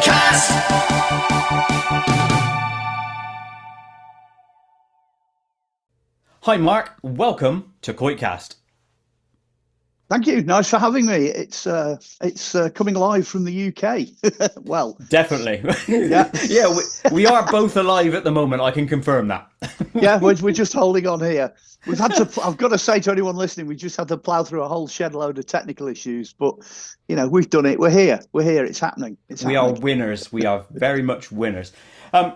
KoitCast. Hi Mark, welcome to KoitCast. Thank you. Nice for having me. It's coming live from the UK. Well, Definitely. yeah, Yeah, we are both alive at the moment, I can confirm that. yeah. We're just holding on here. We've had to. I've got to say to anyone listening, we just had to plough through a whole shed load of technical issues. But we've done it. We're here. We're here. It's happening. We are winners. We are very much winners.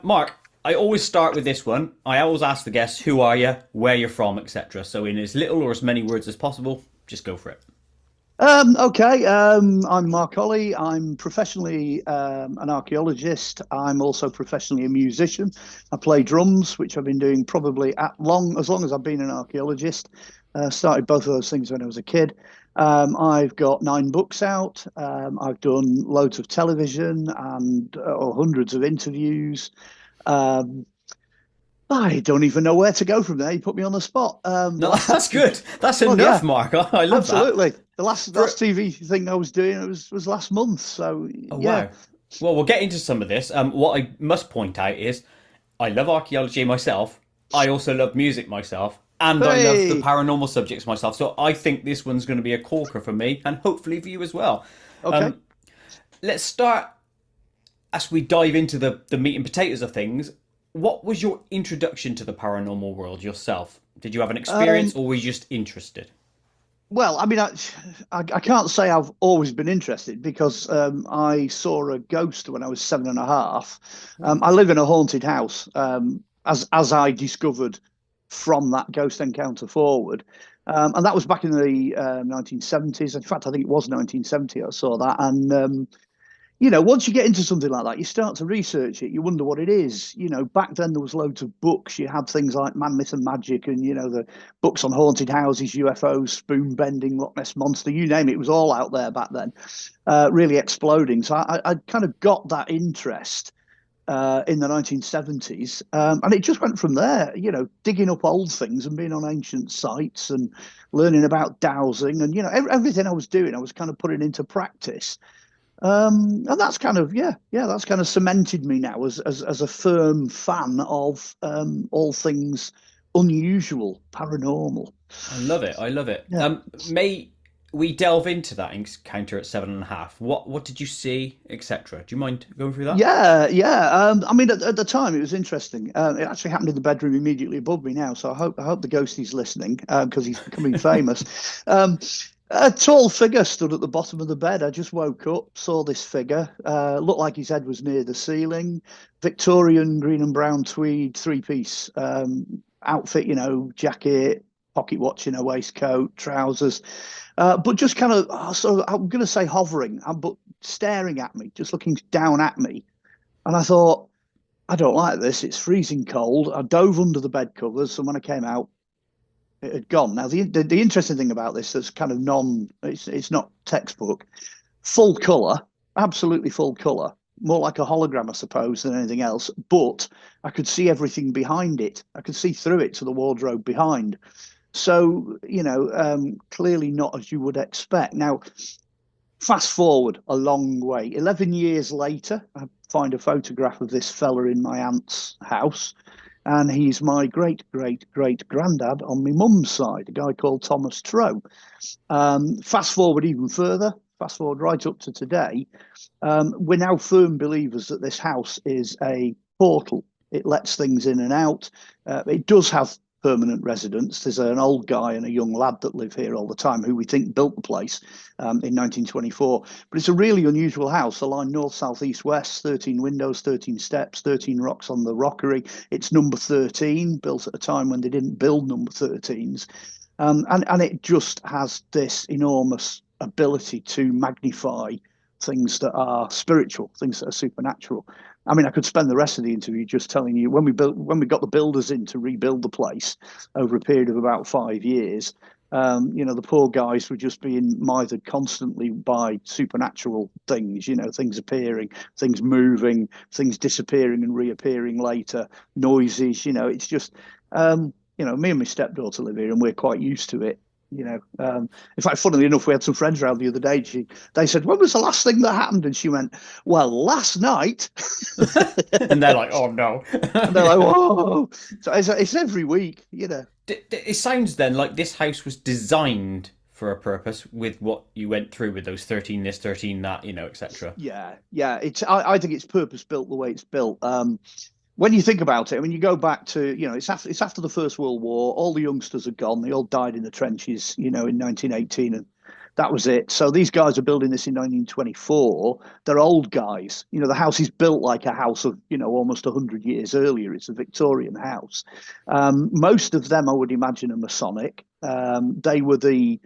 Mark, I always start with this one. I always ask the guests, who are you, where you're from, etc. So in as little or as many words as possible, just go for it. Okay. I'm Mark Olly. I'm professionally an archaeologist. I'm also professionally a musician. I play drums, which I've been doing probably as long as I've been an archaeologist. Started both of those things when I was a kid. I've got 9 books out. I've done loads of television and hundreds of interviews. I don't even know where to go from there. You put me on the spot. No, that's good. That's enough, yeah. Mark. I love Absolutely. that. The last TV thing I was doing was last month. So yeah. Wow. Well, we'll get into some of this. What I must point out is I love archaeology myself. I also love music myself. And I love the paranormal subjects myself. So I think this one's going to be a corker for me and hopefully for you as well. Okay. Let's start as we dive into the meat and potatoes of things. What was your introduction to the paranormal world yourself? Did you have an experience or were you just interested? Well, I mean, I can't say I've always been interested because I saw a ghost when I was 7.5. I live in a haunted house, as I discovered from that ghost encounter forward. And that was back in the 1970s. In fact, I think it was 1970 I saw that. And once you get into something like that, you start to research it. You wonder what it is. Back then there was loads of books. You had things like Man, Myth and Magic and, the books on haunted houses, UFOs, spoon bending, Loch Ness Monster, you name it. It was all out there back then, really exploding. So I kind of got that interest in the 1970s. And it just went from there, digging up old things and being on ancient sites and learning about dowsing. And, everything I was doing, I was kind of putting into practice. And that's kind of that's kind of cemented me now as a firm fan of all things unusual, paranormal. I love it. I love it. Yeah. May we delve into that encounter at 7.5? What did you see, etc.? Do you mind going through that? Yeah. I mean, at the time it was interesting. It actually happened in the bedroom immediately above me now, so I hope the ghostie's listening because he's becoming famous. A tall figure stood at the bottom of the bed. I just woke up, saw this figure. Looked like his head was near the ceiling. Victorian green and brown tweed 3-piece outfit, jacket, pocket watch in a waistcoat, trousers. But just kind of, so I'm going to say hovering, but staring at me, just looking down at me. And I thought, I don't like this. It's freezing cold. I dove under the bed covers. And when I came out, it had gone. Now, the interesting thing about this that's kind of it's not textbook, full colour, absolutely full colour, more like a hologram, I suppose, than anything else. But I could see everything behind it. I could see through it to the wardrobe behind. So, clearly not as you would expect. Now, fast forward a long way. 11 years later, I find a photograph of this fella in my aunt's house. And he's my great-great-great-granddad on my mum's side, a guy called Thomas Trow. Fast forward even further, fast forward right up to today. We're now firm believers that this house is a portal. It lets things in and out. It does have permanent residents. There's an old guy and a young lad that live here all the time who we think built the place in 1924. But it's a really unusual house. The line north, south, east, west, 13 windows, 13 steps, 13 rocks on the rockery. It's number 13, built at a time when they didn't build number 13s. And it just has this enormous ability to magnify things that are spiritual, things that are supernatural. I mean, I could spend the rest of the interview just telling you when we got the builders in to rebuild the place over a period of about 5 years. The poor guys were just being mithered constantly by supernatural things. Things appearing, things moving, things disappearing and reappearing later, noises. It's just, me and my stepdaughter live here, and we're quite used to it. In fact, funnily enough, we had some friends around the other day. They said, "When was the last thing that happened?" And she went, "Well, last night." And they're like, "Oh no!" And they're like, "Whoa!" So it's every week. It sounds then like this house was designed for a purpose with what you went through with those 13 this, 13 that, etc. Yeah. I think it's purpose built the way it's built. When you think about it, when you go back to, it's after the First World War. All the youngsters are gone. They all died in the trenches, in 1918, and that was it. So these guys are building this in 1924. They're old guys. The house is built like a house of, almost 100 years earlier. It's a Victorian house. Most of them, I would imagine, are Masonic. They were the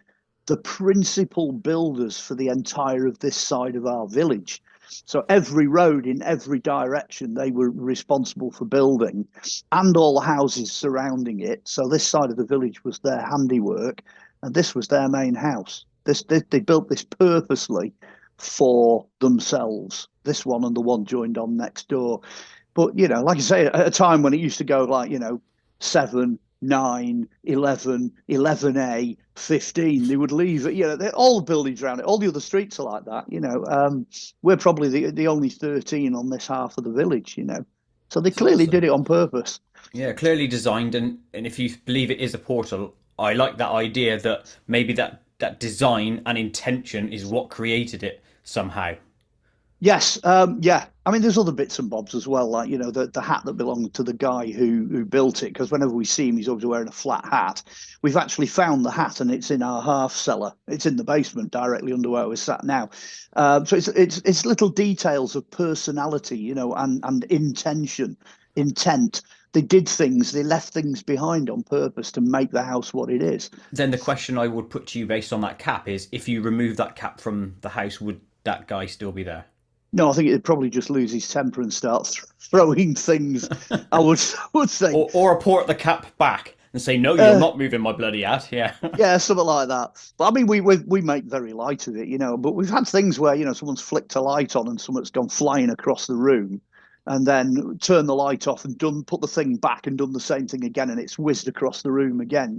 principal builders for the entire of this side of our village. So every road in every direction they were responsible for building, and all the houses surrounding it. So this side of the village was their handiwork, and this was their main house. They built this purposely for themselves, this one and the one joined on next door. But, like I say, at a time when it used to go like, 7, 9, 11, 11A, 15, they would leave it. All the buildings around it, all the other streets are like that. We're probably the only 13 on this half of the village. So they clearly did it on purpose. Yeah, clearly designed, and if you believe it is a portal, I like that idea that maybe that design and intention is what created it somehow. Yes, yeah. I mean, there's other bits and bobs as well, like the hat that belonged to the guy who built it. Because whenever we see him, he's always wearing a flat hat. We've actually found the hat, and it's in our half cellar. It's in the basement, directly under where we're sat now. So it's little details of personality, and intention, intent. They did things, they left things behind on purpose to make the house what it is. Then the question I would put to you based on that cap is, if you remove that cap from the house, would that guy still be there? No, I think it'd probably just lose his temper and start throwing things. I would say, or report the cap back and say, "No, you're not moving my bloody hat." Yeah, yeah, something like that. But I mean, we make very light of it, But we've had things where someone's flicked a light on and something's gone flying across the room, and then turned the light off and put the thing back and done the same thing again, and it's whizzed across the room again.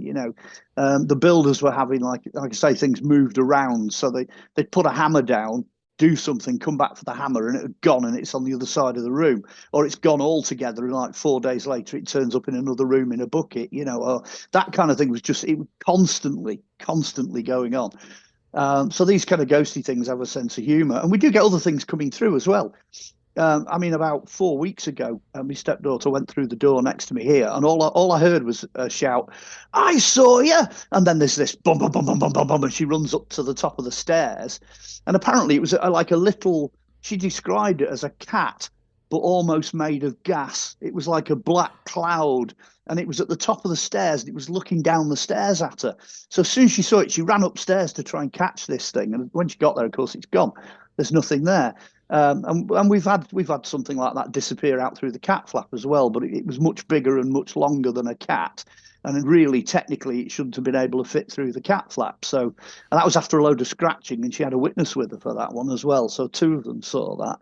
The builders were having like I say, things moved around, so they'd put a hammer down, do something, come back for the hammer, and it had gone, and it's on the other side of the room, or it's gone altogether, and like 4 days later it turns up in another room in a bucket, or that kind of thing. Was constantly going on. So these kind of ghosty things have a sense of humor, and we do get other things coming through as well. I mean, about 4 weeks ago, my stepdaughter went through the door next to me here, and all I heard was a shout, "I saw you!" And then there's this bum, bum, bum, bum, bum, bum, bum, and she runs up to the top of the stairs. And apparently it was like a little, she described it as a cat, but almost made of gas. It was like a black cloud, and it was at the top of the stairs, and it was looking down the stairs at her. So as soon as she saw it, she ran upstairs to try and catch this thing. And when she got there, of course, it's gone. There's nothing there. And we've had something like that disappear out through the cat flap as well, but it was much bigger and much longer than a cat, and really technically it shouldn't have been able to fit through the cat flap. So, and that was after a load of scratching, and she had a witness with her for that one as well. So 2 of them saw that,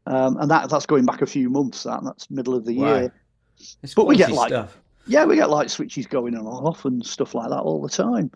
and that's going back a few months. That's middle of the year. It's but we get stuff. we get light switches going on and off and stuff like that all the time.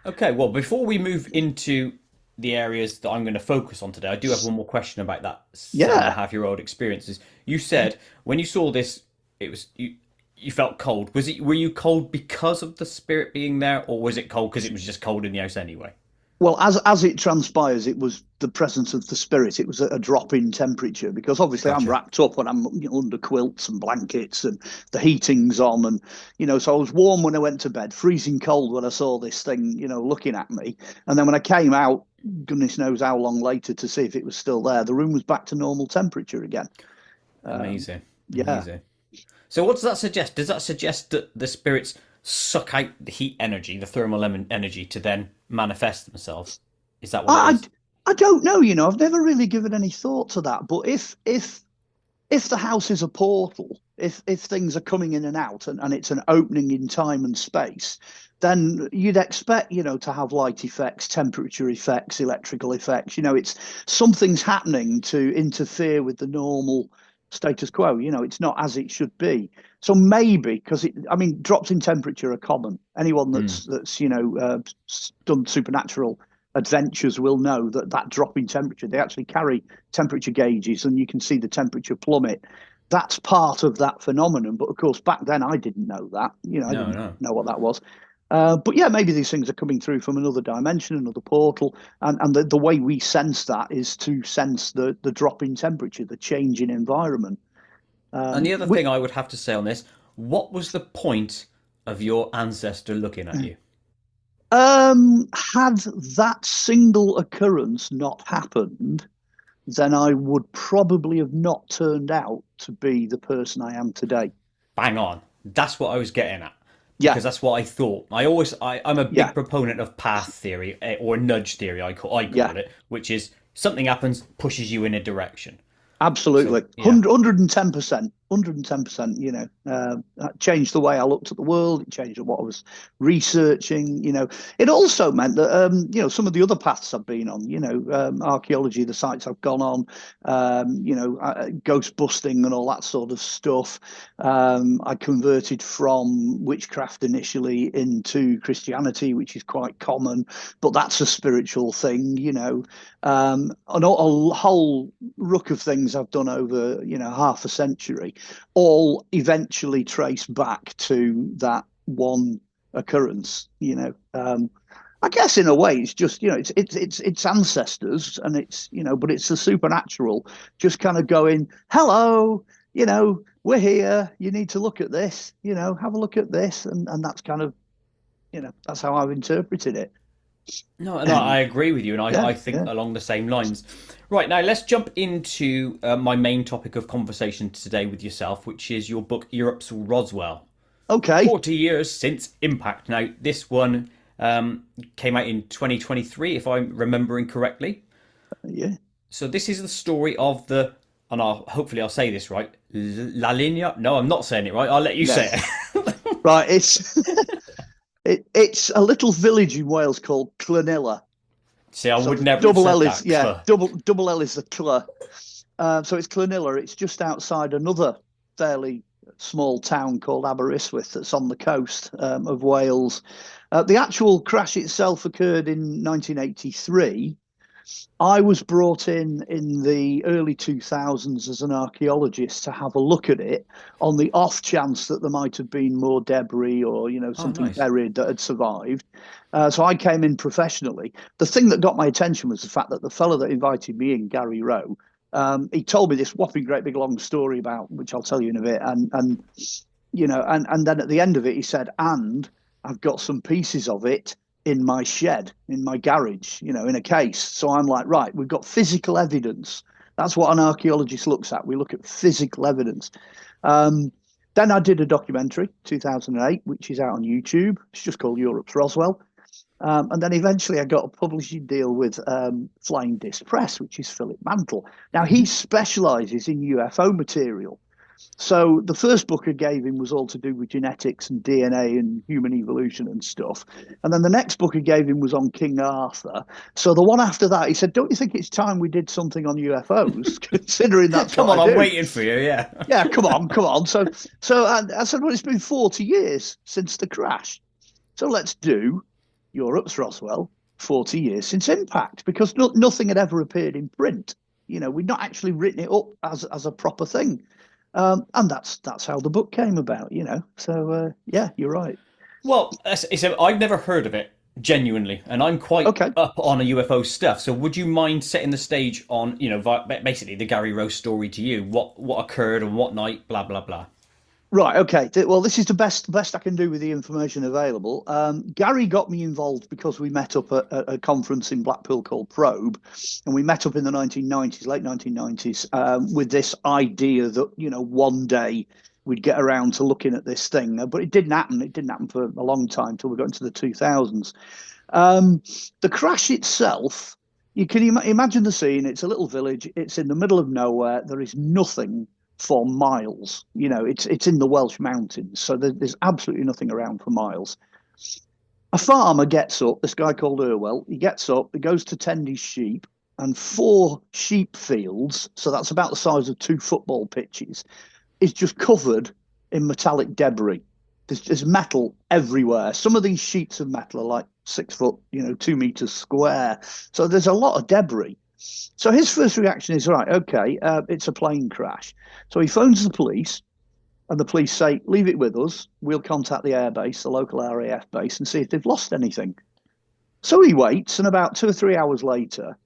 Okay, well, before we move into the areas that I'm going to focus on today, I do have one more question about that 7.5-year-old experiences. You said when you saw this, it was you felt cold. Were you cold because of the spirit being there, or was it cold because it was just cold in the house anyway? Well, as it transpires, it was the presence of the spirit. It was a drop in temperature, because obviously I'm wrapped up and I'm under quilts and blankets, and the heating's on, and so I was warm when I went to bed, freezing cold when I saw this thing looking at me. And then when I came out, goodness knows how long later, to see if it was still there, the room was back to normal temperature again. Amazing. Yeah. So what does that suggest? Does that suggest that the spirits suck out the heat energy, the thermal energy, to then manifest themselves? Is that what it is? I don't know. I've never really given any thought to that. But if the house is a portal, if things are coming in and out, and it's an opening in time and space, then you'd expect to have light effects, temperature effects, electrical effects. It's something's happening to interfere with the normal status quo. It's not as it should be. So maybe because drops in temperature are common. Anyone that's done supernatural adventures will know that drop in temperature. They actually carry temperature gauges, and you can see the temperature plummet. That's part of that phenomenon. But of course, back then I didn't know that. I didn't know what that was. But yeah, maybe these things are coming through from another dimension, another portal, and the way we sense that is to sense the drop in temperature, the change in environment. And the other thing I would have to say on this, what was the point of your ancestor looking at you? Had that single occurrence not happened, then I would probably have not turned out to be the person I am today. Bang on. That's what I was getting at. Yeah. Because that's what I thought. I'm a big proponent of path theory, or nudge theory, I call it, which is something happens, pushes you in a direction. Absolutely. So, 110%. 110%, that changed the way I looked at the world. It changed what I was researching. It also meant that, some of the other paths I've been on, archaeology, the sites I've gone on, ghost busting and all that sort of stuff. I converted from witchcraft initially into Christianity, which is quite common, but that's a spiritual thing, and a whole ruck of things I've done over, half a century, all eventually trace back to that one occurrence. I guess in a way it's just it's ancestors, and it's but it's the supernatural just kind of going, hello, we're here, you need to look at this, have a look at this, and that's kind of that's how I've interpreted it. No, I agree with you, and I think along the same lines. Right, now let's jump into my main topic of conversation today with yourself, which is your book, Europe's Roswell. Okay. 40 years since impact. Now, this one came out in 2023, if I'm remembering correctly. Yeah. So this is the story of hopefully I'll say this right, La Linea. No, I'm not saying it right. I'll let you say it. Right, it's a little village in Wales called Llanilla. See, I would never double have L said is that. double L is the Cla. So it's Llanilla. It's just outside another fairly small town called Aberystwyth that's on the coast of Wales. The actual crash itself occurred in 1983. I was brought in the early 2000s as an archaeologist to have a look at it on the off chance that there might have been more debris or, something buried that had survived. So I came in professionally. The thing that got my attention was the fact that the fellow that invited me in, Gary Rowe, he told me this whopping great big long story about, which I'll tell you in a bit. And then at the end of it, he said, and I've got some pieces of it in my shed, in my garage, in a case. So I'm like, right, we've got physical evidence. That's what an archaeologist looks at. We look at physical evidence. Then I did a documentary, 2008, which is out on YouTube. It's just called Europe's Roswell. And then eventually I got a publishing deal with Flying Disc Press, which is Philip Mantle. Now, he specializes in UFO material. So the first book I gave him was all to do with genetics and DNA and human evolution and stuff. And then the next book I gave him was on King Arthur. So the one after that, he said, don't you think it's time we did something on UFOs, considering that's Come what on, I do. I'm waiting for you, yeah. Yeah, come on. So I said, well, it's been 40 years since the crash. So let's do Europe's Roswell, 40 years since impact, because nothing had ever appeared in print. We'd not actually written it up as a proper thing. And that's how the book came about, So yeah, you're right. Well, I've never heard of it, genuinely, and I'm quite up on a UFO stuff. So would you mind setting the stage on, basically the Gary Rowe story to you? What occurred and what night, blah blah blah. Right. Okay. Well, this is the best I can do with the information available. Gary got me involved because we met up at a conference in Blackpool called Probe, and we met up in the 1990s, late 1990s, with this idea that one day we'd get around to looking at this thing. But it didn't happen. It didn't happen for a long time till we got into the 2000s. The crash itself, you can imagine the scene. It's a little village. It's in the middle of nowhere. There is nothing for miles. It's in the Welsh mountains, so there's absolutely nothing around for miles. A farmer gets up, this guy called Irwell, he gets up, he goes to tend his sheep, and 4 sheep fields, so that's about the size of 2 football pitches, is just covered in metallic debris. There's metal everywhere. Some of these sheets of metal are like 6 foot, 2 meters square. So there's a lot of debris. So his first reaction is, right, okay, it's a plane crash. So he phones the police, and the police say, leave it with us. We'll contact the airbase, the local RAF base, and see if they've lost anything. So he waits, and about 2 or 3 hours later,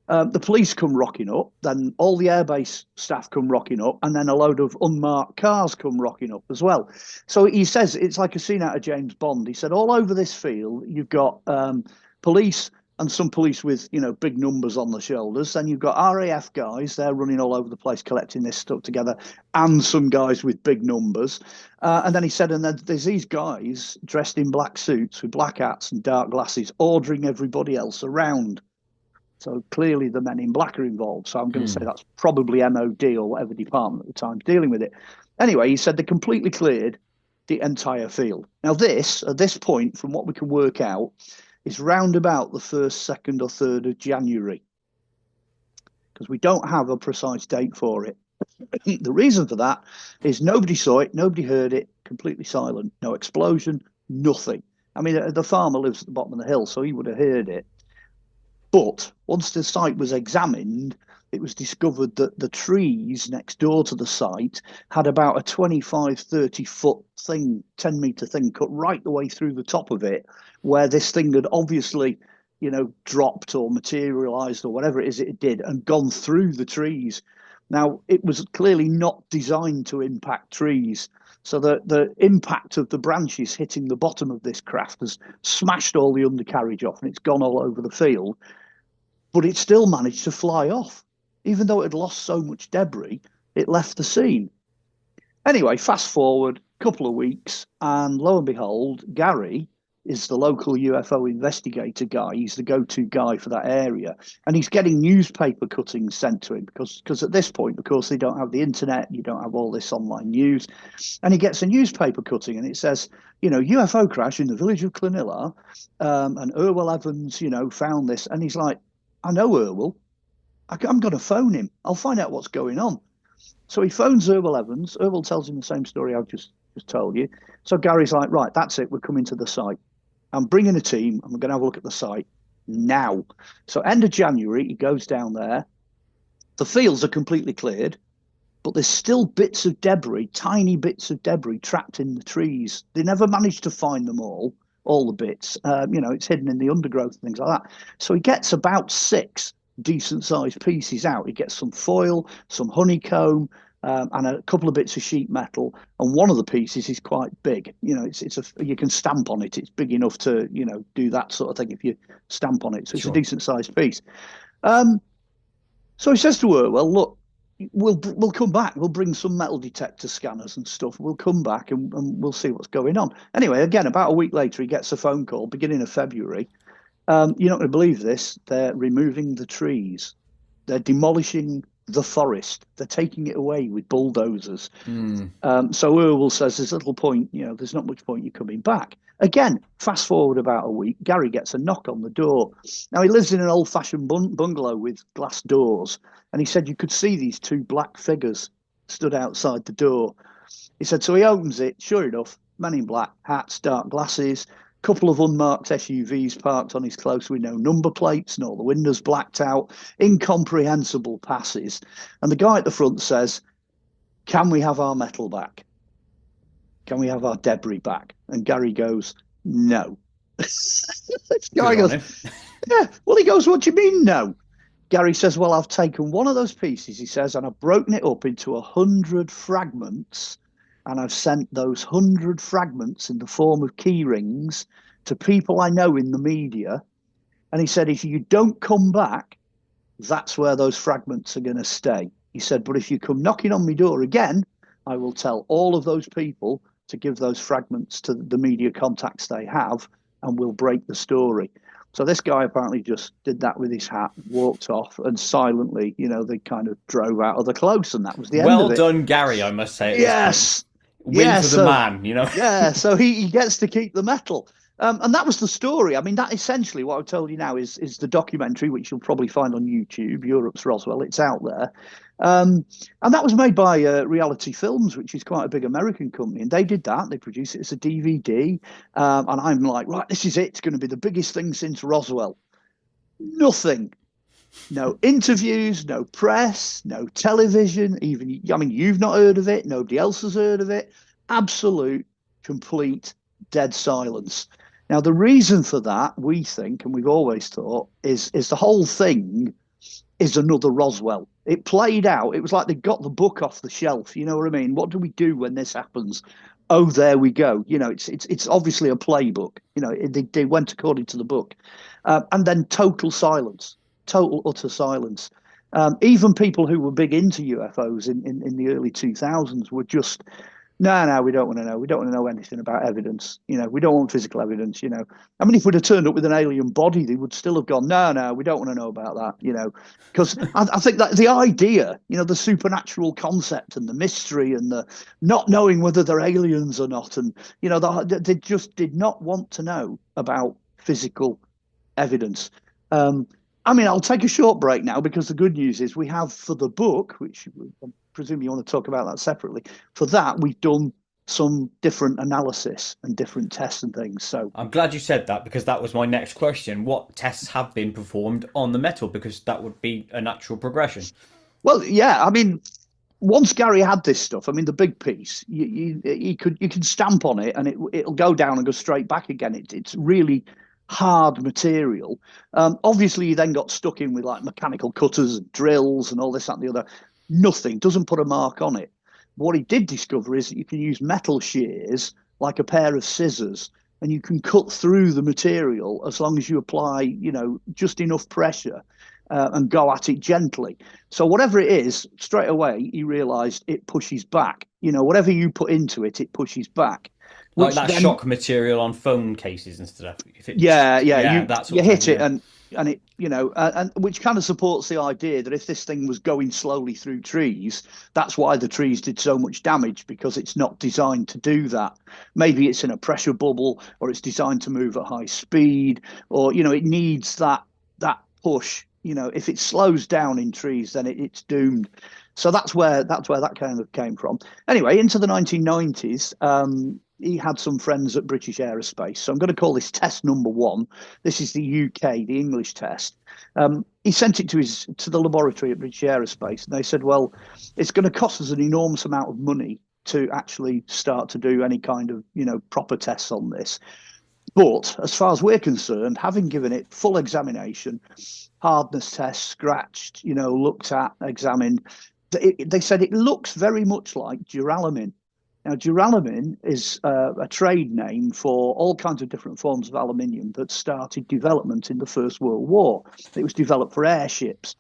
the police come rocking up, then all the airbase staff come rocking up, and then a load of unmarked cars come rocking up as well. So he says it's like a scene out of James Bond. He said all over this field, you've got police and some police with, big numbers on the shoulders. Then you've got RAF guys, they're running all over the place collecting this stuff together, and some guys with big numbers. And then he said, and then there's these guys dressed in black suits with black hats and dark glasses ordering everybody else around. So clearly the men in black are involved. So I'm going to say that's probably MOD or whatever department at the time dealing with it. Anyway, he said they completely cleared the entire field. Now this, at this point, from what we can work out, is round about the 1st, 2nd or 3rd of January. Because we don't have a precise date for it. The reason for that is nobody saw it, nobody heard it, completely silent. No explosion, nothing. I mean, the farmer lives at the bottom of the hill, so he would have heard it. But once the site was examined, it was discovered that the trees next door to the site had about a 25, 30 foot thing, 10 meter thing cut right the way through the top of it, where this thing had obviously, dropped or materialized or whatever it is it did and gone through the trees. Now, it was clearly not designed to impact trees. So the impact of the branches hitting the bottom of this craft has smashed all the undercarriage off, and it's gone all over the field. But it still managed to fly off. Even though it had lost so much debris, it left the scene. Anyway, fast forward a couple of weeks, and lo and behold, Gary is the local UFO investigator guy. He's the go-to guy for that area. And he's getting newspaper cuttings sent to him because at this point, of course, they don't have the internet. You don't have all this online news. And he gets a newspaper cutting, and it says, UFO crash in the village of Clonilla, and Irwell Evans, found this. And he's like, I know Irwell. I'm going to phone him. I'll find out what's going on. So he phones Irwell Evans. Irwell tells him the same story I've just told you. So Gary's like, right, that's it. We're coming to the site. I'm bringing a team, and we're going to have a look at the site now. So end of January, he goes down there. The fields are completely cleared, but there's still bits of debris, tiny bits of debris trapped in the trees. They never managed to find them all the bits. It's hidden in the undergrowth and things like that. So he gets about 6 decent-sized pieces out. He gets some foil, some honeycomb, and a couple of bits of sheet metal, and one of the pieces is quite big. You can stamp on it. It's big enough to do that sort of thing if you stamp on it. So it's a decent sized piece. So he says to Irwell, look, we'll come back. We'll bring some metal detector scanners and stuff. We'll come back and we'll see what's going on. Anyway, again, about a week later, he gets a phone call beginning of February. You're not going to believe this. They're removing the trees. They're demolishing the forest. They're taking it away with bulldozers. So Irwell says there's little point, there's not much point you coming back. Again, fast forward about a week, Gary gets a knock on the door. Now, he lives in an old-fashioned bungalow with glass doors, and he said you could see these 2 black figures stood outside the door. He said, so he opens it, sure enough, men in black, hats, dark glasses, couple of unmarked SUVs parked on his close with no number plates and all the windows blacked out, incomprehensible passes. And the guy at the front says, can we have our metal back? Can we have our debris back? And Gary goes, no. This guy goes, yeah. Well, he goes, what do you mean no? Gary says, well, I've taken one of those pieces, he says, and I've broken it up into 100 fragments. And I've sent those 100 fragments in the form of key rings to people I know in the media. And he said, if you don't come back, that's where those fragments are going to stay. He said, but if you come knocking on my door again, I will tell all of those people to give those fragments to the media contacts they have, and we'll break the story. So this guy apparently just did that with his hat, walked off, and silently, they kind of drove out of the close, and that was the end of it. Well done, Gary, I must say. Yes. Win for the man, Yeah, so he gets to keep the metal. And that was the story. I mean, that essentially what I've told you now is the documentary, which you'll probably find on YouTube, Europe's Roswell. It's out there. And that was made by Reality Films, which is quite a big American company. And they did that. They produced it as a DVD. And I'm like, right, this is it. It's going to be the biggest thing since Roswell. Nothing. No interviews, no press, no television. Even, I mean, you've not heard of it. Nobody else has heard of it. Absolute, complete, dead silence. Now, the reason for that, we think, and we've always thought, is the whole thing is another Roswell. It played out. It was like they got the book off the shelf. You know what I mean? What do we do when this happens? Oh, there we go. You know, it's obviously a playbook. You know, they went according to the book, and then total silence, total utter silence. Even people who were big into UFOs in the early 2000s were just, no, we don't want to know. We don't want to know anything about evidence. You know, we don't want physical evidence. You know, I mean, if we'd have turned up with an alien body, they would still have gone, no, we don't want to know about that. You know, because I think that the idea, you know, the supernatural concept and the mystery and the not knowing whether they're aliens or not, and you know, they just did not want to know about physical evidence. I mean, I'll take a short break now because the good news is we have for the book, which I presume you want to talk about that separately. For that, we've done some different analysis and different tests and things. So I'm glad you said that because that was my next question. What tests have been performed on the metal? Because that would be a natural progression. Well, yeah, I mean, once Gary had this stuff, I mean, the big piece, you can stamp on it and it'll go down and go straight back again. It's really hard material. Obviously, you then got stuck in with like mechanical cutters and drills and all this, that, and the other. Nothing, doesn't put a mark on it. What he did discover is that you can use metal shears like a pair of scissors, and you can cut through the material as long as you apply, you know, just enough pressure and go at it gently. So whatever it is, straight away he realized it pushes back. You know, whatever you put into it, it pushes back. Like that then, shock material on phone cases and stuff. Yeah, you hit it yeah. and it, you know, and which kind of supports the idea that if this thing was going slowly through trees, that's why the trees did so much damage, because it's not designed to do that. Maybe it's in a pressure bubble, or it's designed to move at high speed, or, you know, it needs that push. You know, if it slows down in trees, then it's doomed. So that's where that kind of came from. Anyway, into the 1990s, he had some friends at British Aerospace. So I'm going to call this test number 1. This is the UK, the English test. He sent it to the laboratory at British Aerospace, and they said, well, it's going to cost us an enormous amount of money to actually start to do any kind of, you know, proper tests on this. But as far as we're concerned, having given it full examination, hardness tests, scratched, you know, looked at, examined, they said it looks very much like duralumin. Now, duralumin is a trade name for all kinds of different forms of aluminium that started development in the First World War. It was developed for airships.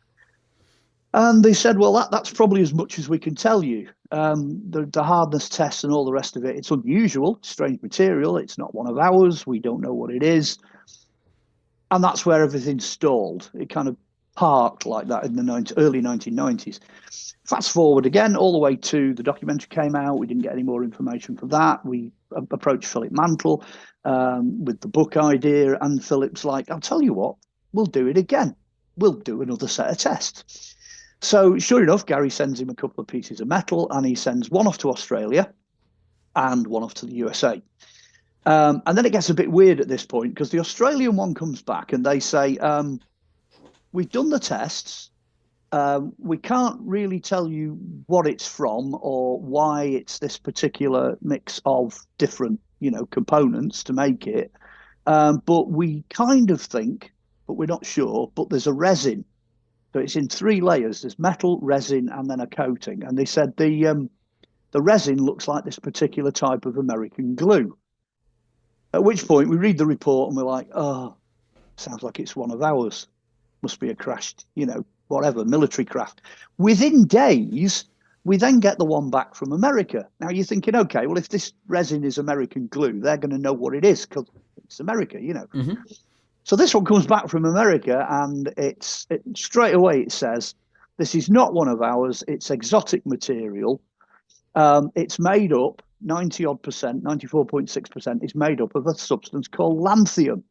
And they said, well, that's probably as much as we can tell you. The hardness tests and all the rest of it, it's unusual, strange material. It's not one of ours. We don't know what it is. And that's where everything stalled. It kind of parked like that in the early 1990s. Fast forward again, all the way to the documentary came out. We didn't get any more information for that. We approached Philip Mantle with the book idea, and Philip's like, I'll tell you what, we'll do it again. We'll do another set of tests. So sure enough, Gary sends him a couple of pieces of metal, and he sends one off to Australia and one off to the USA. And then it gets a bit weird at this point, because the Australian one comes back and they say, we've done the tests. We can't really tell you what it's from or why it's this particular mix of different, you know, components to make it. But we kind of think, but we're not sure, but there's a resin. So it's in 3 layers. There's metal, resin, and then a coating. And they said the resin looks like this particular type of American glue. At which point we read the report and we're like, oh, sounds like it's one of ours. Must be a crashed, you know, whatever, military craft. Within days, we then get the one back from America. Now you're thinking, okay, well, if this resin is American glue, they're going to know what it is because it's America, you know. Mm-hmm. So this one comes back from America, and straight away it says, this is not one of ours. It's exotic material. It's made up 90 odd percent, 94.6% is made up of a substance called lanthium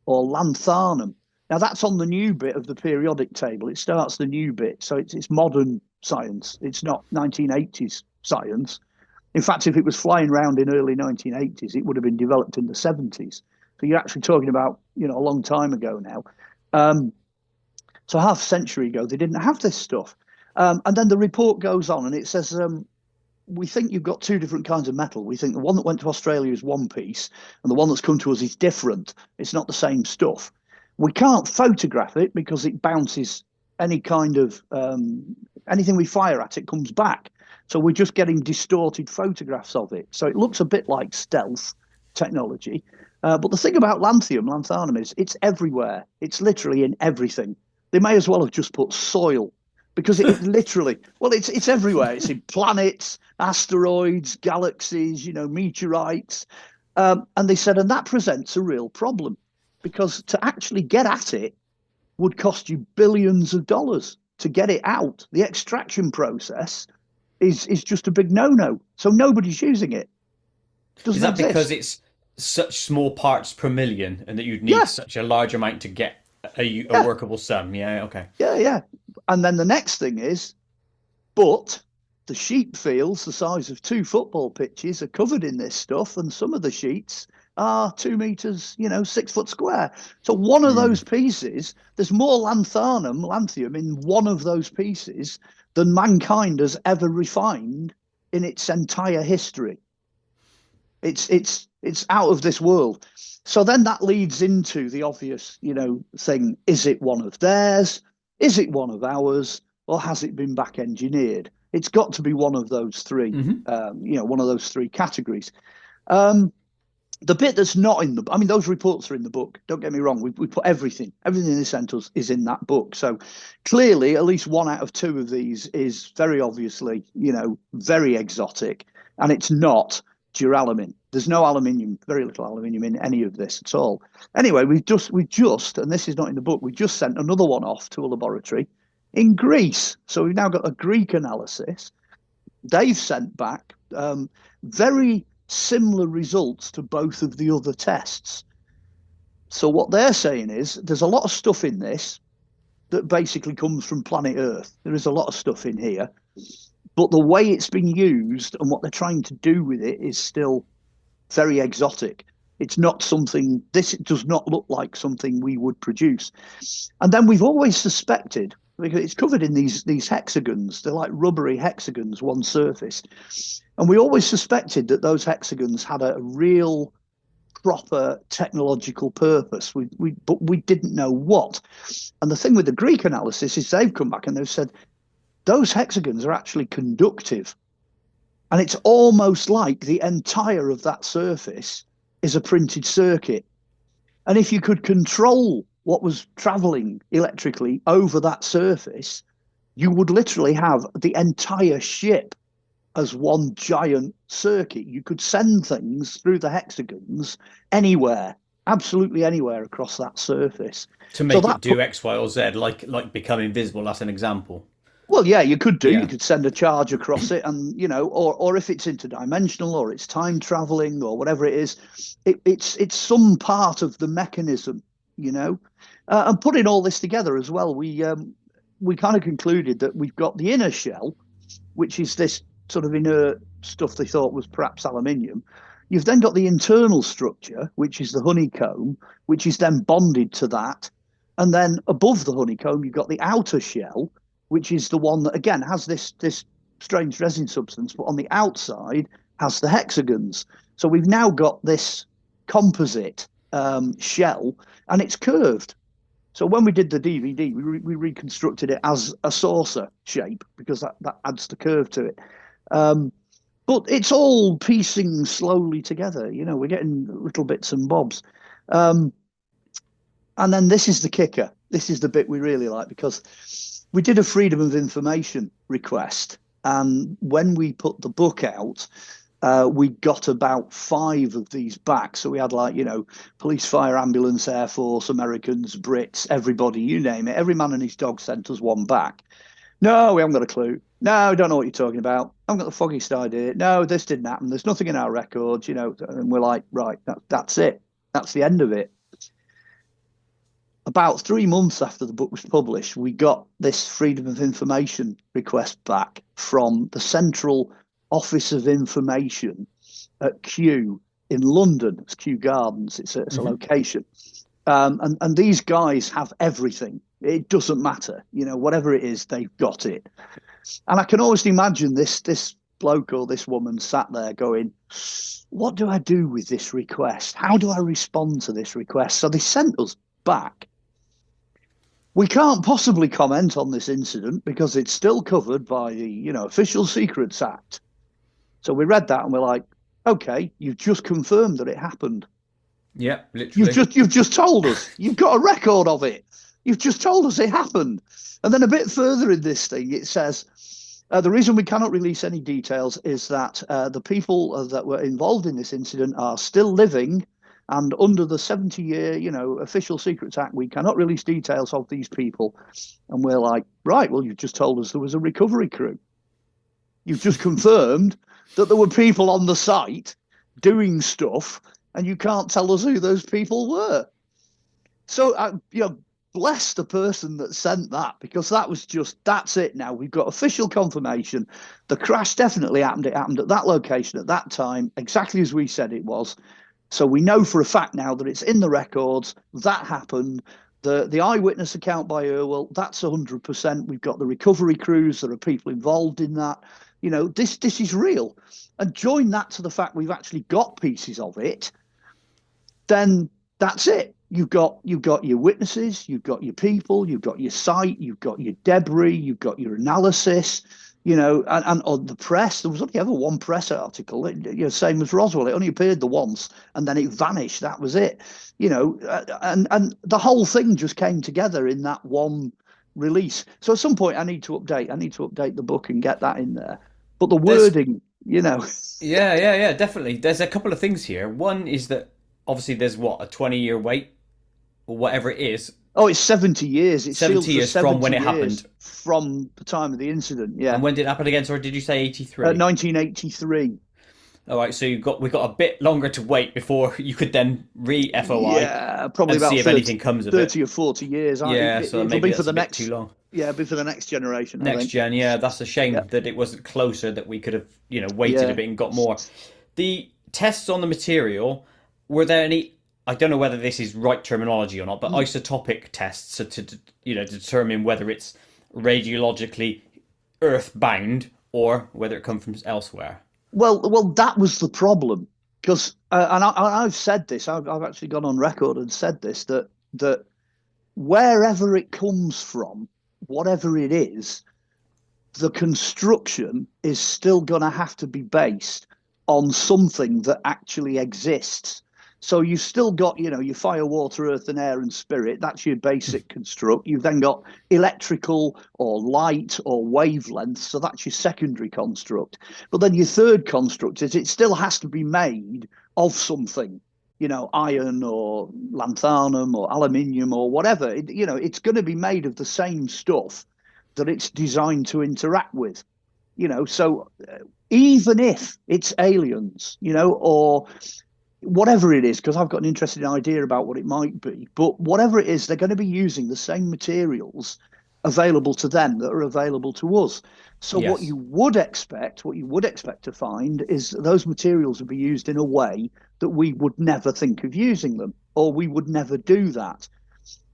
or lanthanum. Now that's on the new bit of the periodic table. It starts the new bit. So it's modern science. It's not 1980s science. In fact, if it was flying around in early 1980s, it would have been developed in the 70s. So you're actually talking about, a long time ago now. So half a century ago, they didn't have this stuff. And then the report goes on and it says, we think you've got two different kinds of metal. We think the one that went to Australia is one piece and the one that's come to us is different. It's not the same stuff. We can't photograph it because it bounces any kind of, anything we fire at, it comes back. So we're just getting distorted photographs of it. So it looks a bit like stealth technology. But the thing about lanthanum is it's everywhere. It's literally in everything. They may as well have just put soil because it literally, well, it's everywhere. It's in planets, asteroids, galaxies, meteorites. And they said, and that presents a real problem because to actually get at it would cost you billions of dollars to get it out. The extraction process is just a big no-no. So nobody's using it. Is that because it's such small parts per million and that you'd need such a large amount to get a workable sum? Yeah, okay. Yeah. And then the next thing is, but the sheep fields the size of 2 football pitches are covered in this stuff, and some of the sheets are 2 meters, 6 foot square. So one of those pieces, there's more lanthium in one of those pieces than mankind has ever refined in its entire history. It's out of this world. So then that leads into the obvious, thing. Is it one of theirs? Is it one of ours? Or has it been back engineered? It's got to be one of those three, one of those 3 categories. The bit that's not in those reports are in the book. Don't get me wrong. We put everything in this sentence is in that book. So clearly, at least 1 out of 2 of these is very obviously, very exotic, and it's not duralumin. There's no aluminium, very little aluminium in any of this at all. Anyway, we just, and this is not in the book, we just sent another one off to a laboratory in Greece. So we've now got a Greek analysis. They've sent back very similar results to both of the other tests. So what they're saying is there's a lot of stuff in this that basically comes from planet Earth. There is a lot of stuff in here, but the way it's been used and what they're trying to do with it is still very exotic. It's not something, this does not look like something we would produce. And then we've always suspected, because it's covered in these hexagons, they're like rubbery hexagons, one surface. And we always suspected that those hexagons had a real proper technological purpose, but we didn't know what. And the thing with the Greek analysis is they've come back and they've said, those hexagons are actually conductive. And it's almost like the entire of that surface is a printed circuit. And if you could control what was traveling electrically over that surface, you would literally have the entire ship as one giant circuit. You could send things through the hexagons anywhere, absolutely anywhere across that surface. To make it do X, Y, or Z, like become invisible, that's an example. Well, yeah, you could do. Yeah. You could send a charge across it, and or if it's interdimensional, or it's time traveling, or whatever it is, it's some part of the mechanism, And putting all this together as well, we kind of concluded that we've got the inner shell, which is this sort of inert stuff they thought was perhaps aluminium. You've then got the internal structure, which is the honeycomb, which is then bonded to that, and then above the honeycomb, you've got the outer shell, which is the one that, again, has this strange resin substance, but on the outside has the hexagons. So we've now got this composite shell, and it's curved. So when we did the DVD, we reconstructed it as a saucer shape because that adds the curve to it. But it's all piecing slowly together. We're getting little bits and bobs. And then this is the kicker. This is the bit we really like, because we did a freedom of information request. And when we put the book out, we got about 5 of these back. So we had police, fire, ambulance, Air Force, Americans, Brits, everybody, you name it. Every man and his dog sent us one back. No, we haven't got a clue. No, don't know what you're talking about. I haven't got the foggiest idea. No, this didn't happen. There's nothing in our records, And we're like, right, that's it. That's the end of it. About 3 months after the book was published, we got this Freedom of Information request back from the Central Office of Information at Kew in London. It's Kew Gardens. It's a location. And these guys have everything. It doesn't matter, whatever it is, they've got it. And I can always imagine this bloke or this woman sat there going, what do I do with this request? How do I respond to this request? So they sent us back. We can't possibly comment on this incident because it's still covered by the, Official Secrets Act. So we read that and we're like, okay, you've just confirmed that it happened. Yeah, literally. You've just told us. You've got a record of it. You've just told us it happened. And then a bit further in this thing, it says, the reason we cannot release any details is that the people that were involved in this incident are still living, and under the 70-year, Official Secrets Act, we cannot release details of these people. And we're like, right, well, you've just told us there was a recovery crew. You've just confirmed that there were people on the site doing stuff, and you can't tell us who those people were. So, bless the person that sent that, because that's it now. We've got official confirmation. The crash definitely happened. It happened at that location at that time, exactly as we said it was. So we know for a fact now that it's in the records. That happened. The eyewitness account by Irwell, that's 100%. We've got the recovery crews. There are people involved in that. This is real. And join that to the fact we've actually got pieces of it, then that's it. You've got your witnesses, you've got your people, you've got your site, you've got your debris, you've got your analysis, and on the press, there was only ever one press article, same as Roswell. It only appeared the once and then it vanished. That was it, and the whole thing just came together in that one release. So at some point I need to update the book and get that in there. But the wording, Yeah, definitely. There's a couple of things here. One is that obviously there's a 20-year wait or whatever it is. Oh, it's 70 years. It's 70 years from when it happened. From the time of the incident, yeah. And when did it happen again? Sorry, did you say 83? 1983. All right, so we've got a bit longer to wait before you could then re-FOI. Yeah, probably about see if anything comes of 30 or 40 years. Yeah, so maybe be for the next too long. Yeah, be for the next generation. Next gen, yeah. That's a shame that it wasn't closer. That we could have, waited a bit and got more. The tests on the material, were there any? I don't know whether this is right terminology or not, but isotopic tests to determine whether it's radiologically earthbound or whether it comes from elsewhere. Well, that was the problem, because and I've said this. I've actually gone on record and said this, that wherever it comes from, whatever it is, the construction is still going to have to be based on something that actually exists. So you've still got, your fire, water, earth and air and spirit. That's your basic construct. You've then got electrical or light or wavelength. So that's your secondary construct. But then your third construct is it still has to be made of something, iron or lanthanum or aluminium or whatever. It's going to be made of the same stuff that it's designed to interact with. So even if it's aliens, or whatever it is, because I've got an interesting idea about what it might be, but whatever it is, they're going to be using the same materials available to them that are available to us. So Yes. what you would expect to find is that those materials would be used in a way that we would never think of using them, or we would never do that,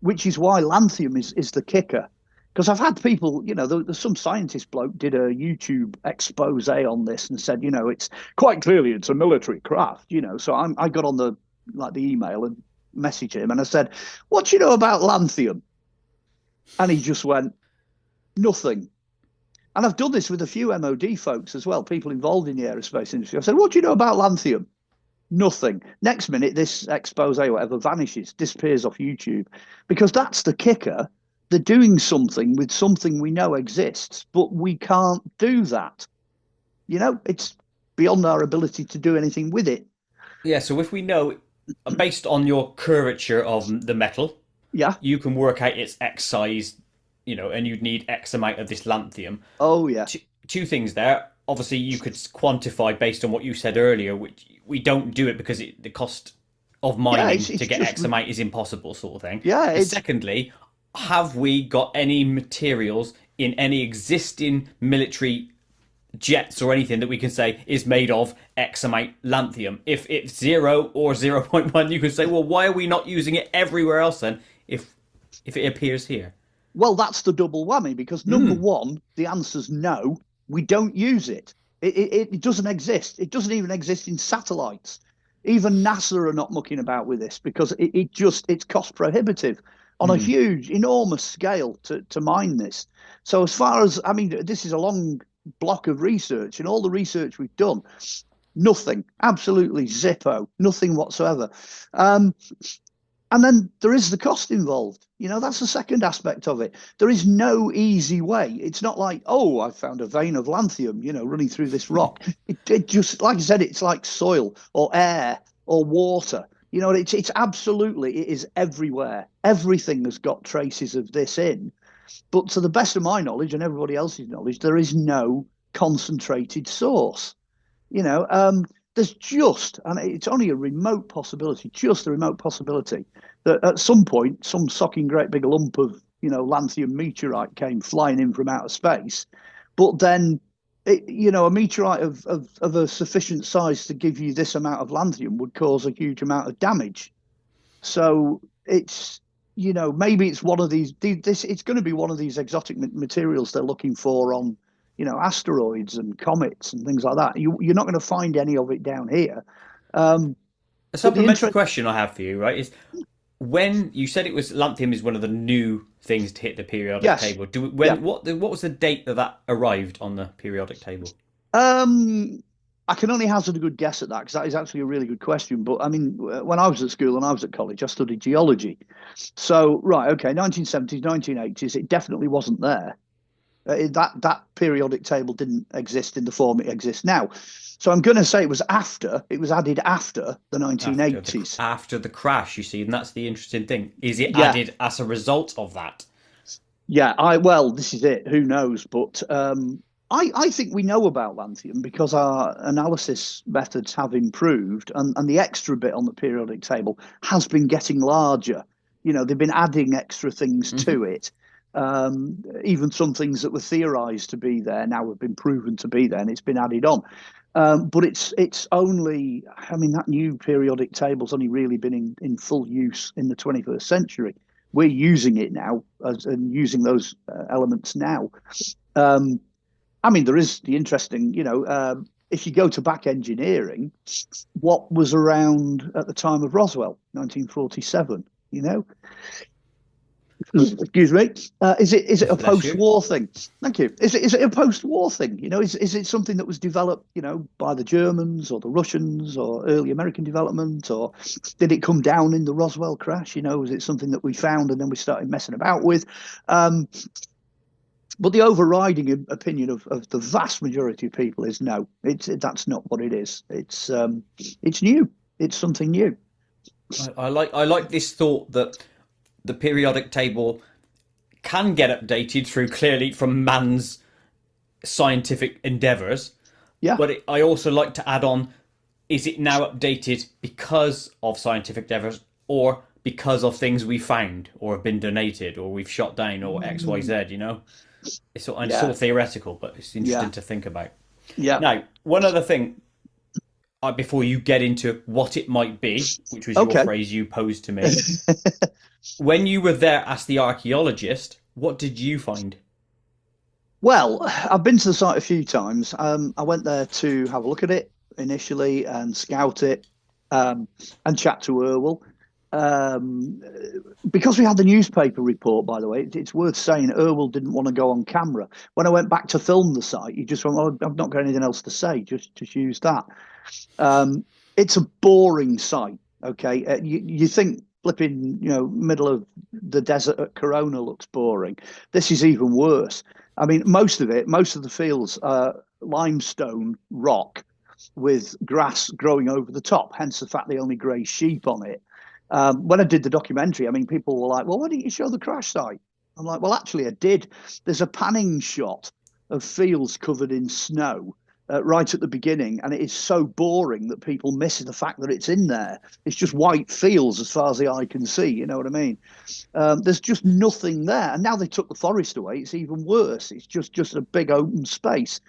which is why lanthanum is the kicker. Because I've had people, there's some scientist bloke did a YouTube expose on this and said, it's quite clearly it's a military craft, So I got on the email and messaged him and I said, what do you know about lanthanum? And he just went, nothing. And I've done this with a few MOD folks as well, people involved in the aerospace industry. I said, what do you know about lanthanum? Nothing. Next minute, this expose, whatever, vanishes, disappears off YouTube, because that's the kicker. They're doing something with something we know exists, but we can't do that. It's beyond our ability to do anything with it. Yeah, so if we know, based on your curvature of the metal, Yeah. you can work out its X size and you'd need X amount of this lanthium. Oh yeah. Two things there. Obviously, you could quantify based on what you said earlier, which we don't do it because the cost of Yeah, mining it's to get just X amount is impossible, sort of thing. yeah, And it's secondly, have we got any materials in any existing military jets or anything that we can say is made of X amount lanthium? If it's 0 or 0.1, you could say, well, why are we not using it everywhere else then if it appears here? well, that's the double whammy because number one, the answer's no, we don't use it. It doesn't exist. It doesn't even exist in satellites. Even NASA are not mucking about with this because it's cost prohibitive on a huge, enormous scale to mine this. So as far as, I mean, this is a long block of research, and all the research we've done, nothing, absolutely zippo, nothing whatsoever. And then there is the cost involved. That's the second aspect of it. There is no easy way. It's not like, oh, I found a vein of lanthium, running through this rock. It just, like I said, it's like soil or air or water. It's absolutely, it is everywhere. Everything has got traces of this in. But to the best of my knowledge and everybody else's knowledge, there is no concentrated source. There's just, and it's only a remote possibility, just a remote possibility that at some point, some socking great big lump of, lanthium meteorite came flying in from outer space. But then, a meteorite of a sufficient size to give you this amount of lanthium would cause a huge amount of damage. So it's, maybe it's one of these, it's going to be one of these exotic materials they're looking for on, asteroids and comets and things like that. You're not going to find any of it down here. A supplementary question I have for you, right, is when you said it was lanthium is one of the new things to hit the periodic table. What was the date that arrived on the periodic table? I can only hazard a good guess at that because that is actually a really good question. But I mean, when I was at school and I was at college, I studied geology. So, right, okay, 1970s, 1980s, it definitely wasn't there. That periodic table didn't exist in the form it exists now. So I'm going to say it was added after the 1980s. After the crash, you see, and that's the interesting thing. Is it added as a result of that? Yeah, well, this is it. Who knows? But I think we know about lanthium because our analysis methods have improved, and the extra bit on the periodic table has been getting larger. They've been adding extra things to it. Even some things that were theorized to be there now have been proven to be there, and it's been added on. But it's only, I mean, that new periodic table's only really been in full use in the 21st century. We're using it now and using those elements now. I mean, there is the interesting, if you go to back engineering, what was around at the time of Roswell, 1947, Excuse me. Is it a post-war thing? Thank you. Is it a post-war thing? Is it something that was developed, by the Germans or the Russians or early American development, or did it come down in the Roswell crash? Was it something that we found and then we started messing about with? But the overriding opinion of the vast majority of people is no. That's not what it is. It's new. It's something new. I like this thought that the periodic table can get updated clearly from man's scientific endeavours. Yeah. But I also like to add on, is it now updated because of scientific endeavours or because of things we found or have been donated or we've shot down or X, Y, Z, It's sort of theoretical, but it's interesting to think about. Yeah. Now, one other thing, before you get into what it might be, which was your phrase you posed to me. When you were there as the archaeologist, what did you find? Well, I've been to the site a few times. I went there to have a look at it initially and scout it and chat to Irwell. Because we had the newspaper report, by the way, it's worth saying Irwell didn't want to go on camera. When I went back to film the site, he just went, "Oh, I've not got anything else to say, just use that." It's a boring site, okay? You think flipping, middle of the desert at Corona looks boring. This is even worse. I mean, most of the fields are limestone rock with grass growing over the top, hence the fact they only graze sheep on it. When I did the documentary, I mean, people were like, "Well, why didn't you show the crash site?" I'm like, well, actually, I did. There's a panning shot of fields covered in snow right at the beginning, and it is so boring that people miss the fact that it's in there. It's just white fields as far as the eye can see. You know what I mean? There's just nothing there, and now they took the forest away. It's even worse. It's just a big open space.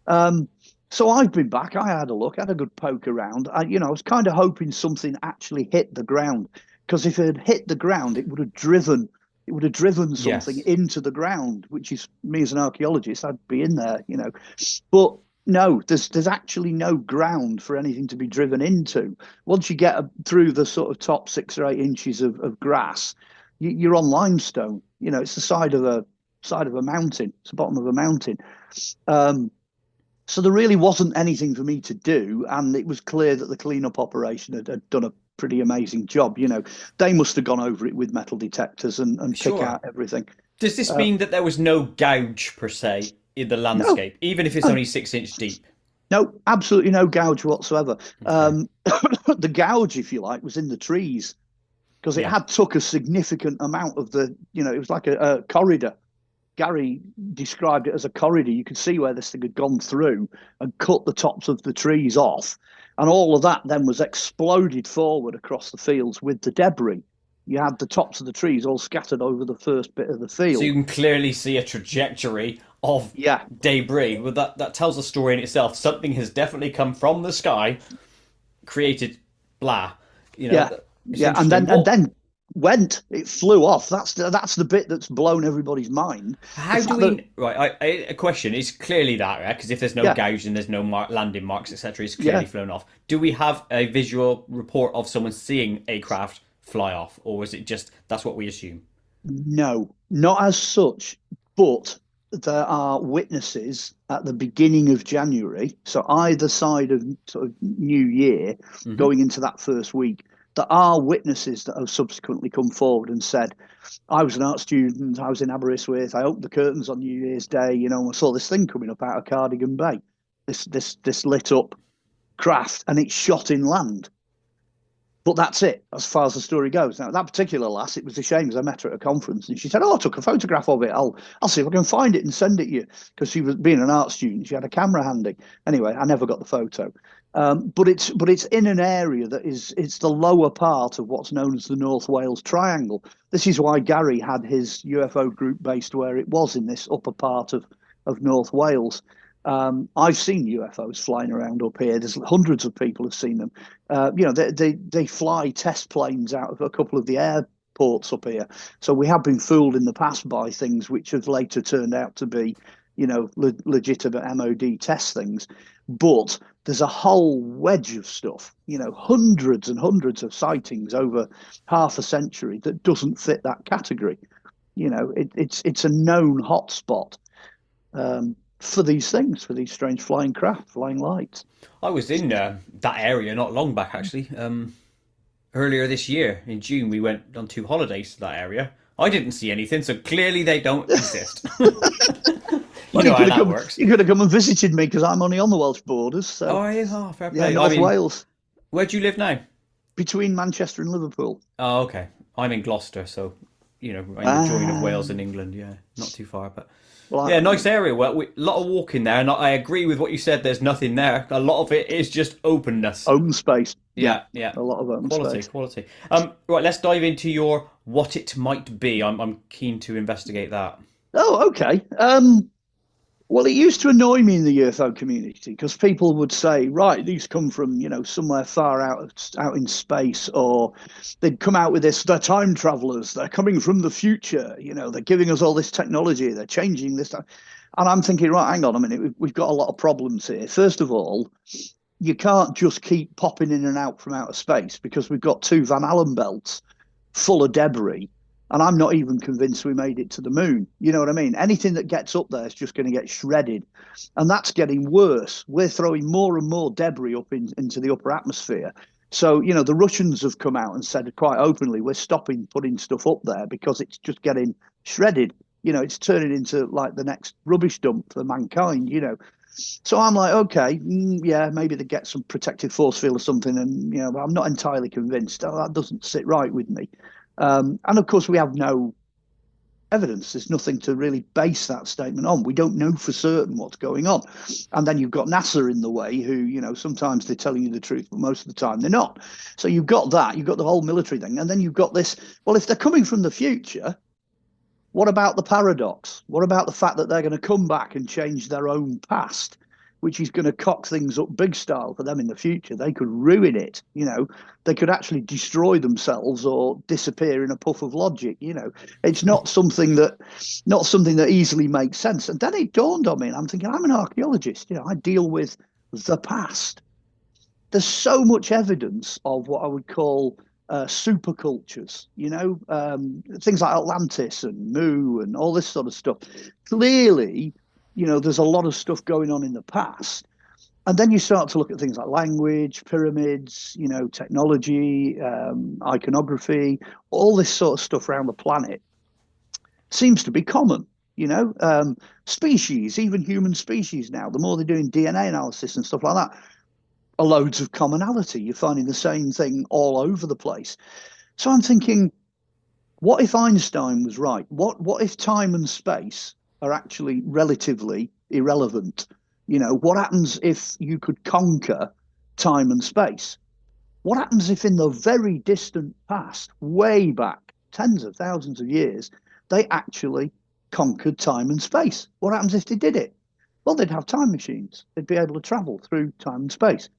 So I've been back. I had a look, had a good poke around. I was kind of hoping something actually hit the ground, because if it had hit the ground, it would have driven something Yes. into the ground, which is me as an archaeologist, I'd be in there. But no, there's actually no ground for anything to be driven into. Once you get through the sort of top 6 or 8 inches of grass, you're on limestone. It's the side of a mountain. It's the bottom of a mountain. So there really wasn't anything for me to do, and it was clear that the cleanup operation had done a pretty amazing job. They must have gone over it with metal detectors and pick Sure. out everything. Does this mean that there was no gouge per se in the No, landscape, even if it's no, only 6 inch deep? no, absolutely no gouge whatsoever. Okay. The gouge, if you like, was in the trees, because it Yeah. had took a significant amount of it was like a corridor. Gary described it as a corridor. You could see where this thing had gone through and cut the tops of the trees off. And all of that then was exploded forward across the fields with the debris. You had the tops of the trees all scattered over the first bit of the So you field. can clearly see a trajectory of Yeah, debris. Well, that tells a story in itself. Something has definitely come from the sky, created blah. yeah, It's yeah. And interesting. then and then went. It flew off. That's the bit that's blown everybody's mind. The How do fact that we? Right, a question is clearly that, right? Because if there's no yeah, gouge and there's no landing marks, etc., it's yeah. clearly flown off. Do we have a visual report of someone seeing a craft fly off, or is it just that's what we assume? No, not as such, but there are witnesses at the beginning of January, so either side of sort of New Year, Hmm. going into that first week, there are witnesses that have subsequently come forward and said, I was an art student, I was in Aberystwyth, I opened the curtains on New Year's Day, and I saw this thing coming up out of Cardigan Bay, this lit up craft, and it shot inland. But that's it, as far as the story goes. Now, that particular lass, it was a shame because I met her at a conference and she said, "Oh, I took a photograph of it. I'll see if I can find it and send it you." Because she was being an art student, she had a camera handy. Anyway, I never got the photo. But it's in an area that it's the lower part of what's known as the North Wales Triangle. This is why Gary had his UFO group based where it was, in this upper part of North Wales. I've seen UFOs flying around up here. There's hundreds of people have seen them. They fly test planes out of a couple of the airports up here. So we have been fooled in the past by things which have later turned out to be, legitimate MOD test things. But there's a whole wedge of stuff, hundreds and hundreds of sightings over half a century that doesn't fit that category. It's a known hotspot. For these things, for these strange flying craft, flying lights. I was in that area not long back, actually. Earlier this year in June, we went on 2 holidays to that area. I didn't see anything, so clearly they don't exist. You Well, know how that works. you could have come and visited me because I'm only on the Welsh borders. Oh, So are you? Oh, fair yeah, play. I North mean, Wales, where do you live now? between Manchester and Liverpool. Oh, okay. I'm in Gloucester, so in the join of Ah, Wales and England. Yeah, not too far, but well, yeah, nice area. Well, a lot of walking there, and I agree with what you said. There's nothing there. A lot of it is just openness. open space. Yeah, Yeah, yeah. a lot of open Quality, space. quality. Right, let's dive into your what it might be. I'm keen to investigate that. Oh, okay. Well, it used to annoy me in the UFO community because people would say, right, these come from, somewhere far out in space, or they'd come out with this, they're time travelers, they're coming from the future, they're giving us all this technology, they're changing this. And I'm thinking, right, hang on a minute, we've got a lot of problems here. First of all, you can't just keep popping in and out from outer space because we've got two Van Allen belts full of debris. And I'm not even convinced we made it to the moon. You know what I mean? Anything that gets up there is just going to get shredded. And that's getting worse. We're throwing more and more debris up into the upper atmosphere. So, the Russians have come out and said quite openly, we're stopping putting stuff up there because it's just getting shredded. It's turning into like the next rubbish dump for mankind. So I'm like, okay, yeah, maybe they get some protective force field or something. And, but I'm not entirely convinced. That doesn't sit right with me. And of course, we have no evidence. There's nothing to really base that statement on. We don't know for certain what's going on. And then you've got NASA in the way, who, sometimes they're telling you the truth, but most of the time they're not. So you've got that, you've got the whole military thing. And then you've got this, well, if they're coming from the future, what about the paradox? What about the fact that they're going to come back and change their own past, which is going to cock things up big style for them in the future? They could ruin it. They could actually destroy themselves or disappear in a puff of logic. It's not something that easily makes sense. And then it dawned on me, and I'm thinking, I'm an archaeologist. I deal with the past. There's so much evidence of what I would call supercultures, things like Atlantis and Mu and all this sort of stuff. Clearly, there's a lot of stuff going on in the past. And then you start to look at things like language, pyramids, technology, iconography, all this sort of stuff around the planet seems to be common. Species, even human species now, the more they're doing DNA analysis and stuff like that, are loads of commonality. You're finding the same thing all over the place. So I'm thinking, what if Einstein was right? What if time and space are actually relatively irrelevant? What happens if you could conquer time and space? What happens if in the very distant past, way back, tens of thousands of years, they actually conquered time and space? What happens if they did it? Well, they'd have time machines. They'd be able to travel through time and space.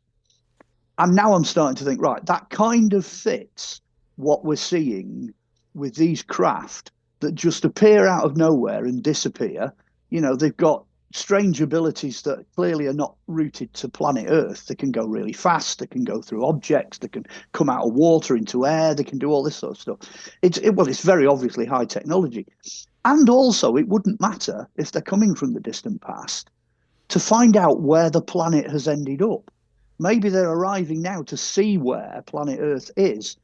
And now I'm starting to think, right, that kind of fits what we're seeing with these craft that just appear out of nowhere and disappear. They've got strange abilities that clearly are not rooted to planet Earth. They can go really fast. They can go through objects. They can come out of water into air. They can do all this sort of stuff. It's very obviously high technology. And also, it wouldn't matter if they're coming from the distant past to find out where the planet has ended up. Maybe they're arriving now to see where planet Earth is,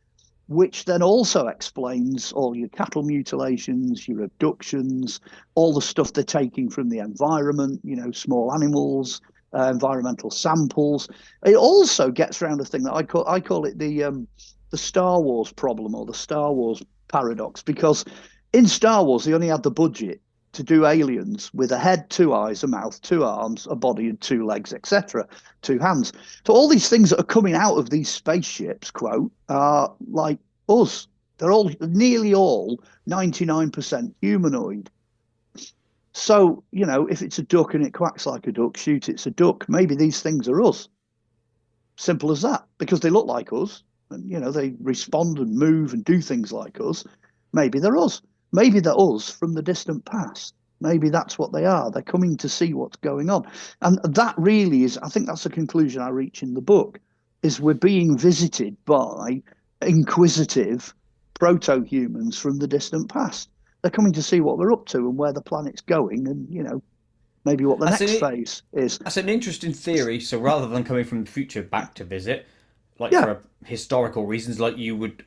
which then also explains all your cattle mutilations, your abductions, all the stuff they're taking from the environment, small animals, environmental samples. It also gets around a thing that I call it the Star Wars problem, or the Star Wars paradox, because in Star Wars, they only had the budget to do aliens with a head, 2 eyes, a mouth, 2 arms, a body and 2 legs, etc., 2 hands. So all these things that are coming out of these spaceships, quote, are like us. They're all, nearly all, 99% humanoid. So, if it's a duck and it quacks like a duck, shoot, it's a duck. Maybe these things are us. Simple as that, because they look like us. And, they respond and move and do things like us. Maybe they're us. Maybe they're us from the distant past. Maybe that's what they are. They're coming to see what's going on. And that really is, I think that's the conclusion I reach in the book, is we're being visited by inquisitive proto-humans from the distant past. They're coming to see what we're up to and where the planet's going and, maybe what the next phase is. That's an interesting theory. So rather than coming from the future back to visit, for historical reasons, like you would,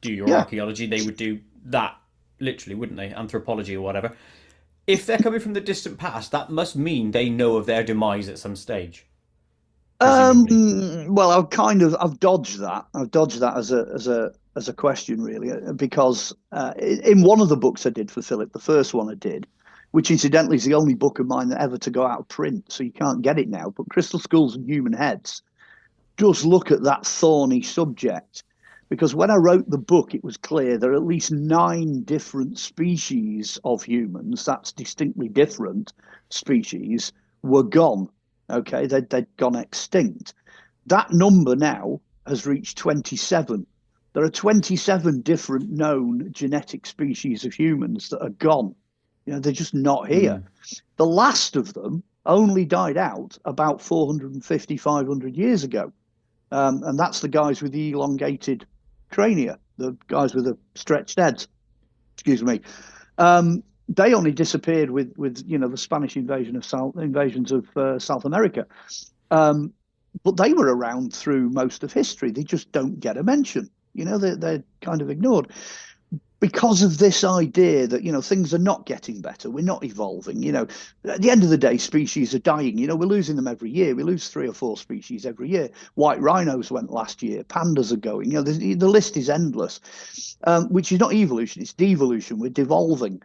do your archaeology, they would do that. Literally, wouldn't they? Anthropology or whatever. If they're coming from the distant past, that must mean they know of their demise at some stage. Well, I've dodged that. I've dodged that as a question, really, because in one of the books I did for Philip, the first one I did, which incidentally is the only book of mine that ever to go out of print, so you can't get it now. But Crystal Skulls and Human Heads does look at that thorny subject. Because when I wrote the book, it was clear there are at least 9 different species of humans, that's distinctly different species, were gone. Okay, they'd gone extinct. That number now has reached 27. There are 27 different known genetic species of humans that are gone. They're just not here. The last of them only died out about 450, 500 years ago. And that's the guys with the elongated crania, the guys with the stretched heads. Excuse me. They only disappeared with the Spanish invasions of South America. But they were around through most of history. They just don't get a mention. They're kind of ignored. because of this idea that, things are not getting better, we're not evolving. At the end of the day, species are dying. We're losing them every year. We lose 3 or 4 species every year. White rhinos went last year. Pandas are going. The list is endless, which is not evolution, it's devolution. We're devolving.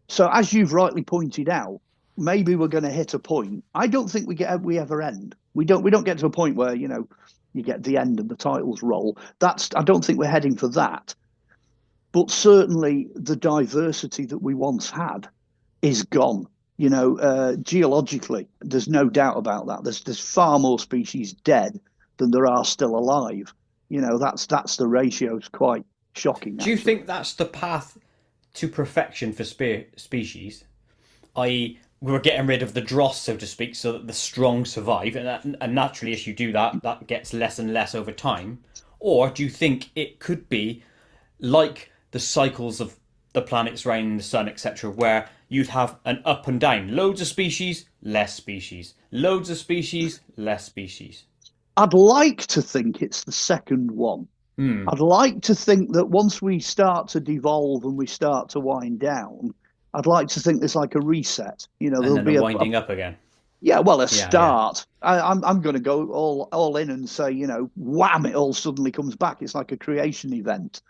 So as you've rightly pointed out, maybe we're going to hit a point. I don't think we ever end. We don't get to a point where, you get the end and the titles roll. I don't think we're heading for that. But certainly the diversity that we once had is gone. Geologically, there's no doubt about that. There's far more species dead than there are still alive. That's the ratio. Is quite shocking. Do you think that's the path to perfection for species? I.e., we're getting rid of the dross, so to speak, so that the strong survive, and naturally, as you do that, that gets less and less over time. Or do you think it could be like the cycles of the planets around the sun, etc., where you'd have an up and down, loads of species, less species, loads of species, less species? I'd like to think it's the second one. I'd like to think that once we start to devolve and we start to wind down, I'd like to think there's like a reset. There'll be a winding up again. Yeah, well, a start. Yeah. I'm going to go all in and say, wham! It all suddenly comes back. It's like a creation event.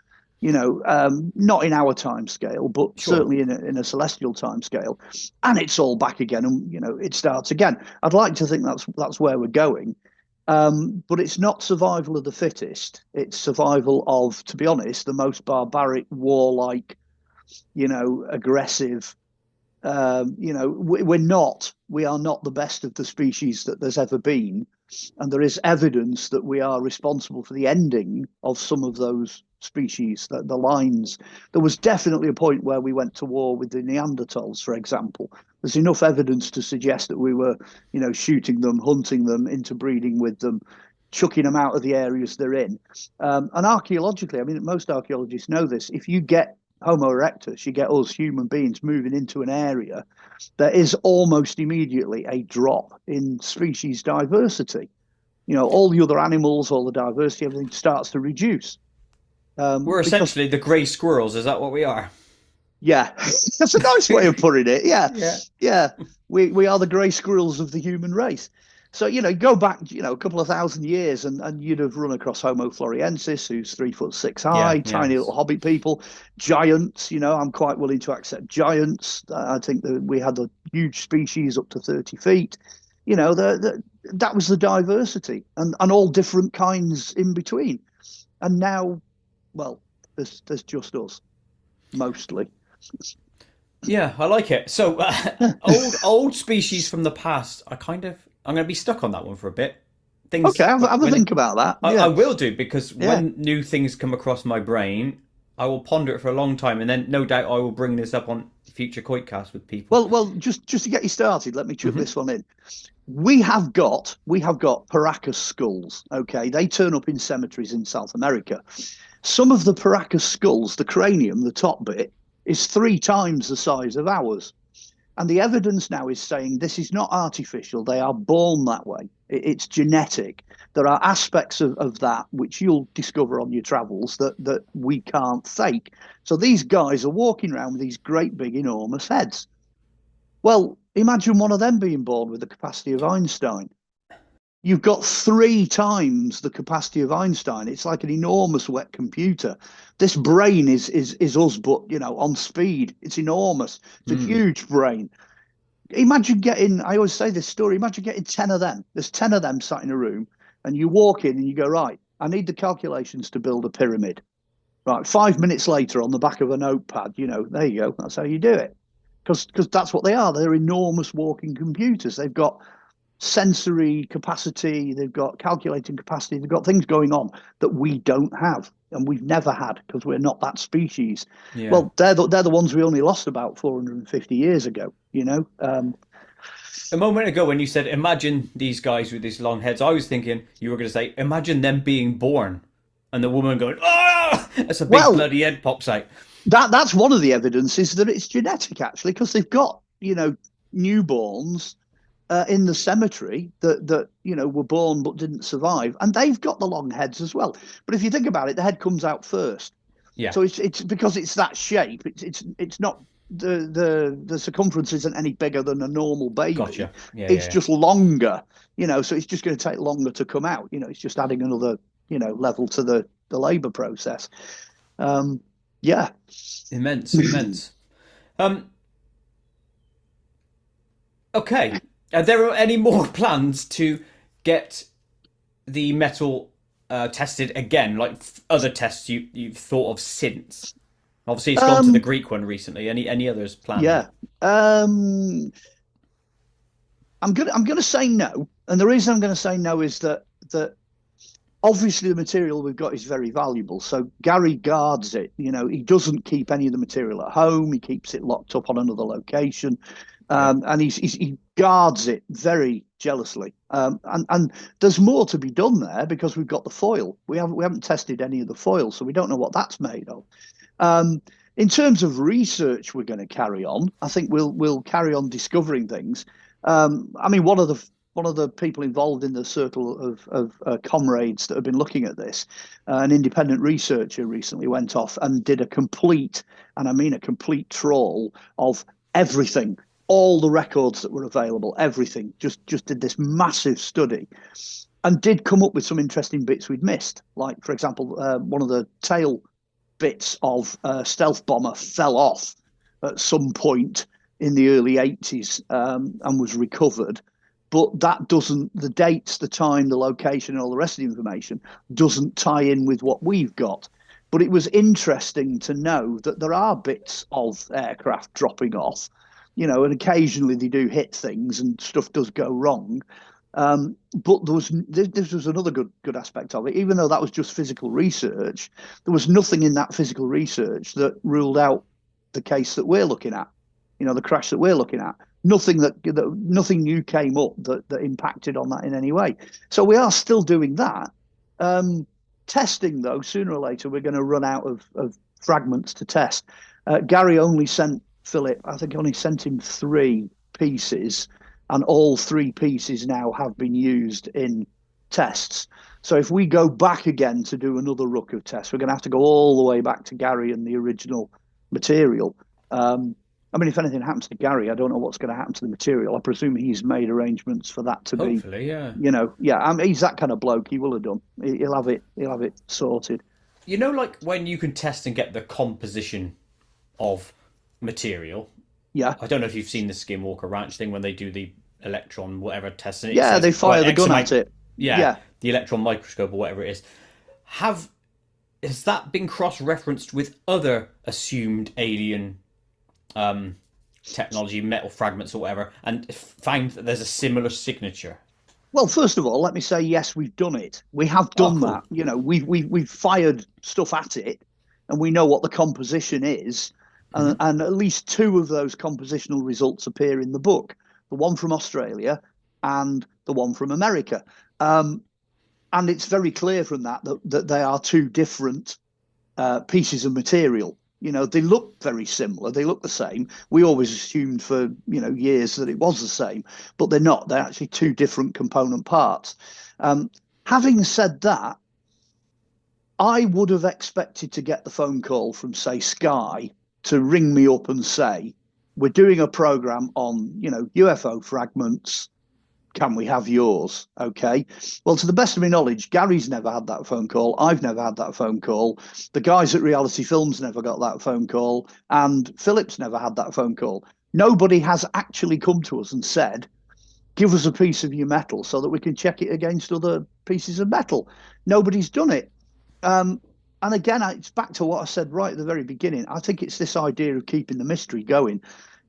Not in our time scale, but certainly in a celestial time scale, and it's all back again, and it starts again. I'd like to think that's where we're going, but it's not survival of the fittest. It's survival of, to be honest, the most barbaric, warlike, aggressive. We are not the best of the species that there's ever been, and there is evidence that we are responsible for the ending of some of those species, the lines. There was definitely a point where we went to war with the Neanderthals, for example. There's enough evidence to suggest that we were, shooting them, hunting them, interbreeding with them, chucking them out of the areas they're in. And archaeologically, I mean, most archaeologists know this. If you get Homo erectus, you get us human beings moving into an area, there is almost immediately a drop in species diversity. All the other animals, all the diversity, everything starts to reduce. We're essentially the grey squirrels. Is that what we are? Yeah, that's a nice way of putting it. Yeah. We are the grey squirrels of the human race. So, go back, a couple of thousand years and you'd have run across Homo floresiensis, who's 3'6" high, tiny little hobbit people, giants. I'm quite willing to accept giants. I think that we had a huge species up to 30 feet. That was the diversity and all different kinds in between. And now, well, there's just us, mostly. Yeah, I like it. So, old species from the past. I'm going to be stuck on that one for a bit. Okay, have a think about that. I will do, because when new things come across my brain, I will ponder it for a long time, and then no doubt I will bring this up on future KoitCast with people. Well, just to get you started, let me chuck this one in. We have got Paracas skulls. Okay, they turn up in cemeteries in South America. Some of the Paracas skulls, the cranium, the top bit, is 3 times the size of ours. And the evidence now is saying this is not artificial. They are born that way. It's genetic. There are aspects of that which you'll discover on your travels that we can't fake. So these guys are walking around with these great big enormous heads. Well, imagine one of them being born with the capacity of Einstein. You've got 3 times the capacity of Einstein. It's like an enormous wet computer. This brain is us, but on speed. It's enormous. It's a huge brain. Imagine getting, I always say this story, imagine getting 10 of them. There's 10 of them sat in a room, and you walk in and you go, right, I need the calculations to build a pyramid. Right, 5 minutes later on the back of a notepad, there you go. That's how you do it. Because that's what they are. They're enormous walking computers. They've got sensory capacity, they've got calculating capacity, they've got things going on that we don't have and we've never had because we're not that species. Well, they're the ones we only lost about 450 years ago. A moment ago when you said imagine these guys with these long heads, I was thinking you were going to say imagine them being born and the woman going, oh, that's a big bloody head pops out. That's one of the evidences that it's genetic, actually, because they've got newborns in the cemetery that were born but didn't survive, and they've got the long heads as well. But if you think about it, the head comes out first. Yeah. So it's because it's that shape. It's not the circumference isn't any bigger than a normal baby. Gotcha. Yeah, yeah, It's yeah. just longer, so it's just going to take longer to come out. It's just adding another, level to the labor process. Yeah. Immense, immense. Um, okay. Are there any more plans to get the metal tested again, like other tests you've thought of since? Obviously, it's gone to the Um, Greek one recently. Any others planned? yeah. I'm gonna say no, and the reason I'm going to say no is that obviously the material we've got is very valuable. So Gary guards it. He doesn't keep any of the material at home. He keeps it locked up on another location, Yep. and he guards it very jealously. And there's more to be done there because we've got the foil. We haven't tested any of the foil, so we don't know what that's made of. Um, in terms of research, we're going to carry on. I think we'll carry on discovering things. I mean, one of the people involved in the circle of comrades that have been looking at this, an independent researcher recently went off and did a complete, and I mean a complete trawl of everything, all the records that were available, everything. Just did this massive study, and did come up with some interesting bits we'd missed. Like, for example, one of the tail bits of a stealth bomber fell off at some point in the early 80s, and was recovered. But that doesn't, the dates, the time, the location, and all the rest of the information doesn't tie in with what we've got. But it was interesting to know that there are bits of aircraft dropping off, and occasionally they do hit things and stuff does go wrong. But this was another good aspect of it. Even though that was just physical research, there was nothing in that physical research that ruled out the case that we're looking at, the crash that we're looking at. Nothing new came up that impacted on that in any way. So we are still doing that. Testing, though, sooner or later we're going to run out of fragments to test. Gary only sent Philip, I think, only sent him 3 pieces, and all 3 pieces now have been used in tests. So if we go back again to do another ruck of tests, we're going to have to go all the way back to Gary and the original material. I mean, if anything happens to Gary, I don't know what's going to happen to the material. I presume he's made arrangements for that to be, Hopefully, yeah. yeah. I mean, he's that kind of bloke. He will have done. He'll have it sorted. Like when you can test and get the composition of material. Yeah. I don't know if you've seen the Skinwalker Ranch thing when they do the electron whatever test. And Yeah, they fire the gun at it. Yeah, the electron microscope or whatever it is. Has that been cross-referenced with other assumed alien technology, metal fragments or whatever, and found that there's a similar signature? Well, first of all, let me say yes, we've done it. We have done that. We've fired stuff at it, and we know what the composition is. And at least 2 of those compositional results appear in the book: the one from Australia and the one from America. And it's very clear from that they are 2 different pieces of material. They look very similar. They look the same. We always assumed for years that it was the same, but they're not. They're actually 2 different component parts. Having said that, I would have expected to get the phone call from, say, Sky to ring me up and say, we're doing a program on UFO fragments. Can we have yours? Okay. Well, to the best of my knowledge, Gary's never had that phone call. I've never had that phone call. The guys at Reality Films never got that phone call. And Philip's never had that phone call. Nobody has actually come to us and said, give us a piece of your metal so that we can check it against other pieces of metal. Nobody's done it. And again, it's back to what I said right at the very beginning. I think it's this idea of keeping the mystery going.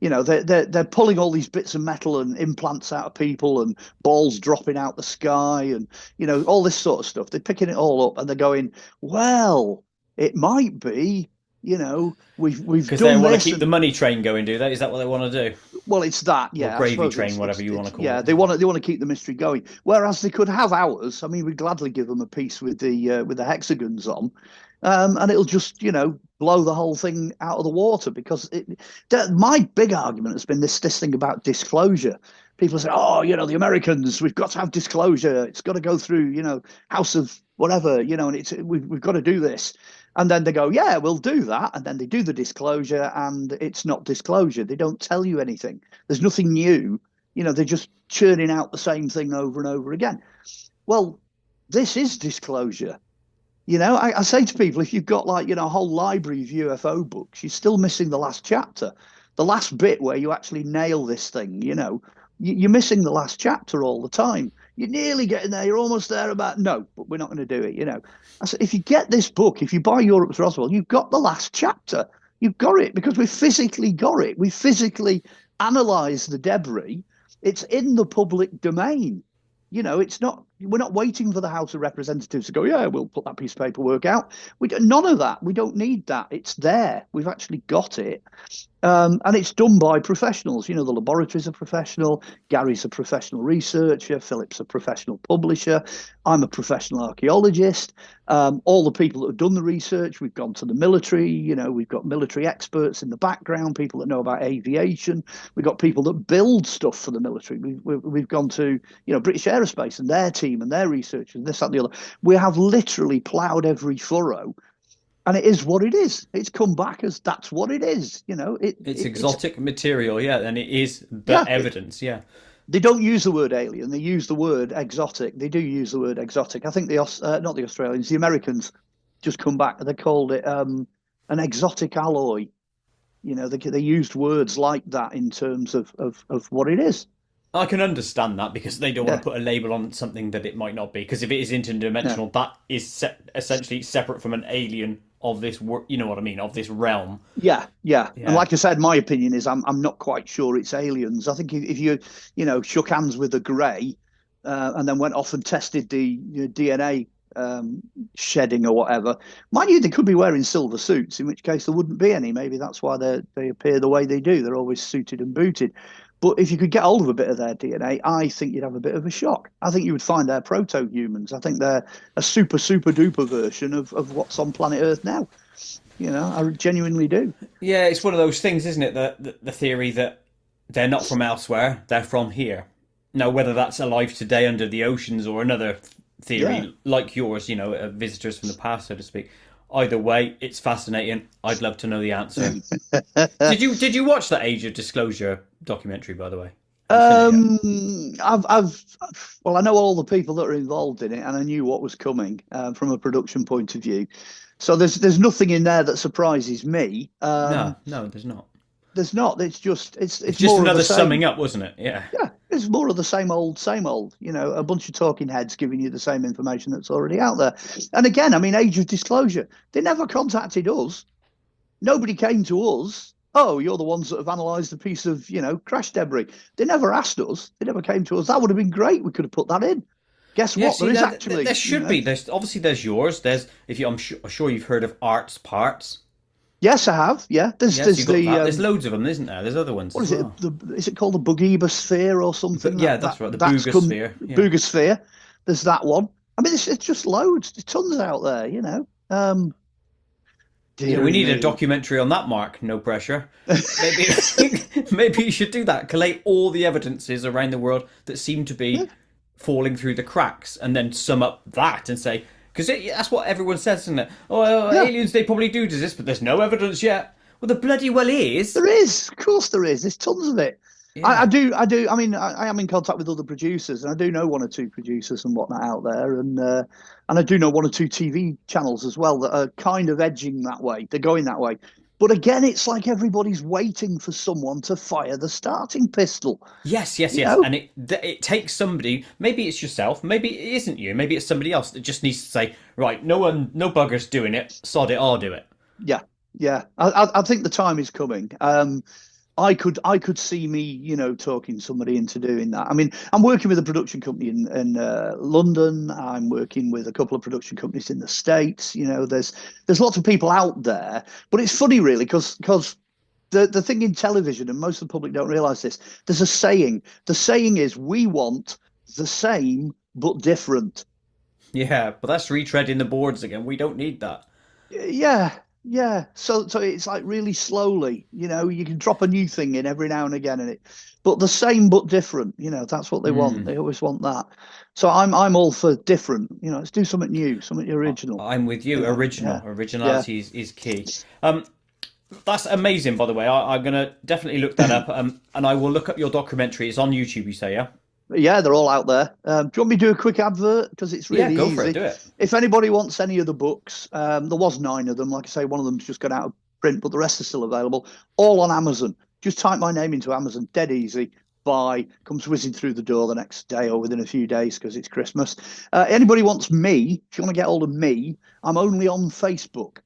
They're pulling all these bits of metal and implants out of people and balls dropping out the sky and all this sort of stuff. They're picking it all up and they're going, well, it might be. We've because done they want this to keep the money train going. Do they? Is that what they want to do? Well, it's that, yeah. Or gravy train, whatever you want to call it. Yeah, they want to keep the mystery going. Whereas they could have ours. I mean, we'd gladly give them a piece with the hexagons on, and it'll just blow the whole thing out of the water. Because my big argument has been this thing about disclosure. people say, oh, the Americans, we've got to have disclosure. It's got to go through, House of whatever, and we've got to do this. And then they go, yeah, we'll do that. And then they do the disclosure, and it's not disclosure. They don't tell you anything. There's nothing new. They're just churning out the same thing over and over again. Well, this is disclosure. I say to people, if you've got a whole library of UFO books, you're still missing the last chapter, the last bit where you actually nail this thing. You're missing the last chapter all the time. You're nearly getting there. You're almost there about, no, but we're not going to do it. I said, if you get this book, if you buy Europe's Roswell, you've got the last chapter. You've got it because we physically got it. We physically analysed the debris. It's in the public domain. It's not. We're not waiting for the House of Representatives to go, yeah, we'll put that piece of paperwork out. None of that. We don't need that. It's there. We've actually got it. And it's done by professionals. The laboratories are professional. Gary's a professional researcher. Philip's a professional publisher. I'm a professional archaeologist. All the people that have done the research, we've gone to the military. We've got military experts in the background, people that know about aviation. We've got people that build stuff for the military. We've gone to, British Aerospace and their team and their researchers, this, that, and the other. We have literally ploughed every furrow. And it is what it is. It's come back as that's what it is. It's exotic material, yeah, and it is the evidence, yeah. They don't use the word alien. They use the word exotic. They do use the word exotic. I think not the Australians, the Americans just come back. They called it an exotic alloy. They used words like that in terms of what it is. I can understand that because they don't want to put a label on something that it might not be. Because if it is interdimensional, that is essentially separate from an alien of this, of this realm. Yeah. And like I said, my opinion is I'm not quite sure it's aliens. I think if you shook hands with a grey and then went off and tested the DNA shedding or whatever, mind you, they could be wearing silver suits, in which case there wouldn't be any. Maybe that's why they appear the way they do. They're always suited and booted. But if you could get hold of a bit of their DNA, I think you'd have a bit of a shock. I think you would find they're proto-humans. I think they're a super, super duper version of what's on planet Earth now. I genuinely do. Yeah, it's one of those things, isn't it? The theory that they're not from elsewhere, they're from here. Now, whether that's alive today under the oceans or another theory like yours, visitors from the past, so to speak. Either way, it's fascinating. I'd love to know the answer. Did you watch that Age of Disclosure documentary, by the way? I know all the people that are involved in it, and I knew what was coming from a production point of view. So there's nothing in there that surprises me. No, there's not. There's not. It's just more another summing up, wasn't it? Yeah. Yeah, it's more of the same old, same old. A bunch of talking heads giving you the same information that's already out there. And again, Age of Disclosure. They never contacted us. Nobody came to us. Oh, you're the ones that have analysed the piece of crash debris. They never asked us. They never came to us. That would have been great. We could have put that in. Guess what? There is actually. There should be. There's yours. I'm sure you've heard of Art's Parts. Yes, I have. Yeah, there's there's loads of them, isn't there? There's other ones. What is it? Is it called the Boogieba Sphere or something? Yeah, that's right. The Boogosphere. Boogosphere. There's that one. It's just loads. There's tons out there. We need a documentary on that, Mark. No pressure. Maybe you should do that. Collate all the evidences around the world that seem to be falling through the cracks, and then sum up that and say. Because that's what everyone says, isn't it? Aliens, they probably do this, but there's no evidence yet. Well, there bloody well is. There is. Of course there is. There's tons of it. Yeah. I do. I am in contact with other producers, and I do know one or two producers and whatnot out there. And I do know one or two TV channels as well that are kind of edging that way. They're going that way. But again, it's like everybody's waiting for someone to fire the starting pistol. Yes. And it takes somebody, maybe it's yourself, maybe it isn't you, maybe it's somebody else that just needs to say, right, no bugger's doing it, sod it, I'll do it. Yeah. I think the time is coming. I could see me, talking somebody into doing that. I'm working with a production company in London. I'm working with a couple of production companies in the States. There's lots of people out there. But it's funny, really, because the thing in television, and most of the public don't realise this, there's a saying. The saying is, we want the same but different. Yeah, but that's retreading the boards again. We don't need that. Yeah, so it's like really slowly, you can drop a new thing in every now and again, and but the same but different. That's what they want. Hmm. They always want that. So I'm all for different. Let's do something new, something original. I'm with you. Yeah, yeah. Originality is key. That's amazing, by the way. I'm going to definitely look that up, and I will look up your documentary. It's on YouTube, you say, yeah? Yeah, they're all out there. Do you want me to do a quick advert? Because it's Yeah, really go for it. easy. Do it. If anybody wants any of the books, there was 9 of them. Like I say, one of them's just gone out of print, but the rest are still available. All on Amazon. Just type my name into Amazon, dead easy. Buy, comes whizzing through the door the next day or within a few days because it's Christmas. Anybody wants me, if you want to get hold of me, I'm only on Facebook.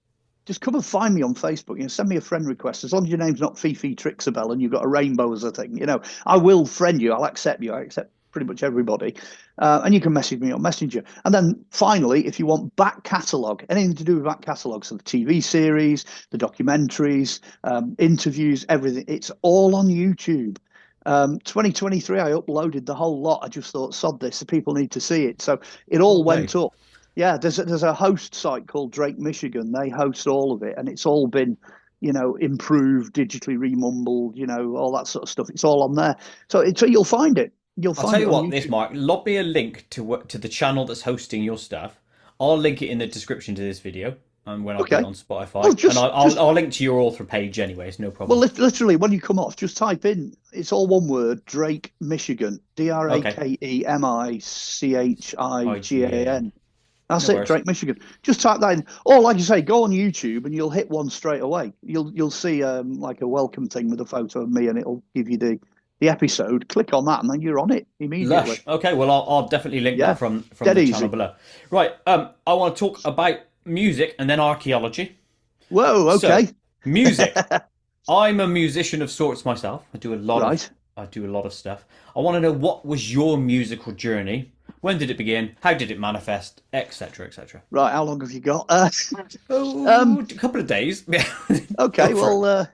Just come and find me on Facebook. Send me a friend request. As long as your name's not Fifi Trixabel and you've got a rainbow as a thing, I will friend you. I'll accept you. I accept pretty much everybody. And you can message me on Messenger. And then finally, if you want back catalogue, anything to do with back catalogues, so the TV series, the documentaries, interviews, everything, it's all on YouTube. 2023, I uploaded the whole lot. I just thought, sod this, the people need to see it. So it all Okay. went up. Yeah, there's a host site called Drake Michigan. They host all of it, and it's all been, improved, digitally remumbled, all that sort of stuff. It's all on there. So you'll find it. You'll I'll find tell it you on what, this YouTube. Mark, lob me a link to the channel that's hosting your stuff. I'll link it in the description to this video, and when I put it Okay. on Spotify, Well, and I'll link to your author page anyway. It's no well, problem. literally, when you come off, just type in. It's all one word. Drake Michigan. Okay. DrakeMichigan. IGAN. That's No it, worries. Drake Michigan. Just type that in. Or like you say, go on YouTube and you'll hit one straight away. You'll see like a welcome thing with a photo of me, and it'll give you the episode. Click on that, and then you're on it immediately. Lush. Okay, well, I'll definitely link that Yeah, from dead the channel easy. below. Right. I want to talk about music and then archaeology. Whoa, So, okay. music. I'm a musician of sorts myself. Right. I do a lot of stuff. I want to know, what was your musical journey? When did it begin? How did it manifest? Etc. Etc. Right, how long have you got? Oh, a couple of days. Okay, Go for it. well,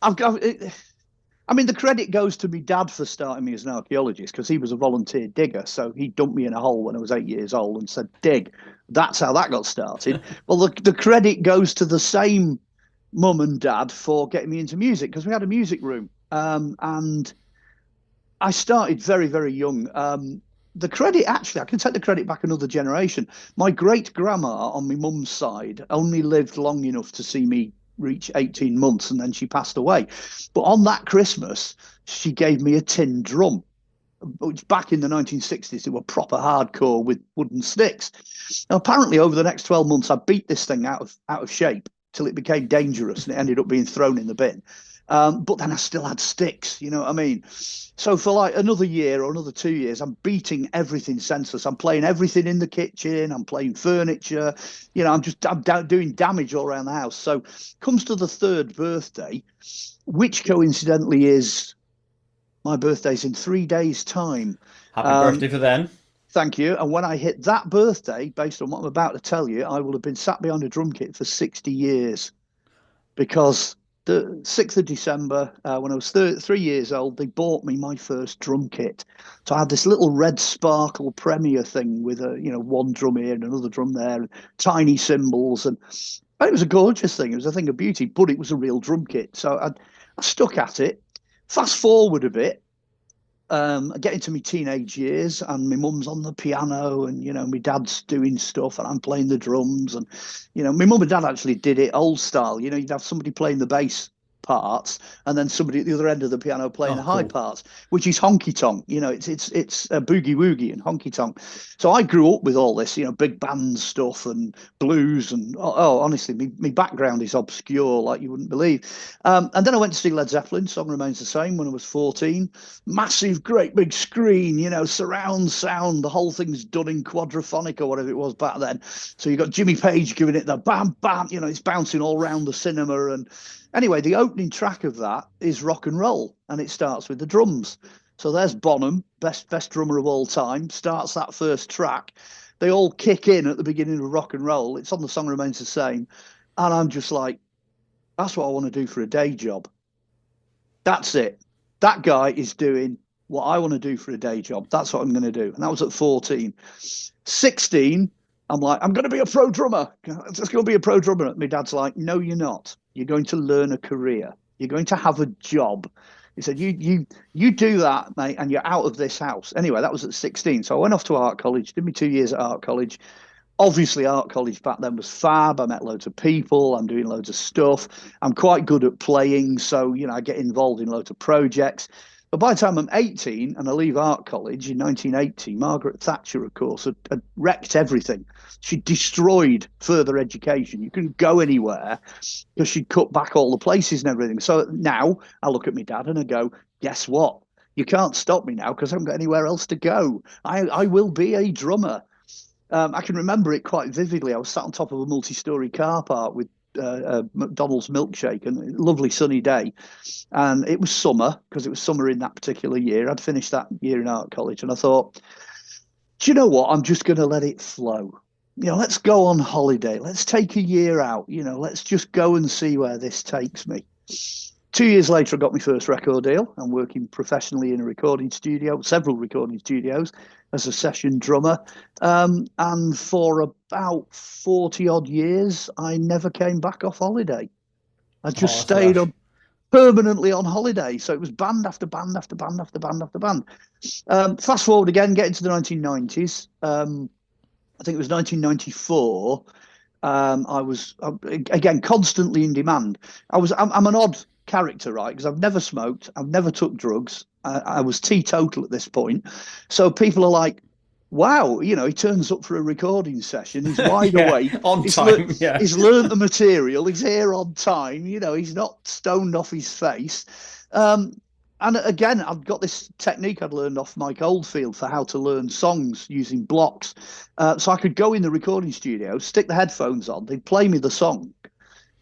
I've got. I mean, the credit goes to my dad for starting me as an archaeologist because he was a volunteer digger. So he dumped me in a hole when I was 8 years old and said, dig. That's how that got started. Well, the credit goes to the same mum and dad for getting me into music because we had a music room. And I started very, very young. The credit, actually, I can take the credit back another generation. My great grandma on my mum's side only lived long enough to see me reach 18 months and then she passed away. But on that Christmas, she gave me a tin drum, which back in the 1960s, they were proper hardcore with wooden sticks. Now, apparently, over the next 12 months, I beat this thing out of shape till it became dangerous and it ended up being thrown in the bin. But then I still had sticks, you know what I mean? So for like another year or another 2 years, I'm beating everything senseless. I'm playing everything in the kitchen. I'm playing furniture. I'm doing damage all around the house. So comes to the 3rd birthday, which coincidentally is my birthday's in 3 days' time. Happy birthday for then. Thank you. And when I hit that birthday, based on what I'm about to tell you, I will have been sat behind a drum kit for 60 years because the 6th of December, when I was 3 years old, they bought me my first drum kit. So I had this little red sparkle Premier thing with one drum here and another drum there, and tiny cymbals, and it was a gorgeous thing. It was a thing of beauty, but it was a real drum kit. So I stuck at it. Fast forward a bit, I get into my teenage years, and my mum's on the piano, and my dad's doing stuff, and I'm playing the drums, and my mum and dad actually did it old style. You'd have somebody playing the bass parts, and then somebody at the other end of the piano playing the Oh, high cool. parts, which is honky tonk. It's a boogie woogie and honky tonk. So I grew up with all this, big band stuff and blues, and honestly, my background is obscure like you wouldn't believe. And then I went to see Led Zeppelin. Song Remains the Same when I was 14. Massive, great big screen, surround sound. The whole thing's done in quadraphonic or whatever it was back then. So you got Jimmy Page giving it the bam bam. It's bouncing all around the cinema. And anyway, the opening track of that is rock and roll, and it starts with the drums. So there's Bonham, best drummer of all time, starts that first track. They all kick in at the beginning of rock and roll. It's on The Song Remains the Same. And I'm just like, that's what I want to do for a day job. That's it. That guy is doing what I want to do for a day job. That's what I'm going to do. And that was at 14. 16, I'm like, I'm going to be a pro drummer. I'm just going to be a pro drummer. My dad's like, no, you're not. You're going to learn a career. You're going to have a job. He said, you do that, mate, and you're out of this house. Anyway, that was at 16. So I went off to art college, did me 2 years at art college. Obviously, art college back then was fab. I met loads of people. I'm doing loads of stuff. I'm quite good at playing. So, I get involved in loads of projects. But by the time I'm 18 and I leave art college in 1980, Margaret Thatcher, of course, had wrecked everything. She destroyed further education. You couldn't go anywhere because she'd cut back all the places and everything. So now I look at my dad and I go, guess what? You can't stop me now because I haven't got anywhere else to go. I will be a drummer. I can remember it quite vividly. I was sat on top of a multi-story car park with McDonald's milkshake, and a lovely sunny day. And it was summer because it was summer in that particular year. I'd finished that year in art college, and I thought, do you know what? I'm just going to let it flow. Let's go on holiday. Let's take a year out. Let's just go and see where this takes me. 2 years later, I got my first record deal. I'm working professionally in a recording studio, several recording studios, as a session drummer. And for about 40 odd years, I never came back off holiday. I just stayed on permanently on holiday. So it was band after band after band after band after band. Fast forward again, get into the 1990s. I think it was 1994. I was, again, constantly in demand. I'm an odd character, right? Because I've never smoked, I've never took drugs. I was teetotal at this point. So people are like, wow, he turns up for a recording session. He's wide awake. On time. He's learned the material. He's here on time. He's not stoned off his face. And again, I've got this technique I'd learned off Mike Oldfield for how to learn songs using blocks. So I could go in the recording studio, stick the headphones on, they'd play me the song,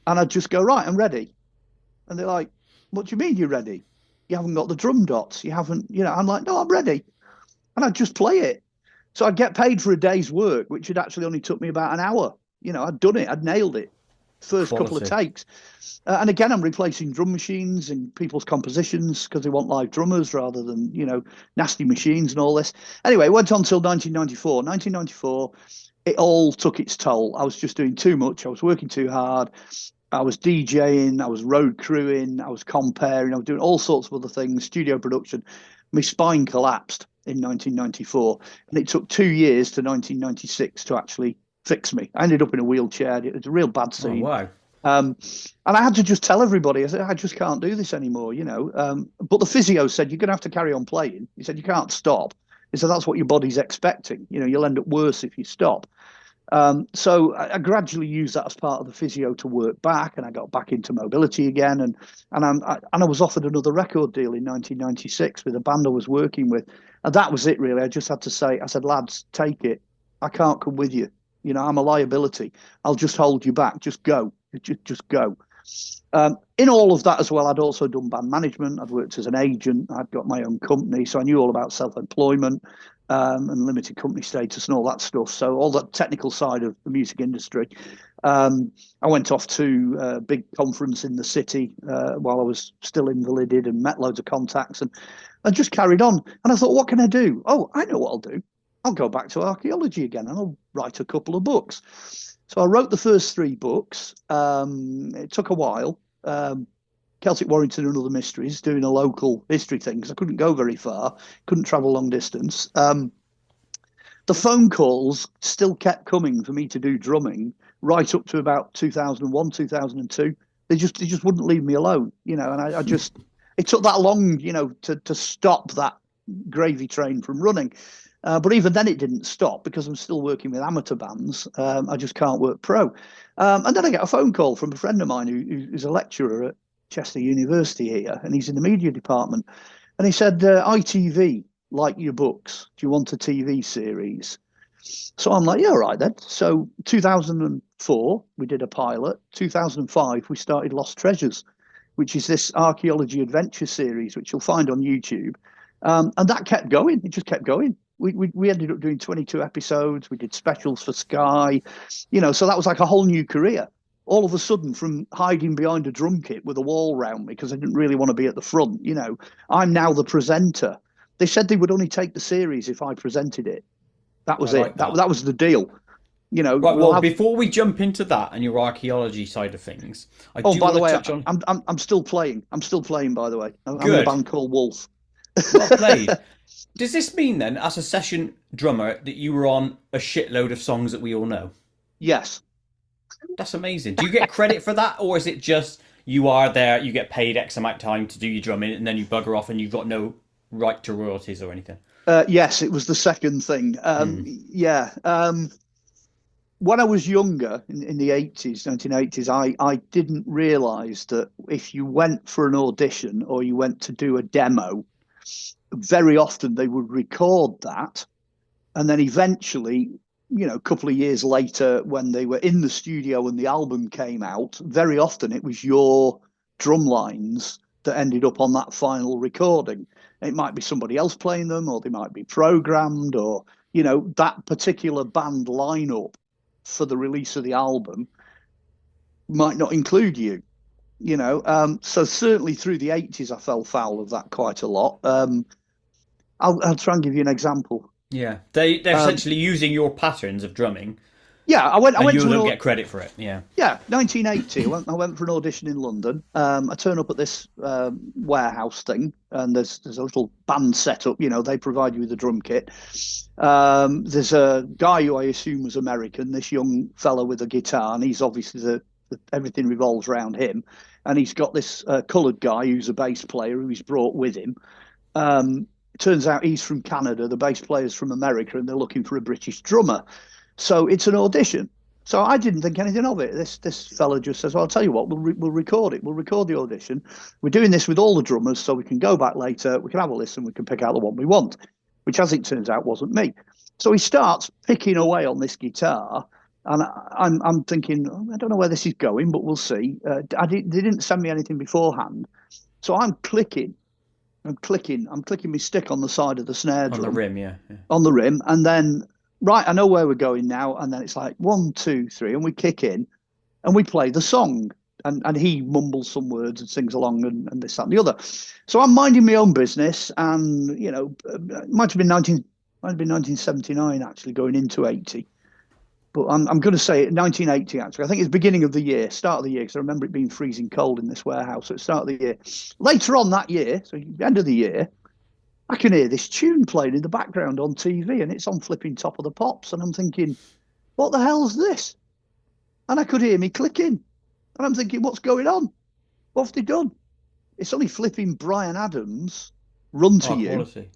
and I'd just go, right, I'm ready. And they're like, what do you mean you're ready? You haven't got the drum dots. You haven't, I'm like, no, I'm ready. And I'd just play it. So I'd get paid for a day's work, which had actually only took me about an hour. I'd done it. I'd nailed it. First couple of takes. And again, I'm replacing drum machines in people's compositions because they want live drummers rather than, nasty machines and all this. Anyway, it went on till 1994. 1994, it all took its toll. I was just doing too much. I was working too hard. I was DJing, I was road crewing, I was comparing, I was doing all sorts of other things, studio production. My spine collapsed in 1994, and it took 2 years to 1996 to actually fix me. I ended up in a wheelchair. It was a real bad scene. Oh, wow. And I had to just tell everybody, I said, I just can't do this anymore, But the physio said, you're going to have to carry on playing. He said, you can't stop. He said, that's what your body's expecting. You'll end up worse if you stop. So I gradually used that as part of the physio to work back, and I got back into mobility again. And I was offered another record deal in 1996 with a band I was working with. And that was it, really. I just had to say, I said, lads, take it. I can't come with you. I'm a liability. I'll just hold you back. Just go. Just go. In all of that as well, I'd also done band management. I'd worked as an agent. I'd got my own company. So I knew all about self-employment. And limited company status and all that stuff. So all that technical side of the music industry. I went off to a big conference in the city while I was still invalided and met loads of contacts and just carried on. And I thought, what can I do? Oh, I know what I'll do. I'll go back to archaeology again and I'll write a couple of books. So I wrote the first 3 books. It took a while. Celtic Warrington and Other Mysteries, doing a local history thing because I couldn't go very far, couldn't travel long distance. The phone calls still kept coming for me to do drumming right up to about 2001, 2002. They just wouldn't leave me alone, and I just, it took that long, to stop that gravy train from running. But even then it didn't stop because I'm still working with amateur bands. I just can't work pro. And then I get a phone call from a friend of mine who's a lecturer at Chester University here, and he's in the media department. And he said, ITV like your books. Do you want a TV series? So I'm like, yeah, all right then. So 2004, we did a pilot. 2005, we started Lost Treasures, which is this archaeology adventure series, which you'll find on YouTube. And that kept going. It just kept going. We ended up doing 22 episodes. We did specials for Sky, so that was like a whole new career. All of a sudden, from hiding behind a drum kit with a wall around me because I didn't really want to be at the front, I'm now the presenter. They said they would only take the series if I presented it. That was it. That was the deal. Right. We'll Well, have. before we jump into that and your archaeology side of things, I Oh, do by want the to way, touch on. I'm still playing. I'm still playing. By the way, I'm in a Good. band called Wolf. Well played. Does this mean then, as a session drummer, that you were on a shitload of songs that we all know? Yes. That's amazing. Do you get credit for that, or is it just you are there, you get paid X amount of time to do your drumming, and then you bugger off and you've got no right to royalties or anything? Yes, it was the second thing. Hmm. Yeah. When I was younger, in the 80s, 1980s, I didn't realize that if you went for an audition or you went to do a demo, very often they would record that. And then eventually, a couple of years later, when they were in the studio and the album came out, very often it was your drum lines that ended up on that final recording. It might be somebody else playing them, or they might be programmed, or, that particular band lineup for the release of the album might not include you. So certainly through the 80s, I fell foul of that quite a lot. I'll try and give you an example. Yeah, they're Um, essentially using your patterns of drumming, yeah, I and went you to don't an get credit for it. Yeah. Yeah, 1980. I went for an audition in London. I turn up at this warehouse thing, and there's a little band set up. They provide you with a drum kit. There's a guy who I assume was American, this young fella with a guitar, and he's obviously everything revolves around him. And he's got this coloured guy who's a bass player who he's brought with him. Turns out he's from Canada, the bass player's from America, and they're looking for a British drummer. So it's an audition. So I didn't think anything of it. This fella just says, "Well, I'll tell you what, we'll record it. We'll record the audition. We're doing this with all the drummers, so we can go back later. We can have a listen. We can pick out the one we want," which, as it turns out, wasn't me. So he starts picking away on this guitar, and I'm thinking, oh, I don't know where this is going, but we'll see. They didn't send me anything beforehand, so I'm clicking my stick on the side of the snare On the drum rim, yeah. Yeah. on the rim, and then right, I know where we're going now, and then it's like 1, 2, 3, and we kick in and we play the song. And he mumbles some words and sings along and this, that, and the other. So I'm minding my own business, and it might have been 1979 actually, going into 80. But I'm going to say 1980 actually. I think it's beginning of the year, start of the year, because I remember it being freezing cold in this warehouse at the start of the year. Later on that year, so end of the year, I can hear this tune playing in the background on TV, and it's on flipping Top of the Pops, and I'm thinking, what the hell's this? And I could hear me clicking, and I'm thinking, what's going on? What have they done? It's only flipping Brian Adams, Run to Oh, You. quality.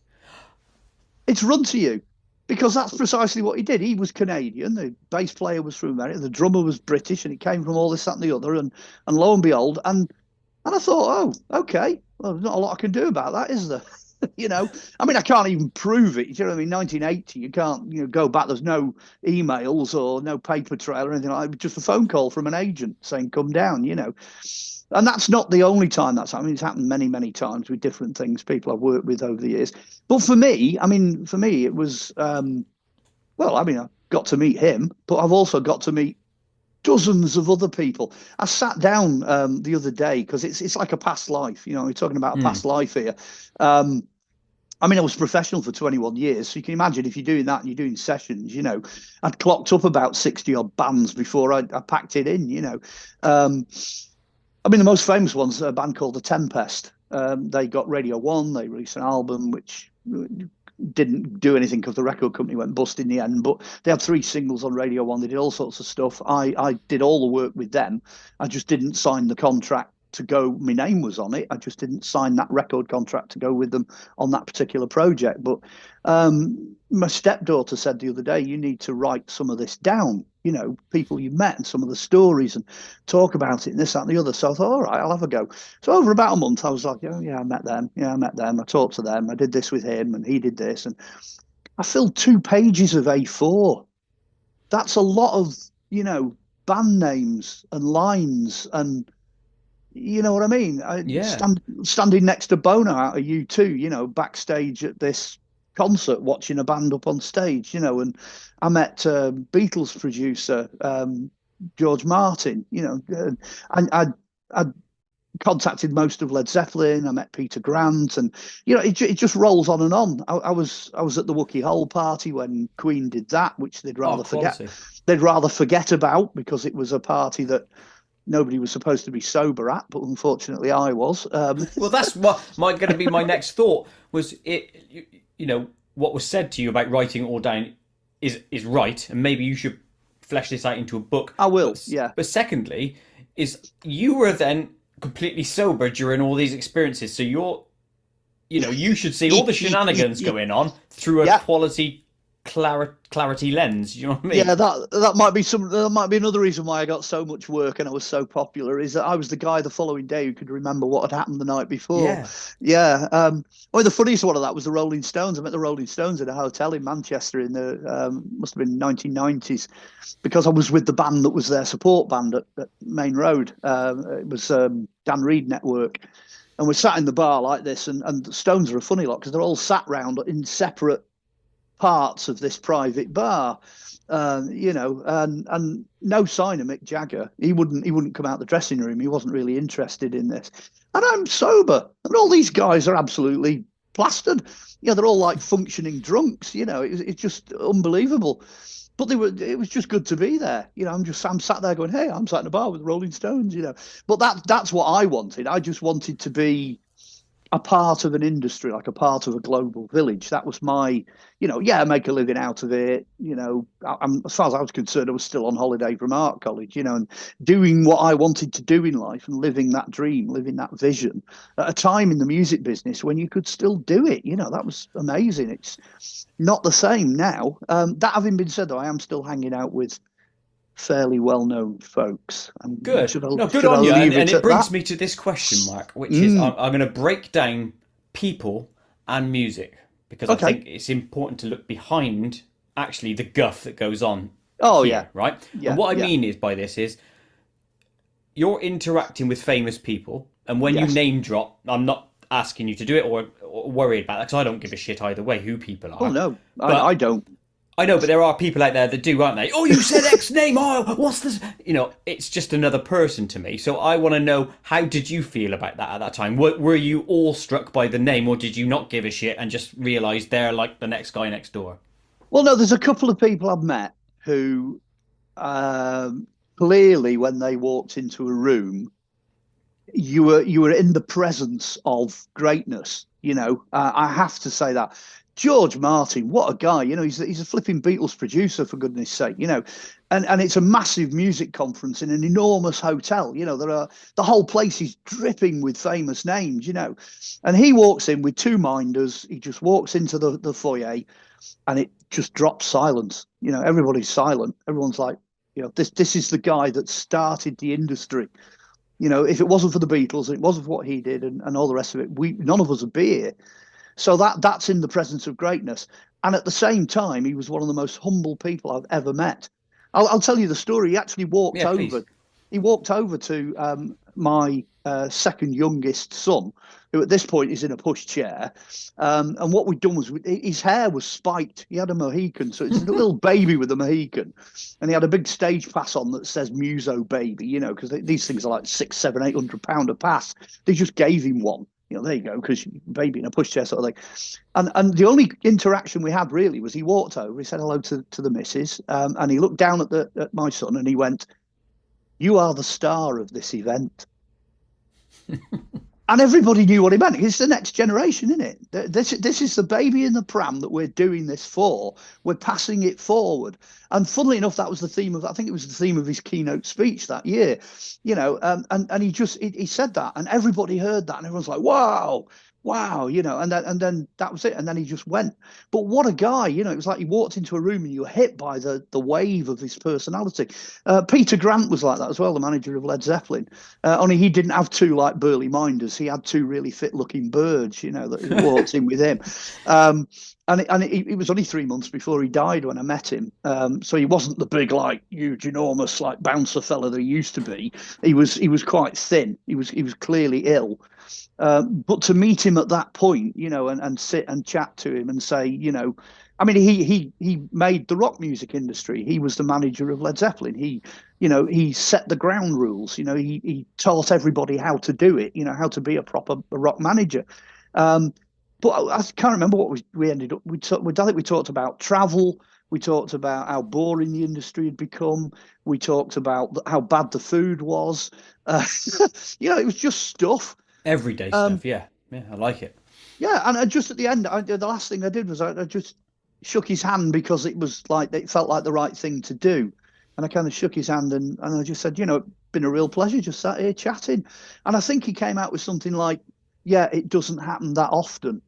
It's Run to You, because that's precisely what he did. He was Canadian, the bass player was from America, the drummer was British, and it came from all this, that, and the other, and lo and behold, and I thought, oh, okay, well, there's not a lot I can do about that, is there? I mean, I can't even prove it. You know what I mean? 1980, you can't, go back. There's no emails or no paper trail or anything like that. Just a phone call from an agent saying, come down. And that's not the only time that's happened. It's happened many, many times with different things, people I've worked with over the years. But for me, it was, well, I mean, I got to meet him, but I've also got to meet dozens of other people. I sat down the other day because it's like a past life. We're talking about a Hmm. past life here. I mean, I was professional for 21 years. So you can imagine if you're doing that and you're doing sessions, I'd clocked up about 60 odd bands before I packed it in. I mean, the most famous one's a band called The Tempest. They got Radio 1. They released an album which didn't do anything because the record company went bust in the end. But they had 3 singles on Radio 1. They did all sorts of stuff. I did all the work with them. I just didn't sign the contract to go. My name was on it. I just didn't sign that record contract to go with them on that particular project. But my stepdaughter said the other day, you need to write some of this down, people you met and some of the stories, and talk about it and this, that, and the other. So I thought, all right, I'll have a go. So over about a month, I was like, oh, yeah, I met them. Yeah, I met them. I talked to them. I did this with him and he did this. And I filled 2 pages of A4. That's a lot of, band names and lines, and you know what I mean? Yeah. Standing next to Bono out of U2, backstage at this concert, watching a band up on stage, and I met Beatles producer George Martin, and I contacted most of Led Zeppelin. I met Peter Grant, and it just rolls on and on. I was at the Wookiee Hole party when Queen did that, which they'd Oh, rather forget. quality. They'd rather forget about because it was a party that nobody was supposed to be sober at, but unfortunately I was. Well, that's what might going to be my next thought. Was it? What was said to you about writing it all down is right, and maybe you should flesh this out into a book. I will. But, Yeah. But secondly, is you were then completely sober during all these experiences, so you should see all the shenanigans going on through a quality clarity lens. You know what I mean? Yeah, that might be another reason why I got so much work and I was so popular, is that I was the guy the following day who could remember what had happened the night before. Yeah. The funniest one of that was the Rolling Stones. I met the Rolling Stones in a hotel in Manchester in the must have been 1990s, because I was with the band that was their support band at Main Road. It was Dan Reed Network. And we're sat in the bar like this, and the Stones are a funny lot because they're all sat round in separate parts of this private bar, and no sign of Mick Jagger. He wouldn't come out the dressing room. He wasn't really interested in this. And I'm sober, and all these guys are absolutely plastered. They're all like functioning drunks. It's just unbelievable. But it was just good to be there. I'm sat there going, hey, I'm sat in a bar with the Rolling Stones. But that's what I wanted. I just wanted to be a part of an industry, like a part of a global village. That was my, make a living out of it. As far as I was concerned, I was still on holiday from art college, and doing what I wanted to do in life and living that dream, living that vision at a time in the music business when you could still do it. That was amazing. It's not the same now. That having been said, though, I am still hanging out with fairly well-known folks. Good. Good on you. And it brings me to this question, Mark, which is I'm going to break down people and music, because I think it's important to look behind actually the guff that goes on. Right? Yeah, and what I mean is by this is you're interacting with famous people, and when you name drop, I'm not asking you to do it or worried about that, because I don't give a shit either way who people are. Oh, no, I don't. I know, but there are people out there that do, aren't they? Oh, you said X name. Oh, what's this? It's just another person to me. So I want to know, how did you feel about that at that time? Were you all struck by the name, or did you not give a shit and just realise they're like the next guy next door? Well, no, there's a couple of people I've met who clearly, when they walked into a room, you were in the presence of greatness. I have to say that. George Martin, what a guy! He's a flipping Beatles producer, for goodness sake. And it's a massive music conference in an enormous hotel. The whole place is dripping with famous names. And he walks in with two minders. He just walks into the foyer, and it just drops silence. Everybody's silent. Everyone's like, this is the guy that started the industry. If it wasn't for the Beatles, it wasn't for what he did, and all the rest of it, none of us would be here. So that's in the presence of greatness. And at the same time, he was one of the most humble people I've ever met. I'll tell you the story. He actually walked over. Please. He walked over to my second youngest son, who at this point is in a pushchair. And what we'd done was his hair was spiked. He had a Mohican, so it's a little baby with a Mohican. And he had a big stage pass on that says Muso Baby, because these things are like £600, £700, £800 a pass. They just gave him one. There you go, because baby in a pushchair sort of thing. And the only interaction we had really was he walked over, he said hello to the missus, and he looked down at my son and he went, "You are the star of this event." And everybody knew what he meant. It's the next generation, isn't it? This is the baby in the pram that we're doing this for. We're passing it forward. And funnily enough, that was the theme of, I think it was the theme of his keynote speech that year. And he said that, and everybody heard that, and everyone's like, wow, and then that was it. And then he just went. But what a guy, it was like he walked into a room and you were hit by the wave of his personality. Peter Grant was like that as well, the manager of Led Zeppelin. Only he didn't have two like burly minders. He had two really fit looking birds, that walked in with him. And it was only 3 months before he died when I met him. So he wasn't the big, like, huge, enormous, like bouncer fella that he used to be. He was quite thin. He was clearly ill. But to meet him at that point, and sit and chat to him and say, I mean, he made the rock music industry. He was the manager of Led Zeppelin. He set the ground rules. He taught everybody how to do it. How to be a proper rock manager. But I can't remember what we ended up. I think we talked about travel. We talked about how boring the industry had become. We talked about how bad the food was. It was just stuff. Everyday stuff. Yeah, I like it. Yeah, and just at the end, the last thing I did was I just shook his hand because it felt like the right thing to do. And I kind of shook his hand and I just said, it's been a real pleasure just sat here chatting. And I think he came out with something like, yeah, it doesn't happen that often.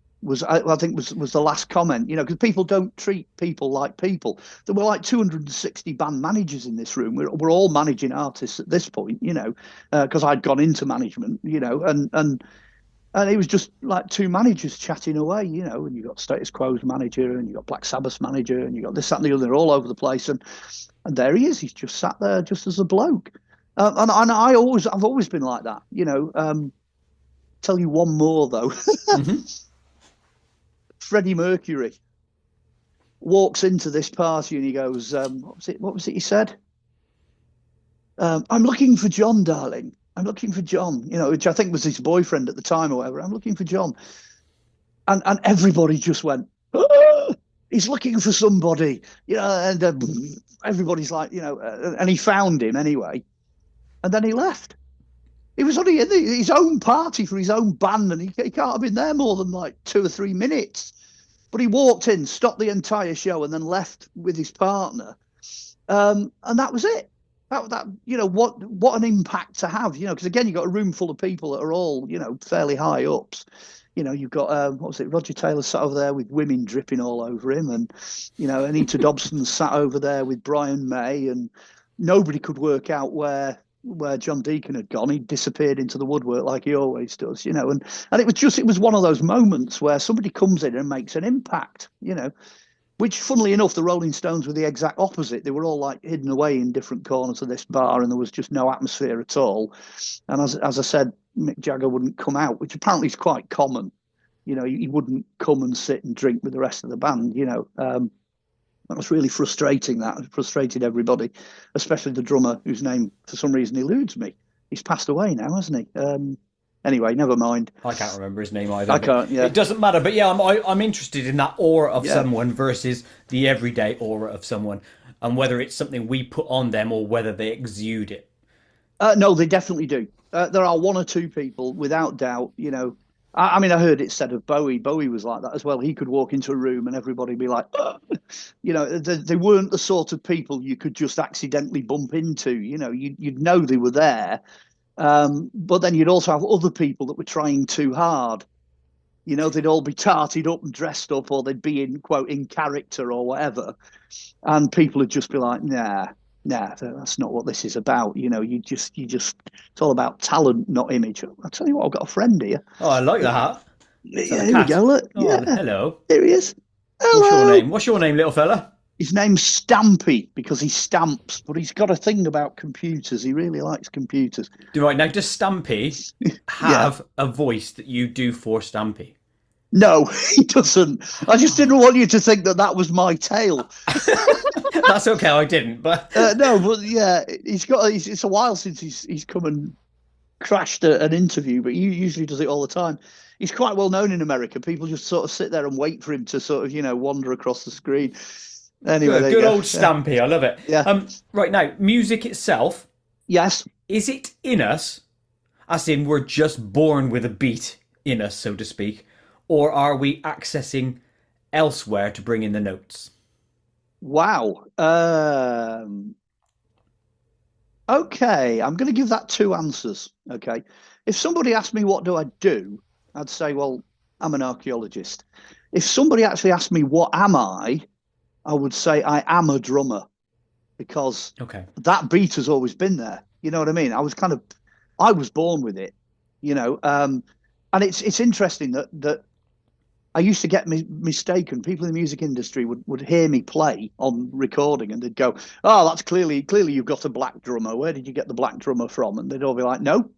I think was the last comment, because people don't treat people like people. There were like 260 band managers in this room. We're all managing artists at this point, because I'd gone into management, and it was just like two managers chatting away, and you got Status Quo's manager and you got Black Sabbath's manager and you got this, that, and the other all over the place. And there he is. He's just sat there just as a bloke. And I've always been like that, Tell you one more though. Mm-hmm. Freddie Mercury walks into this party and he goes, what was it he said? I'm looking for John, darling. I'm looking for John, which I think was his boyfriend at the time or whatever. I'm looking for John. And everybody just went, oh, he's looking for somebody, and everybody's like, and he found him anyway. And then he left. He was only in his own party for his own band, and he can't have been there more than like 2 or 3 minutes. But he walked in, stopped the entire show, and then left with his partner. And that was it. That what an impact to have, because again, you've got a room full of people that are all, fairly high ups. You've got what was it, Roger Taylor sat over there with women dripping all over him, and Anita Dobson sat over there with Brian May, and nobody could work out where John Deacon had gone. He disappeared into the woodwork like he always does, and it was one of those moments where somebody comes in and makes an impact, which, funnily enough, the Rolling Stones were the exact opposite. They were all like hidden away in different corners of this bar, and there was just no atmosphere at all. And as I said, Mick Jagger wouldn't come out, which apparently is quite common. He wouldn't come and sit and drink with the rest of the band. That was really frustrating. It frustrated everybody, especially the drummer, whose name for some reason eludes me. He's passed away now, hasn't he? Anyway, never mind. I can't remember his name either. I can't. Yeah, it doesn't matter. But yeah, I'm interested in that aura of someone versus the everyday aura of someone, and whether it's something we put on them or whether they exude it. No, they definitely do. There are one or two people, without doubt. I mean, I heard it said of Bowie. Bowie was like that as well. He could walk into a room and everybody would be like, oh. They weren't the sort of people you could just accidentally bump into. You'd know they were there. But then you'd also have other people that were trying too hard. They'd all be tarted up and dressed up, or they'd be in, quote, in character or whatever. And people would just be like, nah, that's not what this is about. You just, it's all about talent, not image. I'll tell you what, I've got a friend here. Oh, I like that. Yeah, here we go, look. Oh, yeah. Hello. Here he is. Hello. What's your name, little fella? His name's Stampy because he stamps, but he's got a thing about computers. He really likes computers. Right, now, does Stampy have a voice that you do for Stampy? No, he doesn't. I just didn't want you to think that was my tale. That's okay, I didn't. But no, but yeah, it's a while since he's come and crashed an interview, but he usually does it all the time. He's quite well known in America. People just sort of sit there and wait for him to sort of, wander across the screen. Anyway, good old Stampy, I love it. Yeah. Right now, music itself. Yes. Is it in us, as in we're just born with a beat in us, so to speak, or are we accessing elsewhere to bring in the notes? Wow. Okay, I'm going to give that 2 answers. Okay. If somebody asked me what do I do, I'd say, well, I'm an archaeologist. If somebody actually asked me what am I would say I am a drummer, because that beat has always been there. You know what I mean? I was born with it, and it's interesting that I used to get mistaken. People in the music industry would hear me play on recording and they'd go, oh, that's clearly you've got a black drummer. Where did you get the black drummer from? And they'd all be like, no,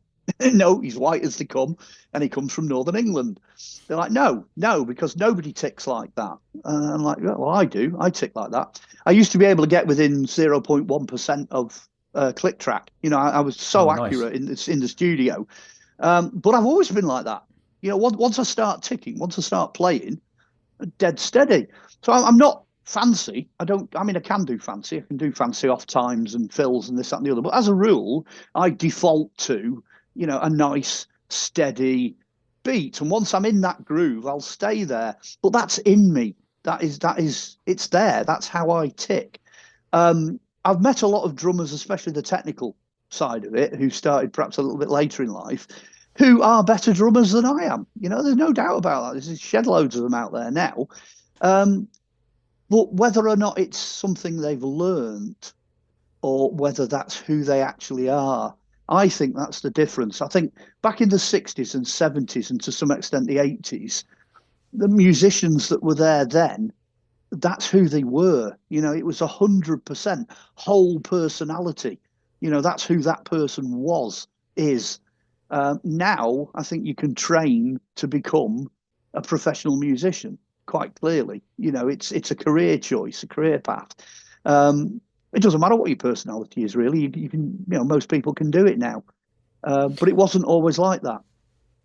No, he's white as they come, and he comes from Northern England. They're like, no, no, because nobody ticks like that. I'm like, well, I do. I tick like that. I used to be able to get within 0.1% of click track. I was so Oh, nice. accurate in the studio. But I've always been like that. Once I start ticking, once I start playing, dead steady. So I'm not fancy. I mean, I can do fancy. I can do fancy off times and fills and this, that, and the other. But as a rule, I default to, a nice, steady beat. And once I'm in that groove, I'll stay there. But that's in me. It's there. That's how I tick. I've met a lot of drummers, especially the technical side of it, who started perhaps a little bit later in life, who are better drummers than I am. There's no doubt about that. There's shed loads of them out there now. But whether or not it's something they've learned or whether that's who they actually are, I think that's the difference. I think back in the 60s and 70s and to some extent the 80s, the musicians that were there then, that's who they were. It was 100% whole personality. That's who that person is. Now, I think you can train to become a professional musician quite clearly. It's a career choice, a career path. It doesn't matter what your personality is, really. You can, most people can do it now. But it wasn't always like that.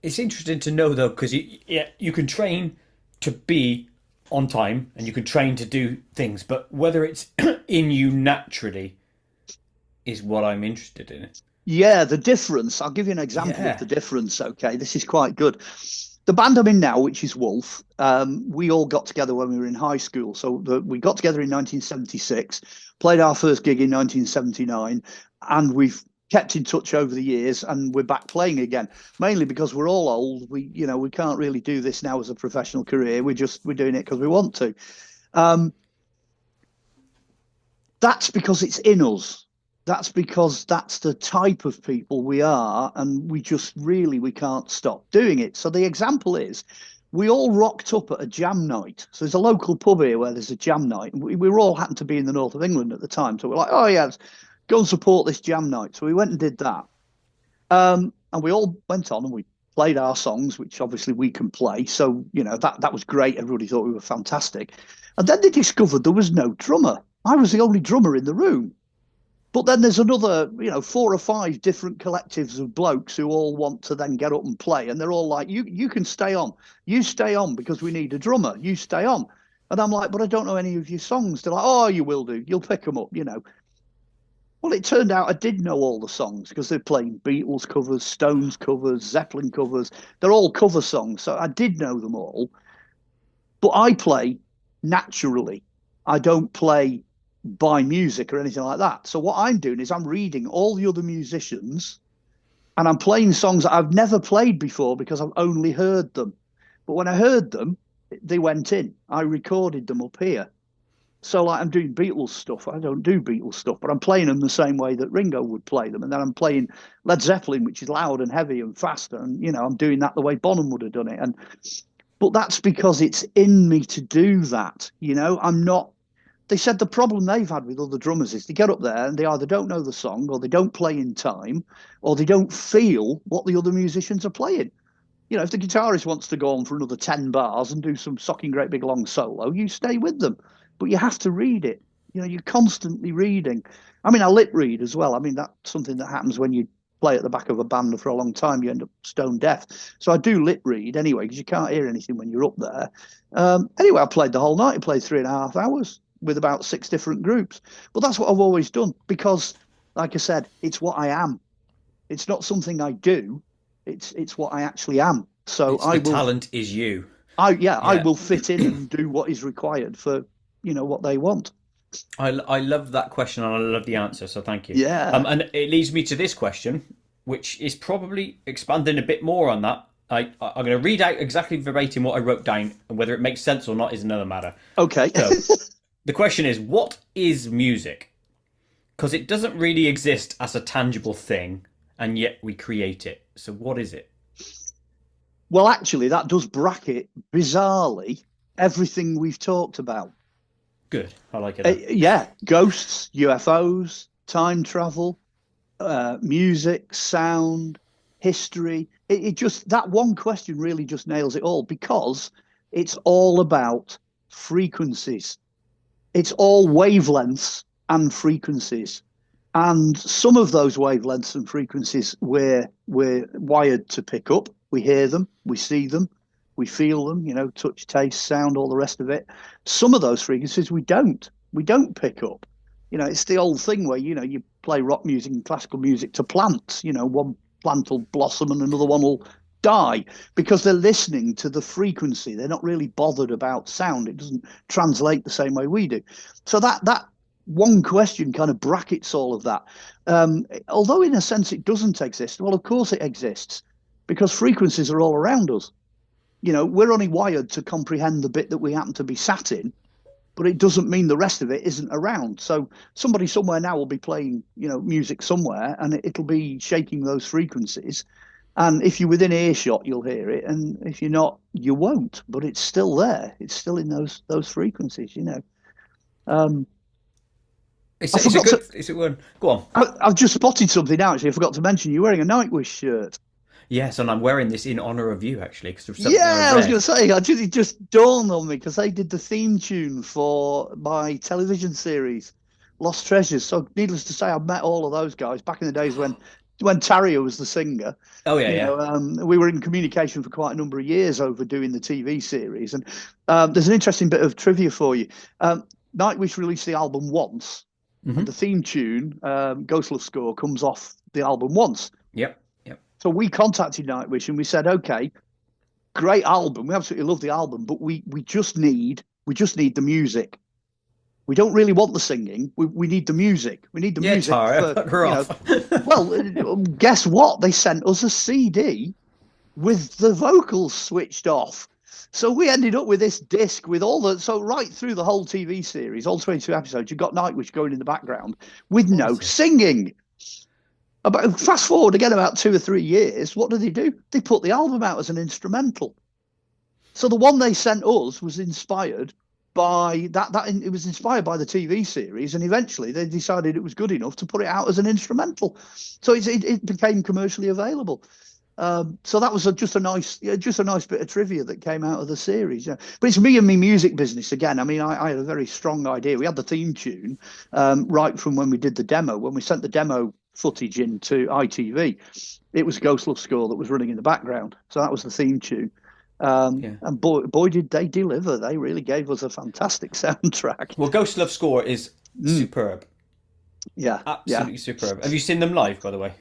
It's interesting to know though, because you can train to be on time and you can train to do things, but whether it's in you naturally is what I'm interested in. Yeah, the difference. I'll give you an example of the difference. Okay, this is quite good. The band I'm in now, which is Wolf, we all got together when we were in high school. So we got together in 1976, played our first gig in 1979, and we've kept in touch over the years, and we're back playing again. Mainly because we're all old. We can't really do this now as a professional career. We're doing it because we want to. That's because it's in us. That's because that's the type of people we are, and we can't stop doing it. So the example is, we all rocked up at a jam night. So there's a local pub here where there's a jam night. And we were all happened to be in the north of England at the time. So we're like, oh yeah, let's go and support this jam night. So we went and did that. And we all went on and we played our songs, which obviously we can play. So, that was great. Everybody thought we were fantastic. And then they discovered there was no drummer. I was the only drummer in the room. But then there's another, 4 or 5 different collectives of blokes who all want to then get up and play. And they're all like, you can stay on. You stay on because we need a drummer. You stay on. And I'm like, but I don't know any of your songs. They're like, oh, you will do. You'll pick them up, Well, it turned out I did know all the songs because they're playing Beatles covers, Stones covers, Zeppelin covers. They're all cover songs. So I did know them all. But I play naturally. I don't play by music or anything like that. So what I'm doing is I'm reading all the other musicians and I'm playing songs that I've never played before because I've only heard them. But when I heard them, they went in. I recorded them up here. So like I'm doing Beatles stuff. I don't do Beatles stuff, but I'm playing them the same way that Ringo would play them. And then I'm playing Led Zeppelin, which is loud and heavy and faster. And, I'm doing that the way Bonham would have done it. But that's because it's in me to do that. I'm not. They said the problem they've had with other drummers is they get up there and they either don't know the song or they don't play in time or they don't feel what the other musicians are playing. If the guitarist wants to go on for another 10 bars and do some socking great big long solo, you stay with them. But you have to read it. You're constantly reading. I mean, I lip read as well. I mean, that's something that happens when you play at the back of a band for a long time. You end up stone deaf. So I do lip read anyway because you can't hear anything when you're up there. Anyway, I played the whole night. I played 3.5 hours. With about 6 different groups. But that's what I've always done because, like I said, it's what I am. It's not something I do. It's what I actually am. So talent is you. I will fit in and do what is required for, what they want. I love that question and I love the answer, so thank you. Yeah. And it leads me to this question, which is probably expanding a bit more on that. I'm going to read out exactly verbatim what I wrote down, and whether it makes sense or not is another matter. Okay. So, the question is, what is music? Because it doesn't really exist as a tangible thing, and yet we create it. So what is it? Well, actually, that does bracket, bizarrely, everything we've talked about. Good. I like it. Yeah. Ghosts, UFOs, time travel, music, sound, history. It just, that one question really just nails it all, because it's all about frequencies. It's all wavelengths and frequencies. And some of those wavelengths and frequencies we're wired to pick up. We hear them, we see them, we feel them, touch, taste, sound, all the rest of it. Some of those frequencies we don't pick up. It's the old thing where, you play rock music and classical music to plants. One plant will blossom and another one will die, because they're listening to the frequency. They're not really bothered about sound. It doesn't translate the same way we do. So that one question kind of brackets all of that. Although in a sense it doesn't exist. Well, of course it exists, because frequencies are all around us. We're only wired to comprehend the bit that we happen to be sat in, but it doesn't mean the rest of it isn't around. So somebody somewhere now will be playing, music somewhere, and it'll be shaking those frequencies. And if you're within earshot, you'll hear it. And if you're not, you won't. But it's still there. It's still in those frequencies, It's a good. Go on. I've just spotted something now, actually. I forgot to mention you're wearing a Nightwish shirt. Yes, and I'm wearing this in honor of you, actually. I was going to say, it just dawned on me, because they did the theme tune for my television series, Lost Treasures. So needless to say, I've met all of those guys back in the days when Tarrier was the singer. Oh, yeah, we were in communication for quite a number of years over doing the TV series. And there's an interesting bit of trivia for you. Nightwish released the album once, and the theme tune, Ghost Love Score, comes off the album once. Yep. So we contacted Nightwish and we said, okay, great album. We absolutely love the album, but we just need the music. We don't really want the singing. We need the music. We need the music. Well, guess what? They sent us a CD with the vocals switched off. So we ended up with this disc with so right through the whole TV series, all 22 episodes, you've got Nightwish going in the background with no singing. Fast forward again about 2 or 3 years, what do? They put the album out as an instrumental. So the one they sent us was inspired by that. It was inspired by the TV series, and eventually they decided it was good enough to put it out as an instrumental. So it became commercially available. So that was just a nice bit of trivia that came out of the series. Yeah. But it's me and me music business again. I mean, I had a very strong idea. We had the theme tune right from when we did the demo. When we sent the demo footage into ITV, it was Ghost Love Score that was running in the background. So that was the theme tune. And boy did they deliver. They really gave us a fantastic soundtrack. Well, Ghost Love Score is superb. Yeah, absolutely superb. Have you seen them live, by the way?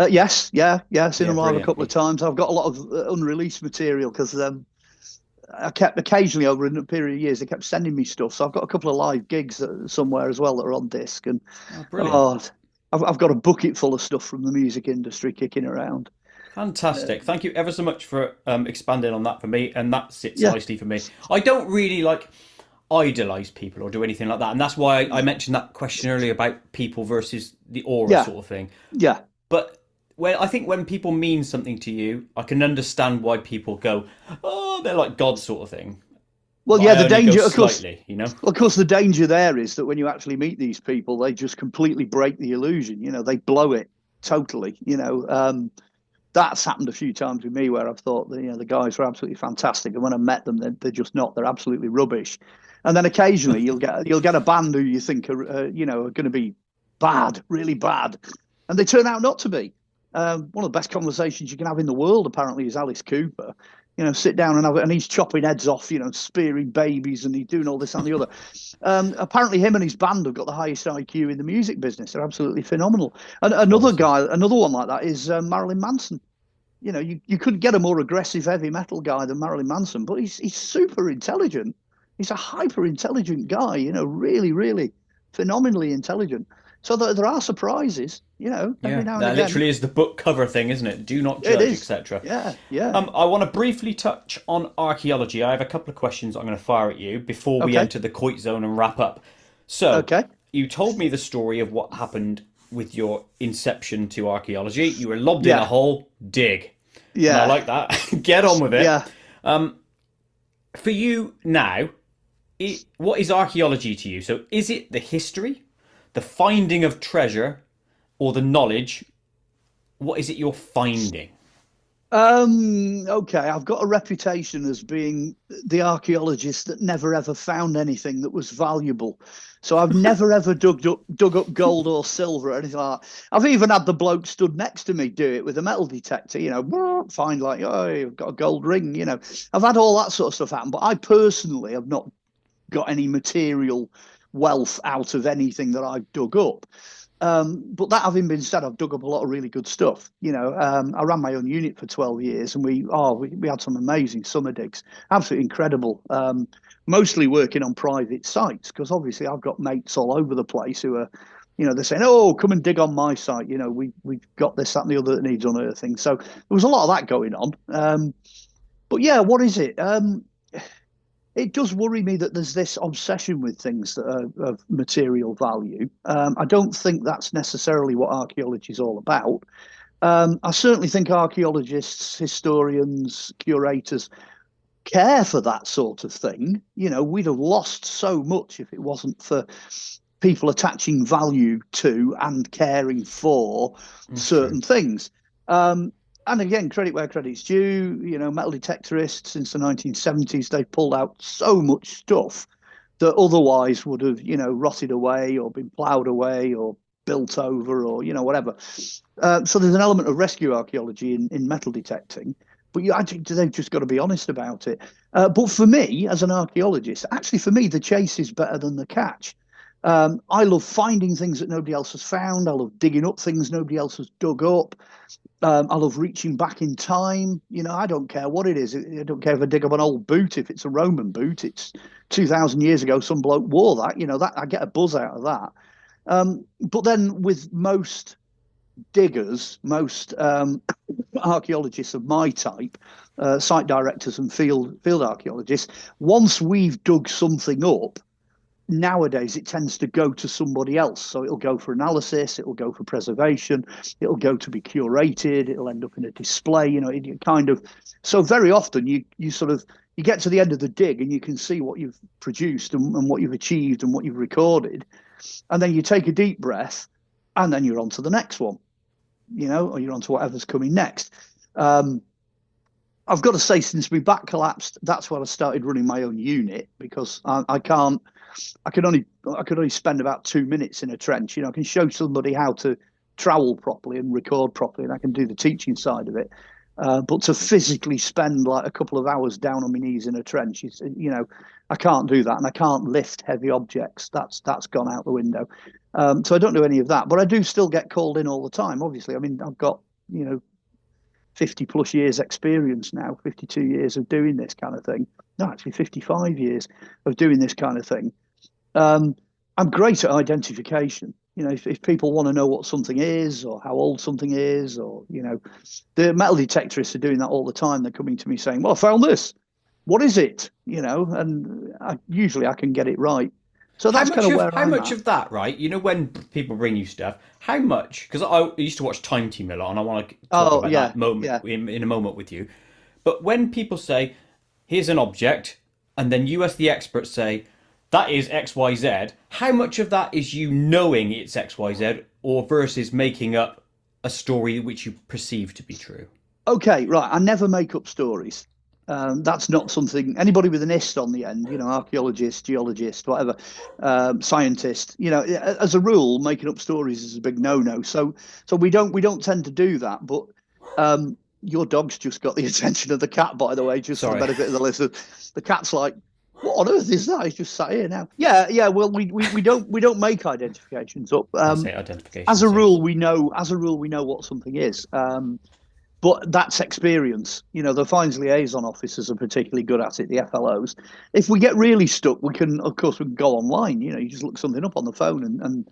Yes, seen them live a couple of times. I've got a lot of unreleased material, because I kept occasionally, over a period of years, they kept sending me stuff. So I've got a couple of live gigs somewhere as well that are on disc. And brilliant. I've got a bucket full of stuff from the music industry kicking around. Fantastic. Thank you ever so much for expanding on that for me. And that sits nicely for me. I don't really idolize people or do anything like that. And that's why I mentioned that question earlier about people versus the aura sort of thing. Yeah. But I think when people mean something to you, I can understand why people go, oh, they're like God sort of thing. Well, the danger, of course, of course, the danger there is that when you actually meet these people, they just completely break the illusion. They blow it totally. That's happened a few times with me, where I've thought that, the guys were absolutely fantastic, and when I met them, they're just not. They're absolutely rubbish. And then occasionally you'll get a band who you think are going to be bad, really bad, and they turn out not to be. One of the best conversations you can have in the world, apparently, is Alice Cooper. Sit down and have it, and he's chopping heads off, spearing babies, and he's doing all this and the other. Apparently, him and his band have got the highest IQ in the music business. They're absolutely phenomenal. And another one like that is Marilyn Manson. You couldn't get a more aggressive heavy metal guy than Marilyn Manson, but he's super intelligent. He's a hyper intelligent guy. Really, really phenomenally intelligent. So there are surprises, every now and again. That literally is the book cover thing, isn't it? Do not judge, etc. Yeah. I want to briefly touch on archaeology. I have a couple of questions I'm going to fire at you before we enter the Koit zone and wrap up. So, you told me the story of what happened with your inception to archaeology. You were lobbed in a hole, dig. Yeah. And I like that. Get on with it. Yeah. For you now, what is archaeology to you? So is it the history, the finding of treasure, or the knowledge? What is it you're finding? Okay, I've got a reputation as being the archaeologist that never ever found anything that was valuable. So I've never ever dug up gold or silver or anything like that. I've even had the bloke stood next to me do it with a metal detector, find like, oh, you've got a gold ring, I've had all that sort of stuff happen, but I personally have not got any material wealth out of anything that I've dug up. But that having been said, I've dug up a lot of really good stuff. I ran my own unit for 12 years, and we had some amazing summer digs, absolutely incredible. Mostly working on private sites because obviously I've got mates all over the place who are, they're saying, "Oh, come and dig on my site." We've got this, that, and the other that needs unearthing. So there was a lot of that going on. But yeah, what is it? It does worry me that there's this obsession with things that are of material value. I don't think that's necessarily what archaeology is all about. I certainly think archaeologists, historians, curators care for that sort of thing. We'd have lost so much if it wasn't for people attaching value to and caring for certain things. And again, credit where credit's due. Metal detectorists since the 1970s, they've pulled out so much stuff that otherwise would have, rotted away or been ploughed away or built over or, whatever. So there's an element of rescue archaeology in metal detecting, but I think they've just got to be honest about it. But for me, as an archaeologist, actually for me, the chase is better than the catch. I love finding things that nobody else has found. I love digging up things nobody else has dug up. I love reaching back in time. I don't care what it is. I don't care if I dig up an old boot. If it's a Roman boot, it's 2,000 years ago. Some bloke wore that. That I get a buzz out of that. But then with most diggers, most archaeologists of my type, site directors and field archaeologists, once we've dug something up, nowadays it tends to go to somebody else. So it'll go for analysis, it'll go for preservation, it'll go to be curated, it'll end up in a display, it kind of. So very often you sort of, you get to the end of the dig and you can see what you've produced and what you've achieved and what you've recorded. And then you take a deep breath and then you're on to the next one, or you're on to whatever's coming next. I've got to say, since my back collapsed, that's when I started running my own unit because I can only spend about 2 minutes in a trench. I can show somebody how to trowel properly and record properly, and I can do the teaching side of it. But to physically spend like a couple of hours down on my knees in a trench, I can't do that, and I can't lift heavy objects. That's gone out the window. So I don't do any of that, but I do still get called in all the time. Obviously, I mean, I've got 50 plus years experience now, 52 years of doing this kind of thing. No, actually 55 years of doing this kind of thing. I'm great at identification. If people want to know what something is or how old something is, or, the metal detectorists are doing that all the time. They're coming to me saying, well, I found this. What is it? And usually I can get it right. So that's kind of where how much of that, right? When people bring you stuff, how much? Because I used to watch Time Team a lot, and I want to talk about that moment in a moment with you. But when people say, "Here's an object," and then you, as the experts, say, "That is X, Y, Z," how much of that is you knowing it's X, Y, Z, or versus making up a story which you perceive to be true? Okay, right. I never make up stories. That's not something anybody with an ist on the end, archaeologist, geologist, whatever, scientist, as a rule, making up stories is a big no-no. So we don't tend to do that. But your dog's just got the attention of the cat, by the way, just for the benefit of the listener. The cat's like, what on earth is that? He's just sat here now. Yeah. Well, we don't make identifications up. I say identifications. As a rule, we know what something is. But that's experience. The finds liaison officers are particularly good at it, the FLOs. If we get really stuck, we can go online. You just look something up on the phone and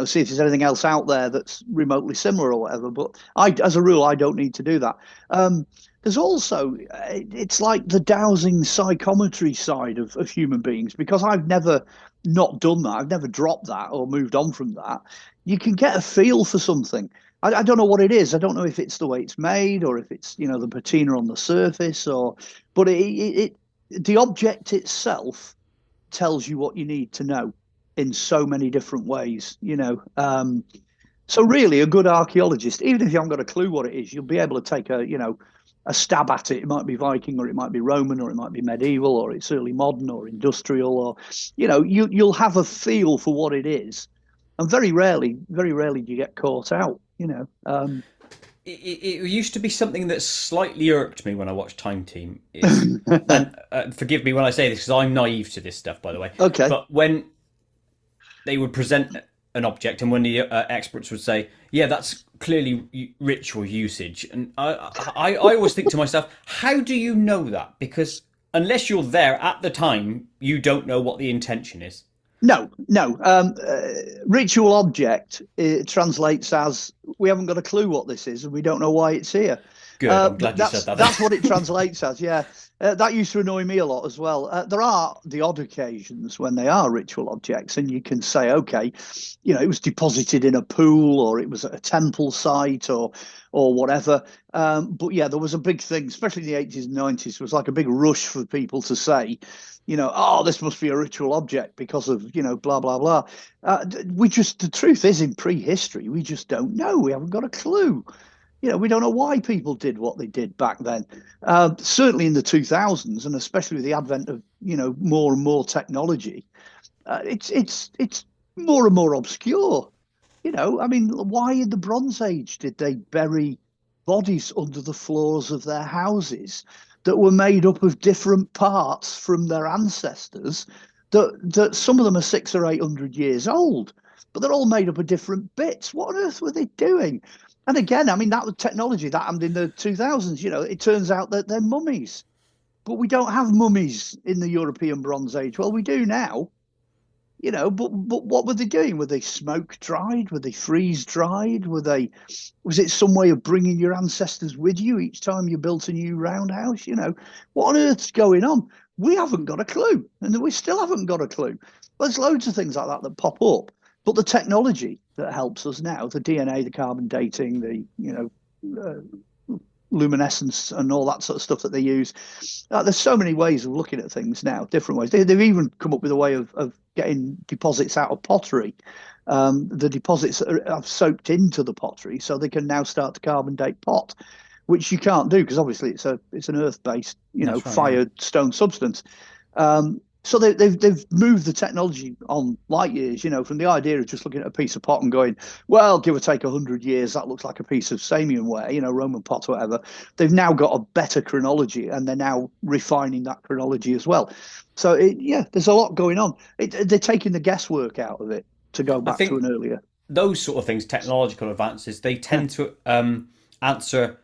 see if there's anything else out there that's remotely similar or whatever. But as a rule, I don't need to do that. There's also, it's like the dowsing psychometry side of human beings, because I've never not done that. I've never dropped that or moved on from that. You can get a feel for something. I don't know what it is. I don't know if it's the way it's made or if it's, the patina on the surface but the object itself tells you what you need to know in so many different ways, So really a good archaeologist, even if you haven't got a clue what it is, you'll be able to take a a stab at it. It might be Viking, or it might be Roman, or it might be medieval, or it's early modern, or industrial, or you'll have a feel for what it is, and very rarely do you get caught out. It used to be something that slightly irked me when I watched Time Team. Is, and forgive me when I say this because I'm naive to this stuff, by the way. Okay. But when they would present an object, and when the experts would say, "Yeah, that's clearly ritual usage," and I always think to myself, how do you know that? Because unless you're there at the time, you don't know what the intention is. No, no. Ritual object, it translates as we haven't got a clue what this is and we don't know why it's here. Good, I'm glad you said that. That's what it translates as, yeah. That used to annoy me a lot as well. There are the odd occasions when they are ritual objects and you can say, okay, it was deposited in a pool or it was at a temple site or whatever. But yeah, there was a big thing, especially in the 80s and 90s. It was like a big rush for people to say, oh, this must be a ritual object because of, blah, blah, blah. The truth is, in prehistory, we just don't know. We haven't got a clue. We don't know why people did what they did back then. Certainly in the 2000s, and especially with the advent of, more and more technology, it's more and more obscure. Why in the Bronze Age did they bury bodies under the floors of their houses that were made up of different parts from their ancestors, that some of them are 600 or 800 years old, but they're all made up of different bits? What on earth were they doing? And again, that was technology that happened in the 2000s. It turns out that they're mummies, but we don't have mummies in the European Bronze Age. Well, we do now, but what were they doing? Were they smoke dried? Were they freeze dried? Was it some way of bringing your ancestors with you each time you built a new roundhouse? What on earth's going on? We haven't got a clue, and we still haven't got a clue. There's loads of things like that pop up, but the technology that helps us now, the DNA, the carbon dating, the luminescence and all that sort of stuff that they use. There's so many ways of looking at things now, different ways. They've even come up with a way of getting deposits out of pottery. The deposits are soaked into the pottery, so they can now start to carbon date pot, which you can't do because obviously it's an earth-based, fired stone substance. So they've moved the technology on light years, from the idea of just looking at a piece of pot and going, well, give or take 100 years, that looks like a piece of Samian ware, Roman pot or whatever. They've now got a better chronology and they're now refining that chronology as well. So there's a lot going on. They're taking the guesswork out of it, to go back to an earlier. Those sort of things, technological advances, they tend to answer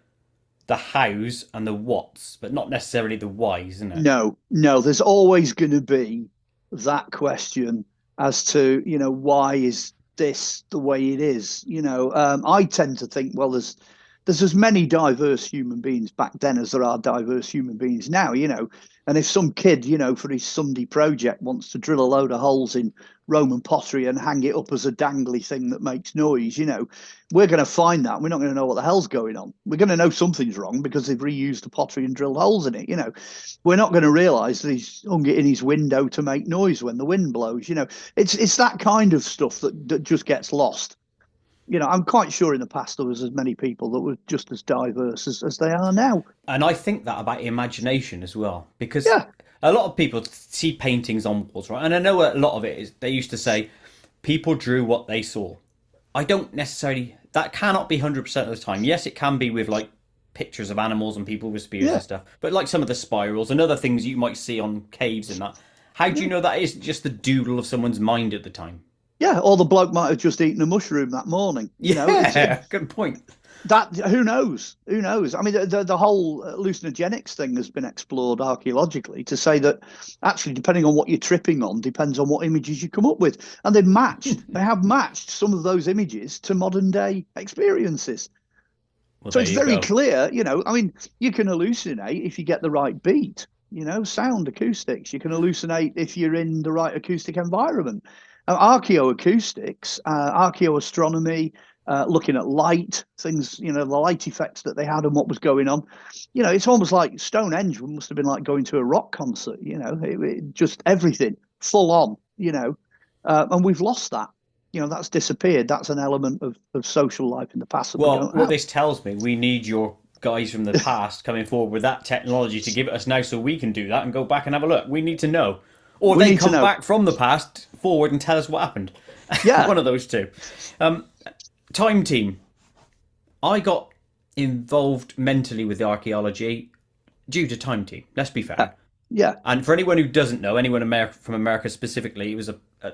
the hows and the whats, but not necessarily the whys, isn't it? No, there's always going to be that question as to, why is this the way it is? I tend to think, well, there's as many diverse human beings back then as there are diverse human beings now, and if some kid, for his Sunday project wants to drill a load of holes in Roman pottery and hang it up as a dangly thing that makes noise, we're going to find that. We're not going to know what the hell's going on. We're going to know something's wrong because they've reused the pottery and drilled holes in it. We're not going to realize that he's hung it in his window to make noise when the wind blows. It's that kind of stuff that just gets lost. I'm quite sure in the past there was as many people that were just as diverse as they are now. And I think that about imagination as well, because a lot of people see paintings on walls, right? And I know a lot of it is, they used to say, people drew what they saw. I don't necessarily, that cannot be 100% of the time. Yes, it can be with like pictures of animals and people with spears and stuff, but like some of the spirals and other things you might see on caves and that. How do you know that isn't just the doodle of someone's mind at the time? Yeah, or the bloke might have just eaten a mushroom that morning. Good point. That who knows? Who knows? I mean, the whole hallucinogenics thing has been explored archaeologically to say that actually, depending on what you're tripping on, depends on what images you come up with, and they have matched some of those images to modern day experiences. Well, so it's very clear, I mean, you can hallucinate if you get the right beat, sound acoustics. You can hallucinate if you're in the right acoustic environment. Archaeoacoustics, archaeoastronomy, looking at light, things, the light effects that they had and what was going on. It's almost like Stonehenge must have been like going to a rock concert, just everything full on, and we've lost that. That's disappeared. That's an element of social life in the past. Well, what this tells me, we need your guys from the past coming forward with that technology to give it us now so we can do that and go back and have a look. We need to know. Or We they need to come know. back from the past forward and tell us what happened. Yeah. One of those two. Time Team. I got involved mentally with the archaeology due to Time Team. Let's be fair. Yeah. And for anyone who doesn't know, anyone from America specifically, it was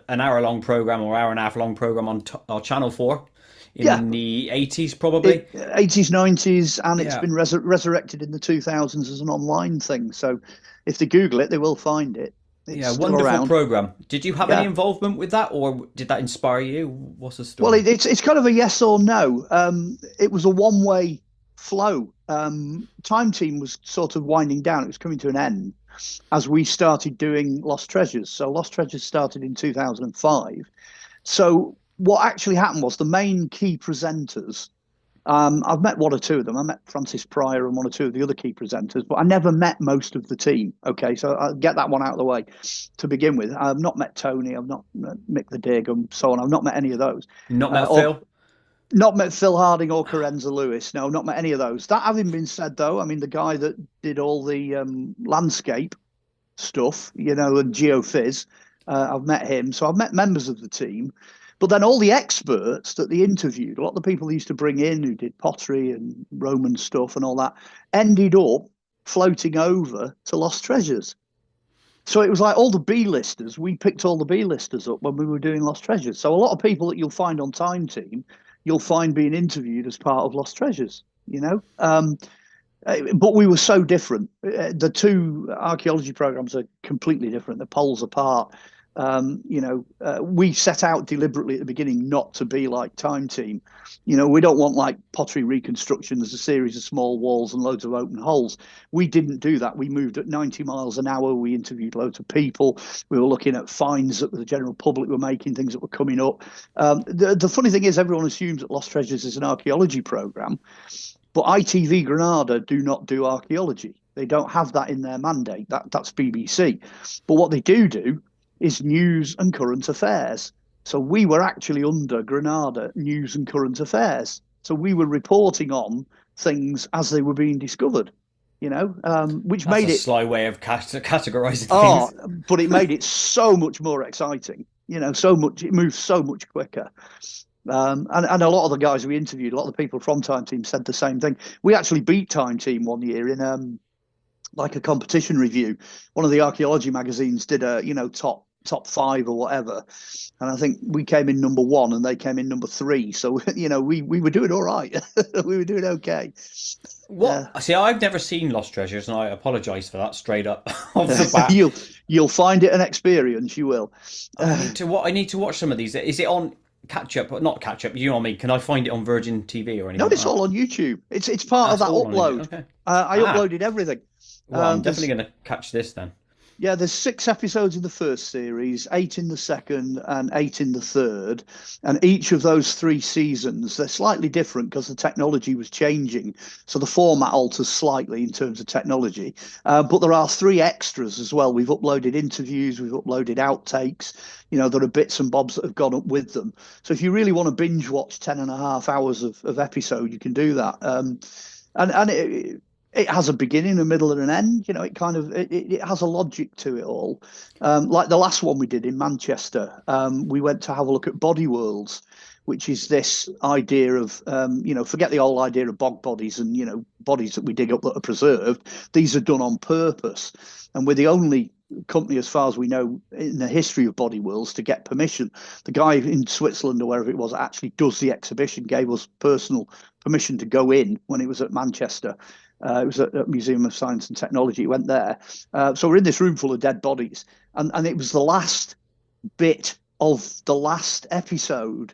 an hour-long program or hour-and-a-half-long program on Channel 4 in the 80s, probably. 80s, 90s, and it's Yeah. been resurrected in the 2000s as an online thing. So if they Google it, they will find it. It's still wonderful around. program. Did you have any involvement with that, or did that inspire you? What's the story? Well, it's kind of a yes or no. It was a one-way flow. Time Team was sort of winding down. It was coming to an end as we started doing Lost Treasures. So Lost Treasures started in 2005. So what actually happened was the main key presenters, I've met one or two of them. I met Francis Pryor and one or two of the other key presenters, but I never met most of the team. Okay, so I'll get that one out of the way to begin with. I've not met Tony. I've not met Mick the Dig and so on. I've not met any of those. Not met Phil? Not met Phil Harding or Carenza Lewis. No, not met any of those. That having been said, though, I mean, the guy that did all the landscape stuff, and geophys, I've met him. So I've met members of the team. But then all the experts that they interviewed, a lot of the people they used to bring in who did pottery and Roman stuff and all that, ended up floating over to Lost Treasures. So it was like all the B-listers, we picked all the B-listers up when we were doing Lost Treasures. So a lot of people that you'll find on Time Team, you'll find being interviewed as part of Lost Treasures, But we were so different. The two archaeology programs are completely different. They're poles apart. We set out deliberately at the beginning not to be like Time Team. We don't want like pottery reconstruction. There's a series of small walls and loads of open holes. We didn't do that. We moved at 90 miles an hour. We interviewed loads of people. We were looking at finds that the general public were making, things that were coming up. The funny thing is everyone assumes that Lost Treasures is an archaeology program, but ITV Granada do not do archaeology. They don't have that in their mandate. That's BBC. But what they do is news and current affairs. So we were actually under Granada news and current affairs. So we were reporting on things as they were being discovered, which made it a sly way of categorizing things. But it made it so much more exciting, so much, it moved so much quicker. And a lot of the guys we interviewed, a lot of the people from Time Team said the same thing. We actually beat Time Team one year in like a competition review. One of the archaeology magazines did a top 5 or whatever, and I think we came in number 1 and they came in number 3. So we were doing all right. We were doing okay. See, I've never seen Lost Treasures, and I apologise for that straight up off the bat. You'll find it an experience. You will. I need to watch some of these. Is it on catch up? Not catch up. You know what I mean? Can I find it on Virgin TV or anything? No, it's all on YouTube. It's part of that upload. Okay. I uploaded everything. Well, I'm definitely going to catch this then. Yeah, there's 6 episodes in the first series, 8 in the second, and 8 in the third. And each of those 3 seasons, they're slightly different because the technology was changing. So the format alters slightly in terms of technology. But there are 3 extras as well. We've uploaded interviews, we've uploaded outtakes. There are bits and bobs that have gone up with them. So if you really want to binge watch 10.5 hours of episode, you can do that. And it has a beginning, a middle, and an end. It has a logic to it all. Like the last one we did in Manchester, we went to have a look at body worlds, which is this idea of, forget the old idea of bog bodies and, bodies that we dig up that are preserved. These are done on purpose. And we're the only company, as far as we know, in the history of body worlds to get permission. The guy in Switzerland or wherever it was actually does the exhibition, gave us personal permission to go in when it was at Manchester. It was at Museum of Science and Technology. He went there. So we're in this room full of dead bodies. And it was the last bit of the last episode.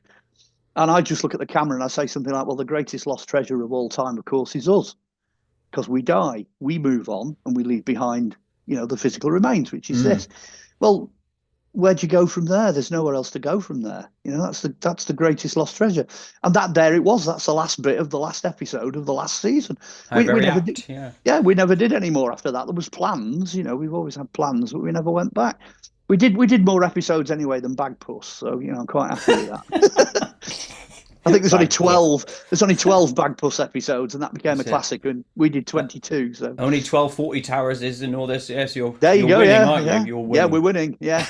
And I just look at the camera and I say something like, well, the greatest lost treasure of all time, of course, is us. Because we die, we move on, and we leave behind, the physical remains, which is this. Well, where'd you go from there? There's nowhere else to go from there. That's the greatest lost treasure. And there it was. That's the last bit of the last episode of the last season. We never did. Yeah, we never did any more after that. There was plans. We've always had plans, but we never went back. We did more episodes anyway than Bagpuss. So I'm quite happy with that. I think there's only Bagpuss. 12. There's only 12 Bagpuss episodes, and that became a That's it. classic. And we did 22. So Only 1240 towers is in all this. Yes, there you you're go. winning, Yeah, aren't you? yeah, You're yeah. We're winning. winning. Yeah.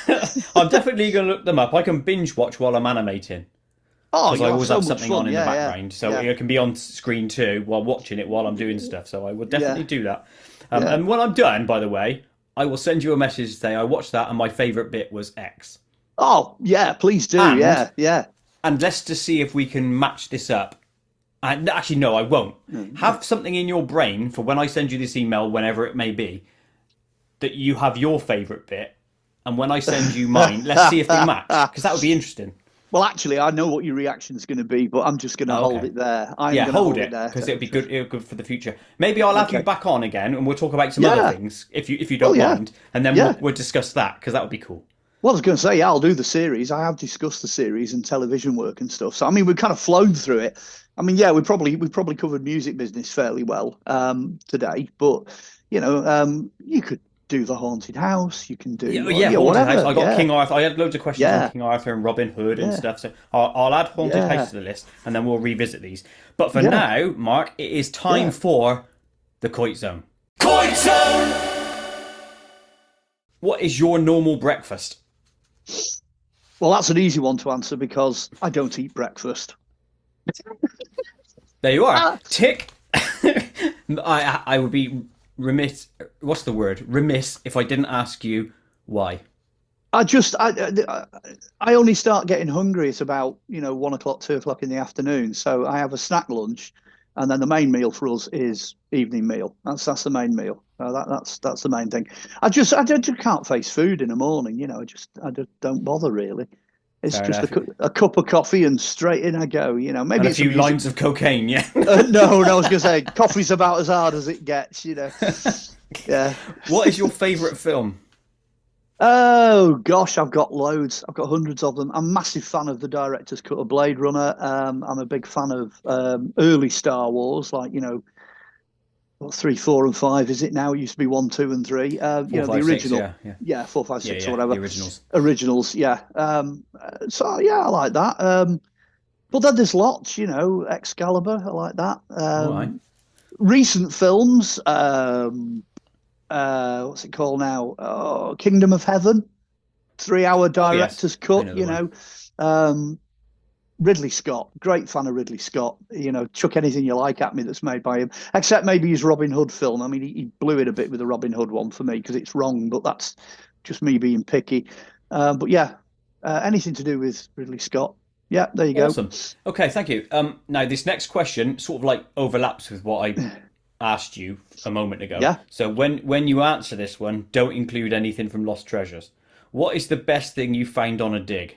I'm definitely going to look them up. I can binge watch while I'm animating Oh, because I you have always so have much something on fun. in the Yeah, yeah, background, so yeah, it can be on screen too while watching it while I'm doing stuff. So I will definitely yeah, do that. yeah. And when I'm done, by the way, I will send you a message to say I watched that and my favourite bit was X. Oh, yeah. Please do. And Yeah, yeah. let's just see if we can match this up. And actually, no, I won't. Have something in your brain for when I send you this email, whenever it may be, that you have your favourite bit, and when I send you mine, let's see if they match, because that would be interesting. Well, actually, I know what your reaction is going to be, but I'm just going to Oh, hold okay. it there. I'm Yeah, going to hold hold it it, there. because it'd be good. It'd be good for the future. Maybe I'll have you Okay. back on again, and we'll talk about some other Yeah. things if you Oh, don't yeah. mind, and then Yeah. we'll discuss that because that would be cool. Well, I was going to say, yeah, I'll do the series. I have discussed the series and television work and stuff. So, I mean, we've kind of flown through it. I mean, yeah, we probably covered music business fairly well today, but you could do the haunted house. You can Yeah, do yeah, haunted house. whatever. I got Yeah, King Arthur. I had loads of questions on yeah, King Arthur and Robin Hood and yeah, stuff. So I'll add haunted house yeah, to the list, and then we'll revisit these. But for yeah, now, Mark, it is time yeah. for the Koit Zone. Koit Zone. What is your normal breakfast? Well, that's an easy one to answer because I don't eat breakfast. There you are. Ah, Tick. I would be remiss. What's the word? Remiss if I didn't ask you why. I only start getting hungry at about 1 o'clock, 2 o'clock in the afternoon. So I have a snack lunch, and then the main meal for us is evening meal. That's the main meal. That's the main thing. I just can't face food in the morning. I just don't bother really. It's Fair just enough. a cup of coffee and straight in I go. And Maybe a it's a few music. lines of cocaine. Yeah. No, no, I was going to say coffee's about as hard as it gets. Yeah. What is your favourite film? Oh gosh, I've got loads. I've got hundreds of them. I'm a massive fan of the director's cut of Blade Runner. I'm a big fan of early Star Wars, like what, 3, 4, and 5 is it now? It used to be 1, 2, and 3. Four, The five, six. original, Yeah, yeah, yeah, 4, 5, yeah, 6, or yeah. The whatever. originals. Originals, yeah. So yeah, I like that. But then there's lots, Excalibur, I like that. All right. Recent films, what's it called now? Oh, Kingdom of Heaven, 3-hour Oh yes, director's I cut. know the one. Um, Ridley Scott, great fan of Ridley Scott. Chuck anything you like at me that's made by him, except maybe his Robin Hood film. I mean, he blew it a bit with the Robin Hood one for me because it's wrong, but that's just me being picky. But yeah, anything to do with Ridley Scott. Yeah, there you go. Awesome. Okay, thank you. Now this next question sort of like overlaps with what I asked you a moment ago. Yeah. So when you answer this one, don't include anything from Lost Treasures. What is the best thing you found on a dig?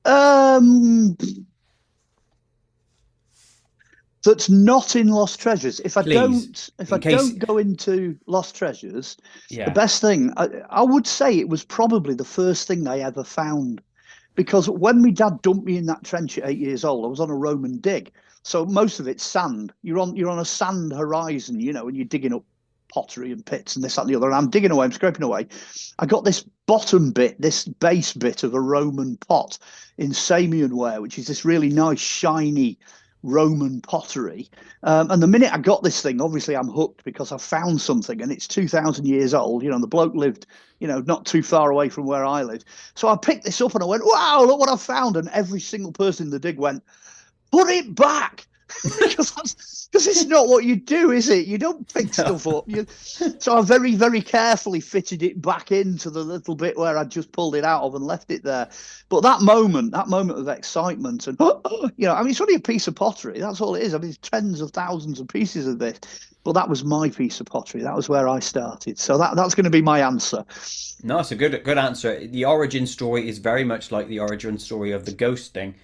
Um, that's not in Lost Treasures. If I Please, in case. don't go into Lost Treasures, the Yeah. best thing I would say it was probably the first thing I ever found. Because when my dad dumped me in that trench at 8 years old, I was on a Roman dig. So most of it's sand. You're on a sand horizon, and you're digging up pottery and pits and this, that, and the other. And I'm digging away, I'm scraping away. I got this bottom bit, this base bit of a Roman pot in Samian ware, which is this really nice, shiny Roman pottery. And the minute I got this thing, obviously I'm hooked because I found something and it's 2,000 years old. And the bloke lived, not too far away from where I lived. So I picked this up and I went, wow, look what I found. And every single person in the dig went, put it back. because it's not what you do, is it? You don't pick stuff up. So I very, very carefully fitted it back into the little bit where I just pulled it out of and left it there. But that moment of excitement and, I mean, it's only a piece of pottery. That's all it is. I mean, there's tens of thousands of pieces of this. But that was my piece of pottery. That was where I started. So that's going to be my answer. No, it's a good answer. The origin story is very much like the origin story of the ghost thing.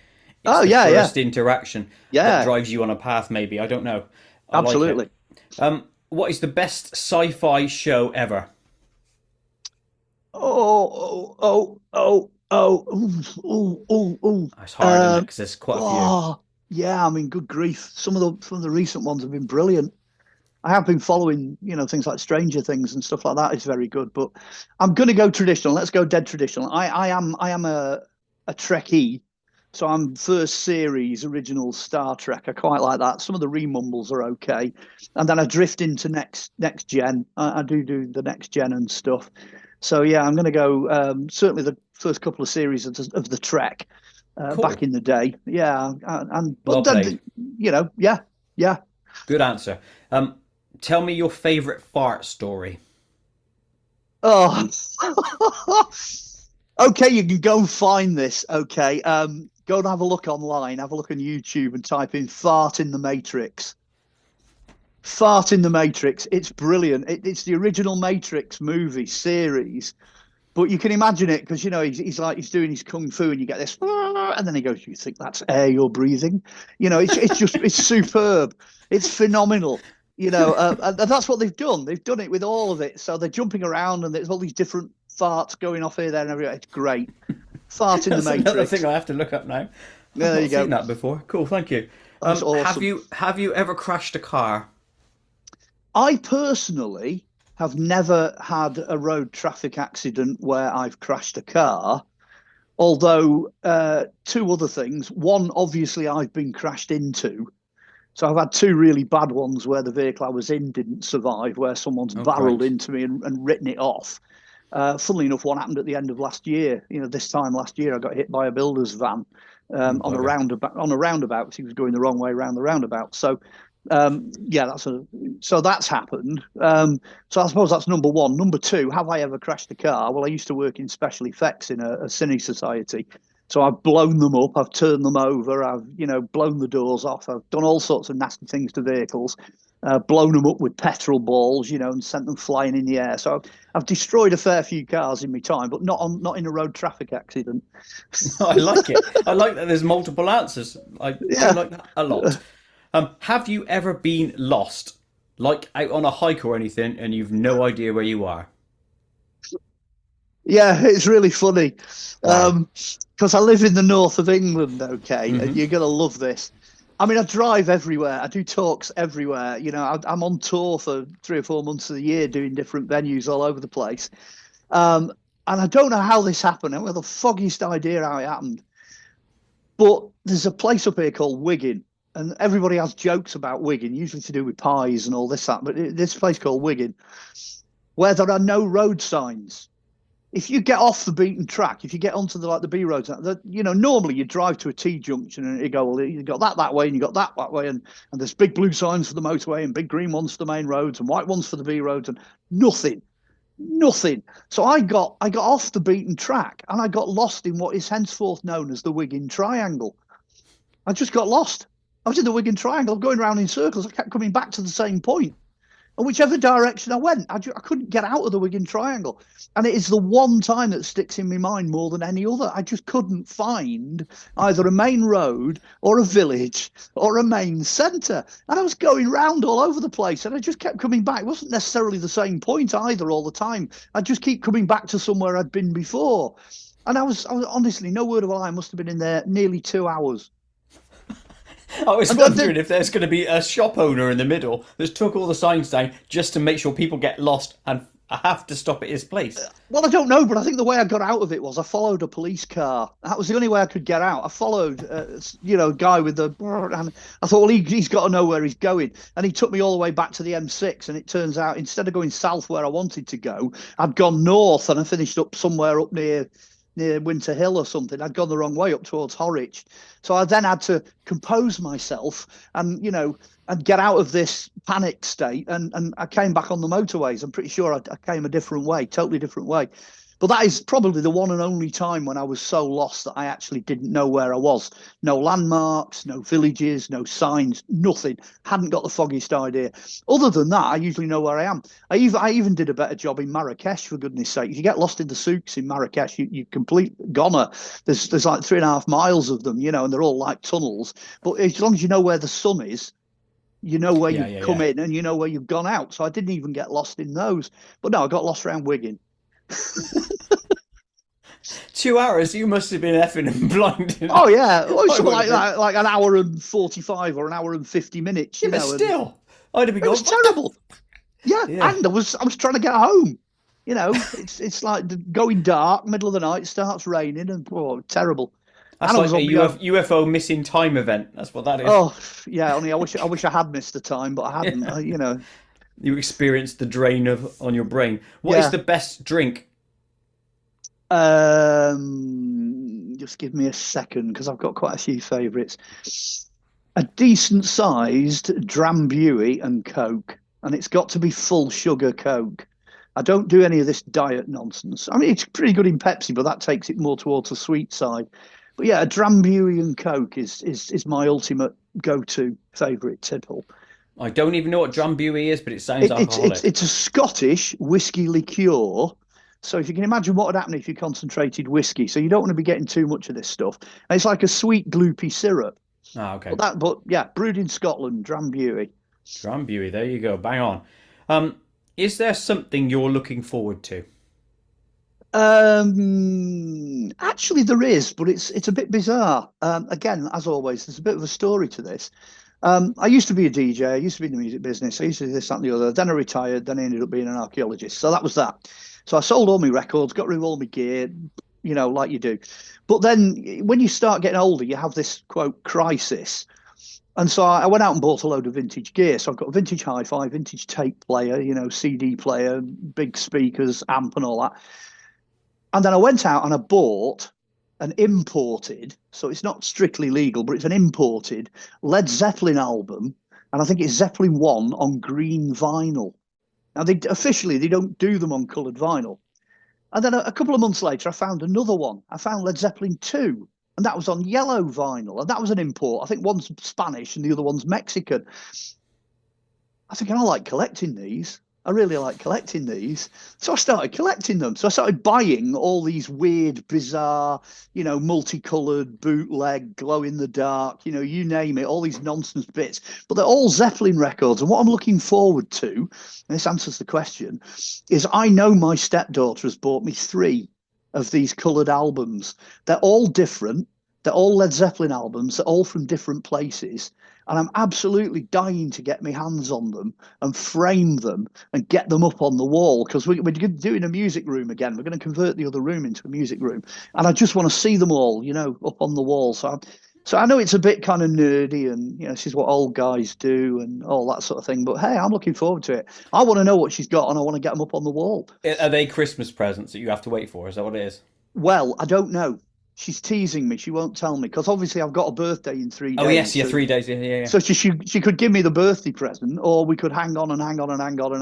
It's Oh, the yeah, first interaction that yeah. drives you on a path, maybe. I don't know. I Absolutely. like it. What is the best sci-fi show ever? Oh. It's hard, isn't it? Because there's quite a few. Yeah. I mean, good grief. Some of the recent ones have been brilliant. I have been following, things like Stranger Things and stuff like that. It's very good, but I'm going to go traditional. Let's go dead traditional. I am a Trekkie. So I'm first series original Star Trek. I quite like that. Some of the remumbles are okay, and then I drift into next gen. I do the next gen and stuff. So yeah, I'm going to go certainly the first couple of series of the Trek back Cool. in the day. Yeah, and Well but played. then yeah, yeah. Good answer. Tell me your favorite fart story. Oh, okay. You can go and find this. Okay, go and have a look online. Have a look on YouTube and type in "fart in the Matrix." Fart in the Matrix. It's brilliant. It's the original Matrix movie series, but you can imagine it because he's like he's doing his kung fu, and you get this, and then he goes, "You think that's air you're breathing?" It's superb. It's phenomenal. And that's what they've done. They've done it with all of it. So they're jumping around, and there's all these different farts going off here, there, and everywhere. It's great. Fart in the That's another Matrix. thing I have to look up now. I've There not you go. seen that before. Cool, thank you. That's Have awesome. you ever crashed a car? I personally have never had a road traffic accident where I've crashed a car. Although two other things. One, obviously, I've been crashed into. So I've had two really bad ones where the vehicle I was in didn't survive, where someone's Oh, barreled great. into me and written it off. Funnily enough, one happened at the end of last year. This time last year, I got hit by a builder's van Oh, on a bugger. roundabout because he was going the wrong way around the roundabout. So yeah, that's happened. So I suppose that's number one. Number two, have I ever crashed a car? Well, I used to work in special effects in a cine society. So I've blown them up, I've turned them over, I've blown the doors off, I've done all sorts of nasty things to vehicles, blown them up with petrol balls, and sent them flying in the air. So I've destroyed a fair few cars in my time, but not in a road traffic accident. I like it. I like that there's multiple answers. I Yeah. like that a lot. Have you ever been lost, like out on a hike or anything, and you've no idea where you are? Yeah, it's really funny. Wow. Because I live in the north of England, okay, and Hmm. you're gonna love this. I mean, I drive everywhere. I do talks everywhere. I'm on tour for 3 or 4 months of the year, doing different venues all over the place. Um, and I don't know how this happened. I have the foggiest idea how it happened. But there's a place up here called Wigan, and everybody has jokes about Wigan, usually to do with pies and all this that. But this place called Wigan, where there are no road signs. If you get off the beaten track, if you get onto the B roads, normally you drive to a T junction and you go, well, you got that way and you got that way, and there's big blue signs for the motorway and big green ones for the main roads and white ones for the B roads and nothing, nothing. So I got off the beaten track and I got lost in what is henceforth known as the Wigan Triangle. I just got lost. I was in the Wigan Triangle, going around in circles. I kept coming back to the same point. And whichever direction I went, I couldn't get out of the Wigan Triangle. And it is the one time that sticks in my mind more than any other. I just couldn't find either a main road or a village or a main centre. And I was going round all over the place and I just kept coming back. It wasn't necessarily the same point either all the time. I'd just keep coming back to somewhere I'd been before. And I was honestly, no word of a lie, I must have been in there nearly 2 hours. I was And wondering if there's going to be a shop owner in the middle that's took all the signs down just to make sure people get lost and I have to stop at his place. well, I don't know, but I think the way I got out of it was I followed a police car. That was the only way I could get out. I followed, a guy with the, and I thought, well, he's got to know where he's going. And he took me all the way back to the M6. And it turns out instead of going south where I wanted to go, I'd gone north and I finished up somewhere up near Winter Hill or something. I'd gone the wrong way up towards Horwich. So I then had to compose myself and get out of this panic state. And I came back on the motorways. I'm pretty sure I came a different way, totally different way. But that is probably the one and only time when I was so lost that I actually didn't know where I was. No landmarks, no villages, no signs, nothing. Hadn't got the foggiest idea. Other than that, I usually know where I am. I even did a better job in Marrakesh, for goodness sake. If you get lost in the souks in Marrakesh, you complete goner. There's like 3.5 miles of them, and they're all like tunnels. But as long as you know where the sun is, you know where Yeah, you've yeah, come yeah. in and you know where you've gone out. So I didn't even get lost in those. But no, I got lost around Wigan. 2 hours, you must have been effing and blinded. Oh yeah, well, I something would like have been. that, like an hour and 45 or an hour and 50 minutes, Yeah, but and still, I'd have been it was going, what the? terrible. Yeah, Yeah. and I was trying to get home. It's like going dark, middle of the night, starts raining, and terrible. That's And I like was a on my own. UFO missing time event. That's what that is. Oh, yeah. Only I wish I had missed the time, but I hadn't. Yeah. You know. You experienced the drain of on your brain. What is Yeah. the best drink? Just give me a second because I've got quite a few favourites. A decent sized Drambuie and Coke, and it's got to be full sugar Coke. I don't do any of this diet nonsense. I mean, it's pretty good in Pepsi, but that takes it more towards the sweet side. But yeah, a Drambuie and Coke is my ultimate go-to favourite tipple. I don't even know what Drambuie is, but it sounds alcoholic. It's a Scottish whiskey liqueur. So if you can imagine what would happen if you concentrated whiskey, so you don't want to be getting too much of this stuff. And it's like a sweet gloopy syrup. Ah, okay. But yeah, brewed in Scotland, Drambuie. Drambuie, there you go. Bang on. Is there something you're looking forward to? Actually, there is, but it's a bit bizarre. Again, as always, there's a bit of a story to this. I used to be a DJ. I used to be in the music business. I used to do this, that, and the other. Then I retired. Then I ended up being an archaeologist. So that was that. So I sold all my records, got rid of all my gear, like you do. But then when you start getting older, you have this quote crisis. And so I went out and bought a load of vintage gear. So I've got a vintage hi-fi, vintage tape player, CD player, big speakers, amp, and all that. And then I went out and I bought an imported, so it's not strictly legal, but it's an imported Led Zeppelin album, and I think it's Zeppelin 1 on green vinyl. Now, they don't do them on coloured vinyl. And then a couple of months later, I found another one. I found Led Zeppelin 2, and that was on yellow vinyl, and that was an import. I think one's Spanish and the other one's Mexican. I think I like collecting these. I really like collecting these. So I started collecting them. So I started buying all these weird, bizarre, multicolored, bootleg, glow in the dark, you name it, all these nonsense bits. But they're all Zeppelin records. And what I'm looking forward to, and this answers the question, is I know my stepdaughter has bought me 3 of these colored albums. They're all different. They're all Led Zeppelin albums. They're all from different places. And I'm absolutely dying to get my hands on them and frame them and get them up on the wall because we're doing a music room again. We're going to convert the other room into a music room. And I just want to see them all, up on the wall. So I know it's a bit kind of nerdy and, this is what old guys do and all that sort of thing. But hey, I'm looking forward to it. I want to know what she's got and I want to get them up on the wall. Are they Christmas presents that you have to wait for? Is that what it is? Well, I don't know. She's teasing me. She won't tell me because obviously I've got a birthday in 3 days. Oh yes, yeah, so, 3 days. Yeah. So she could give me the birthday present, or we could hang on, and I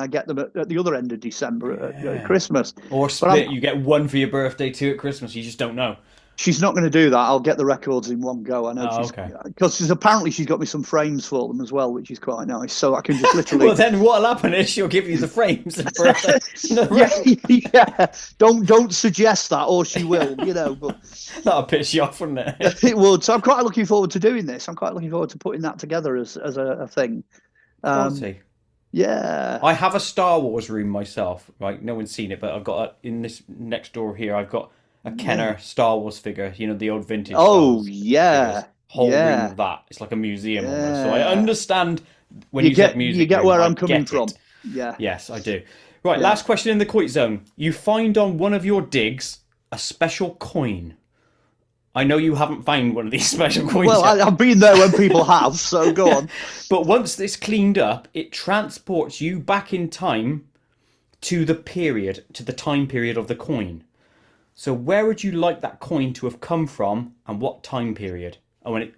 get them at the other end of December at Christmas. Or split. You get one for your birthday, 2 at Christmas. You just don't know. She's not going to do that. I'll get the records in one go. I know okay. Because apparently she's got me some frames for them as well, which is quite nice. So I can just literally. Well, then what'll happen is she'll give you the frames. Yeah. Don't suggest that, or she will. But that'll piss you off, wouldn't it? It would. So I'm quite looking forward to doing this. I'm quite looking forward to putting that together as a thing. Yeah. I have a Star Wars room myself. Right, no one's seen it, but I've got in this next door here. I've got a Kenner Star Wars figure, the old vintage. Oh, yeah. Whole room of that. It's like a museum almost. So I understand when you said music. You get room, where I'm coming from. Yeah. Yes, I do. Right, last question in the Koit zone. You find on one of your digs a special coin. I know you haven't found one of these special coins yet. I've been there when people have, so go on. But once it's cleaned up, it transports you back in time to the time period of the coin. So where would you like that coin to have come from and what time period? Oh, and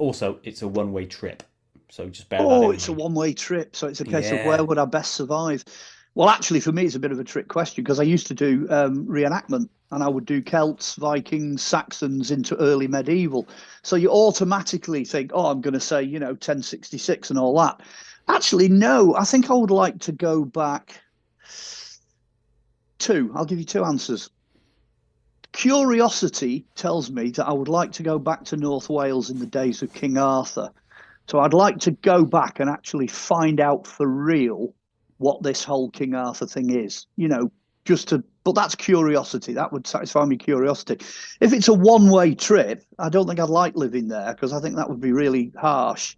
it's a one-way trip. So just bear that in mind. Oh, it's a one-way trip. So it's a case of where would I best survive? Well, actually, for me, it's a bit of a trick question because I used to do reenactment and I would do Celts, Vikings, Saxons into early medieval. So you automatically think, I'm going to say, 1066 and all that. Actually, no, I think I would like to go back 2. I'll give you 2 answers. Curiosity tells me that I would like to go back to North Wales in the days of King Arthur. So I'd like to go back and actually find out for real what this whole King Arthur thing is, but that's curiosity. That would satisfy me curiosity. If it's a one-way trip, I don't think I'd like living there because I think that would be really harsh.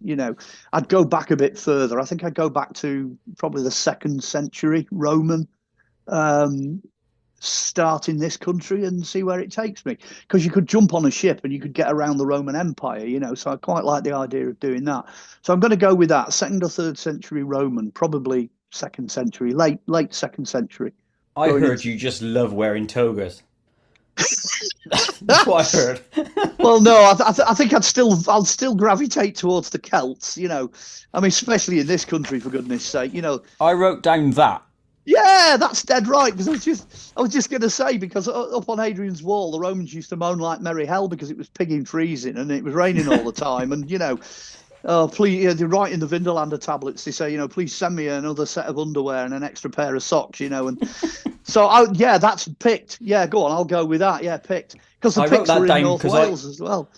I'd go back a bit further. I think I'd go back to probably the 2nd century Roman. start in this country and see where it takes me. Because you could jump on a ship and you could get around the Roman Empire, you know. So I quite like the idea of doing that. So I'm going to go with that, 2nd or 3rd century Roman, probably 2nd century, late 2nd century. I heard you just love wearing togas. That's what I heard. Well, no, I think I'll still gravitate towards the Celts, you know. I mean, especially in this country, for goodness sake, you know. I wrote down that. Yeah, that's dead right. Because I was just going to say, because up on Hadrian's Wall, the Romans used to moan like merry hell because it was pigging freezing and it was raining all the time. And, you know, oh, please, they write in the Vindelander tablets, they say, you know, please send me another set of underwear and an extra pair of socks, you know. And so, yeah, that's picked. Yeah, go on, I'll go with that. Yeah, picked. Because the Picts were in North Wales as well.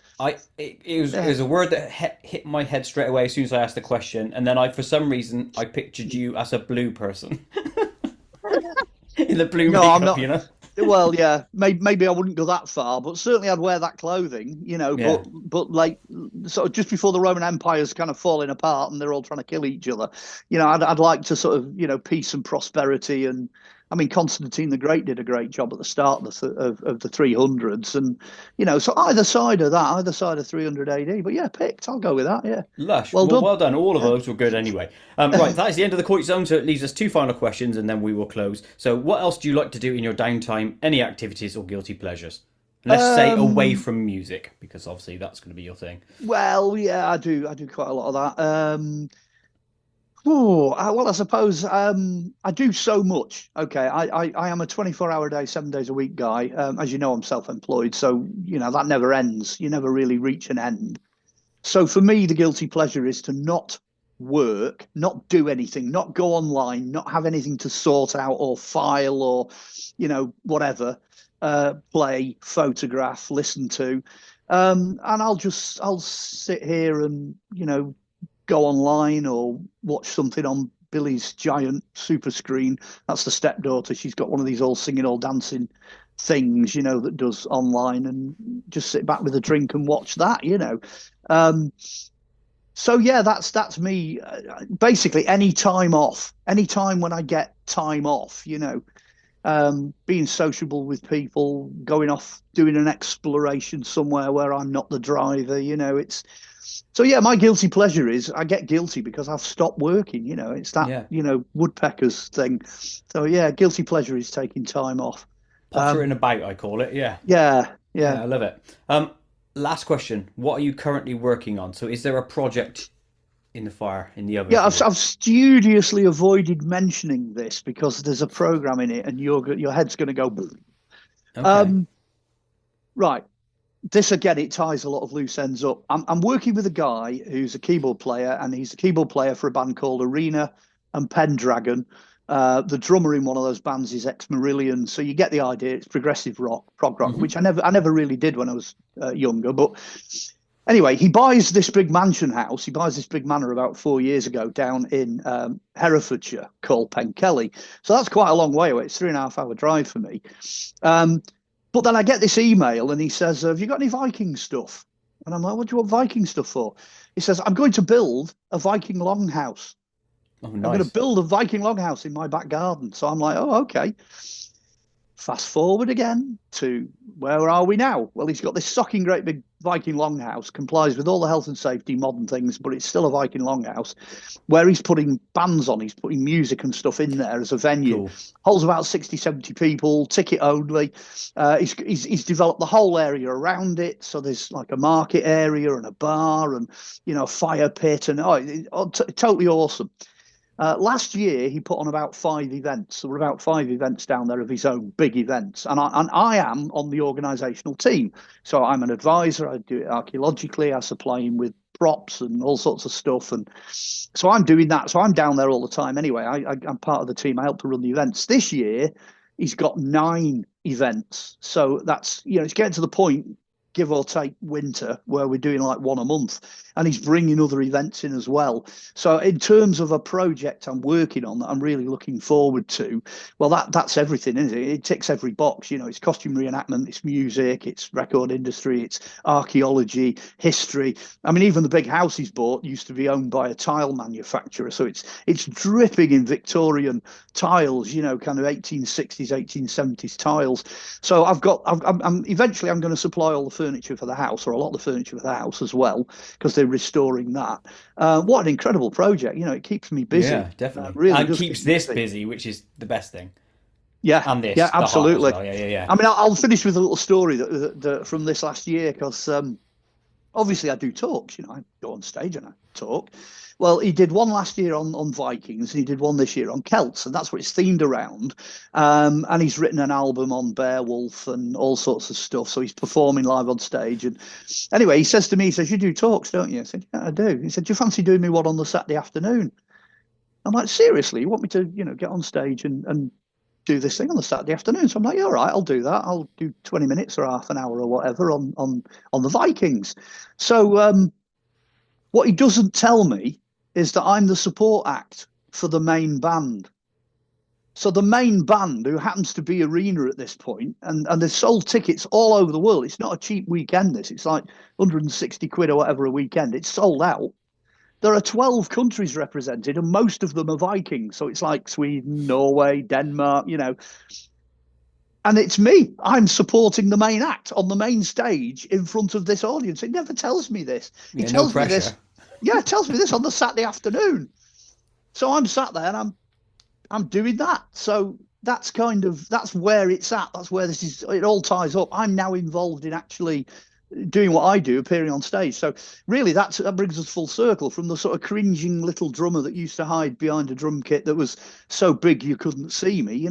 It was a word that hit my head straight away as soon as I asked the question. And then for some reason, I pictured you as a blue person. In the blue makeup, I'm not, you know? Well, yeah, maybe I wouldn't go that far, but certainly I'd wear that clothing, you know. Yeah. But like, sort of just before the Roman Empire's kind of falling apart and they're all trying to kill each other, you know, I'd like to sort of, you know, peace and prosperity. And I mean, Constantine the Great did a great job at the start of the 300s, and you know, so either side of 300 AD. But yeah, picked. I'll go with that. Yeah, lush. Well done. All of those were good anyway. Right, that is the end of the Koit zone. So it leaves us 2 final questions, and then we will close. So, what else do you like to do in your downtime? Any activities or guilty pleasures? Let's say away from music, because obviously that's going to be your thing. Well, yeah, I do quite a lot of that. Well, I suppose I do so much. Okay, I am a 24-hour day, 7 days a week guy. As you know, I'm self-employed, so you know that never ends. You never really reach an end. So for me, the guilty pleasure is to not work, not do anything, not go online, not have anything to sort out or file or, you know, whatever, play, photograph, listen to, and I'll sit here and, you know, go online or watch something on Billy's giant super screen. That's the stepdaughter. She's got one of these all singing, all dancing things, you know, that does online, and just sit back with a drink and watch that, you know. So yeah, that's me. Basically, any time off, any time when I get time off, you know, being sociable with people, going off, doing an exploration somewhere where I'm not the driver, you know, so yeah, my guilty pleasure is I get guilty because I've stopped working, you know, it's that, you know, woodpeckers thing. So yeah, guilty pleasure is taking time off. Pottering about, I call it. Yeah. Yeah. I love it. Last question. What are you currently working on? So is there a project in the fire, in the oven? Yeah, I've studiously avoided mentioning this because there's a program in it and your head's going to go boom. Okay. Right. This, again, it ties a lot of loose ends up. I'm working with a guy who's a keyboard player, and he's a keyboard player for a band called Arena and Pendragon. The drummer in one of those bands is ex-Marillion, so you get the idea. It's progressive rock, prog rock, which I never really did when I was younger. But anyway, he buys this big mansion house. He buys this big manor about 4 years ago down in Herefordshire called Penkelly. So that's quite a long way away. It's 3.5 hour drive for me. But then I get this email and he says, have you got any Viking stuff? And I'm like, what do you want Viking stuff for? He says, I'm going to build a Viking longhouse. Oh, nice. I'm going to build a Viking longhouse in my back garden. So I'm like, oh, okay. Fast forward again to where are we now? Well, he's got this socking great big Viking longhouse, complies with all the health and safety modern things, but it's still a Viking longhouse where he's putting bands on. He's putting music and stuff in there as a venue. Cool. Holds about 60, 70 people, ticket only. He's developed the whole area around it. So there's like a market area and a bar and, you know, a fire pit and totally awesome. Last year, he put on about 5 events. There were about 5 events down there of his own, big events. And I am on the organisational team. So I'm an advisor. I do it archaeologically. I supply him with props and all sorts of stuff. And so I'm doing that. So I'm down there all the time anyway. I'm part of the team. I help to run the events. This year, he's got 9 events. So that's, you know, it's getting to the point, give or take winter, where we're doing like one a month. and he's bringing other events in as well. So in terms of a project I'm working on that I'm really looking forward to, well, that's everything, isn't it? It ticks every box. It's costume reenactment, it's music, it's record industry, it's archaeology, history. I mean, even the big house he's bought used to be owned by a tile manufacturer, so it's dripping in Victorian tiles, kind of 1860s, 1870s tiles. So I'm eventually I'm going to supply all the furniture for the house, or a lot of the furniture for the house as well, because they're restoring that. What an incredible project! It keeps me busy. Yeah, definitely. Really, and keeps this busy, which is the best thing. Yeah, and this, yeah, absolutely. Well. Yeah. I mean, I'll finish with a little story that from this last year, because obviously I do talks. I go on stage and I talk. Well, he did one last year on Vikings, and he did one this year on Celts, and that's what it's themed around. And he's written an album on Beowulf and all sorts of stuff. So he's performing live on stage. And anyway, he says to me, he says, "You do talks, don't you?" I said, "Yeah, I do." He said, "Do you fancy doing me one on the Saturday afternoon?" I'm like, "Seriously? You want me to, get on stage and do this thing on the Saturday afternoon?" So I'm like, "Yeah, all right, I'll do that. I'll do 20 minutes or half an hour or whatever on the Vikings." So what he doesn't tell me is that I'm the support act for the main band. So the main band, who happens to be Arena at this point, and they've sold tickets all over the world. It's not a cheap weekend, this. It's like 160 quid or whatever a weekend. It's sold out. There are 12 countries represented, and most of them are Vikings. So it's like Sweden, Norway, Denmark, And it's me. I'm supporting the main act on the main stage in front of this audience. He never tells me this. He tells me this. Yeah, tells me this on the Saturday afternoon. So I'm sat there and I'm doing that. So that's where it's at. That's where it all ties up. I'm now involved in actually doing what I do, appearing on stage. So really that brings us full circle from the sort of cringing little drummer that used to hide behind a drum kit that was so big you couldn't see me,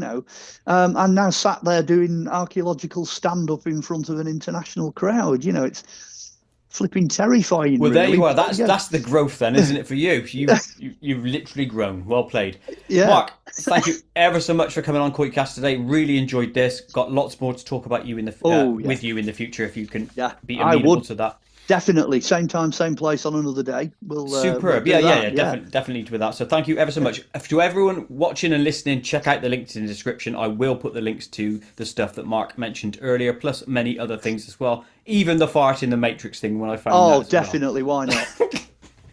I'm now sat there doing archaeological stand-up in front of an international crowd. It's flipping terrifying. Well, really. There you are. That's the growth then, isn't it, for you? You've literally grown. Well played. Yeah. Mark, thank you ever so much for coming on KoitCast today. Really enjoyed this. Got lots more to talk about you with you in the future, if you can be amenable to that. Definitely. Same time, same place on another day. Superb. Definitely with that. So thank you ever so much. To everyone watching and listening, check out the links in the description. I will put the links to the stuff that Mark mentioned earlier, plus many other things as well. Even the fart in the Matrix thing when I found that. Oh, definitely. Well. Why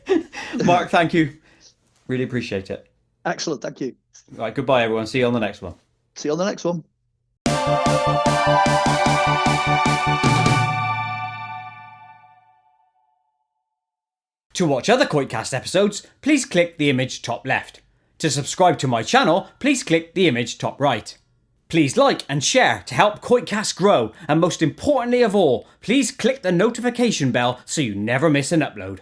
not? Mark, thank you. Really appreciate it. Excellent. Thank you. Right. Goodbye, everyone. See you on the next one. See you on the next one. To watch other KoitCast episodes, please click the image top left. To subscribe to my channel, please click the image top right. Please like and share to help KoitCast grow, and most importantly of all, please click the notification bell so you never miss an upload.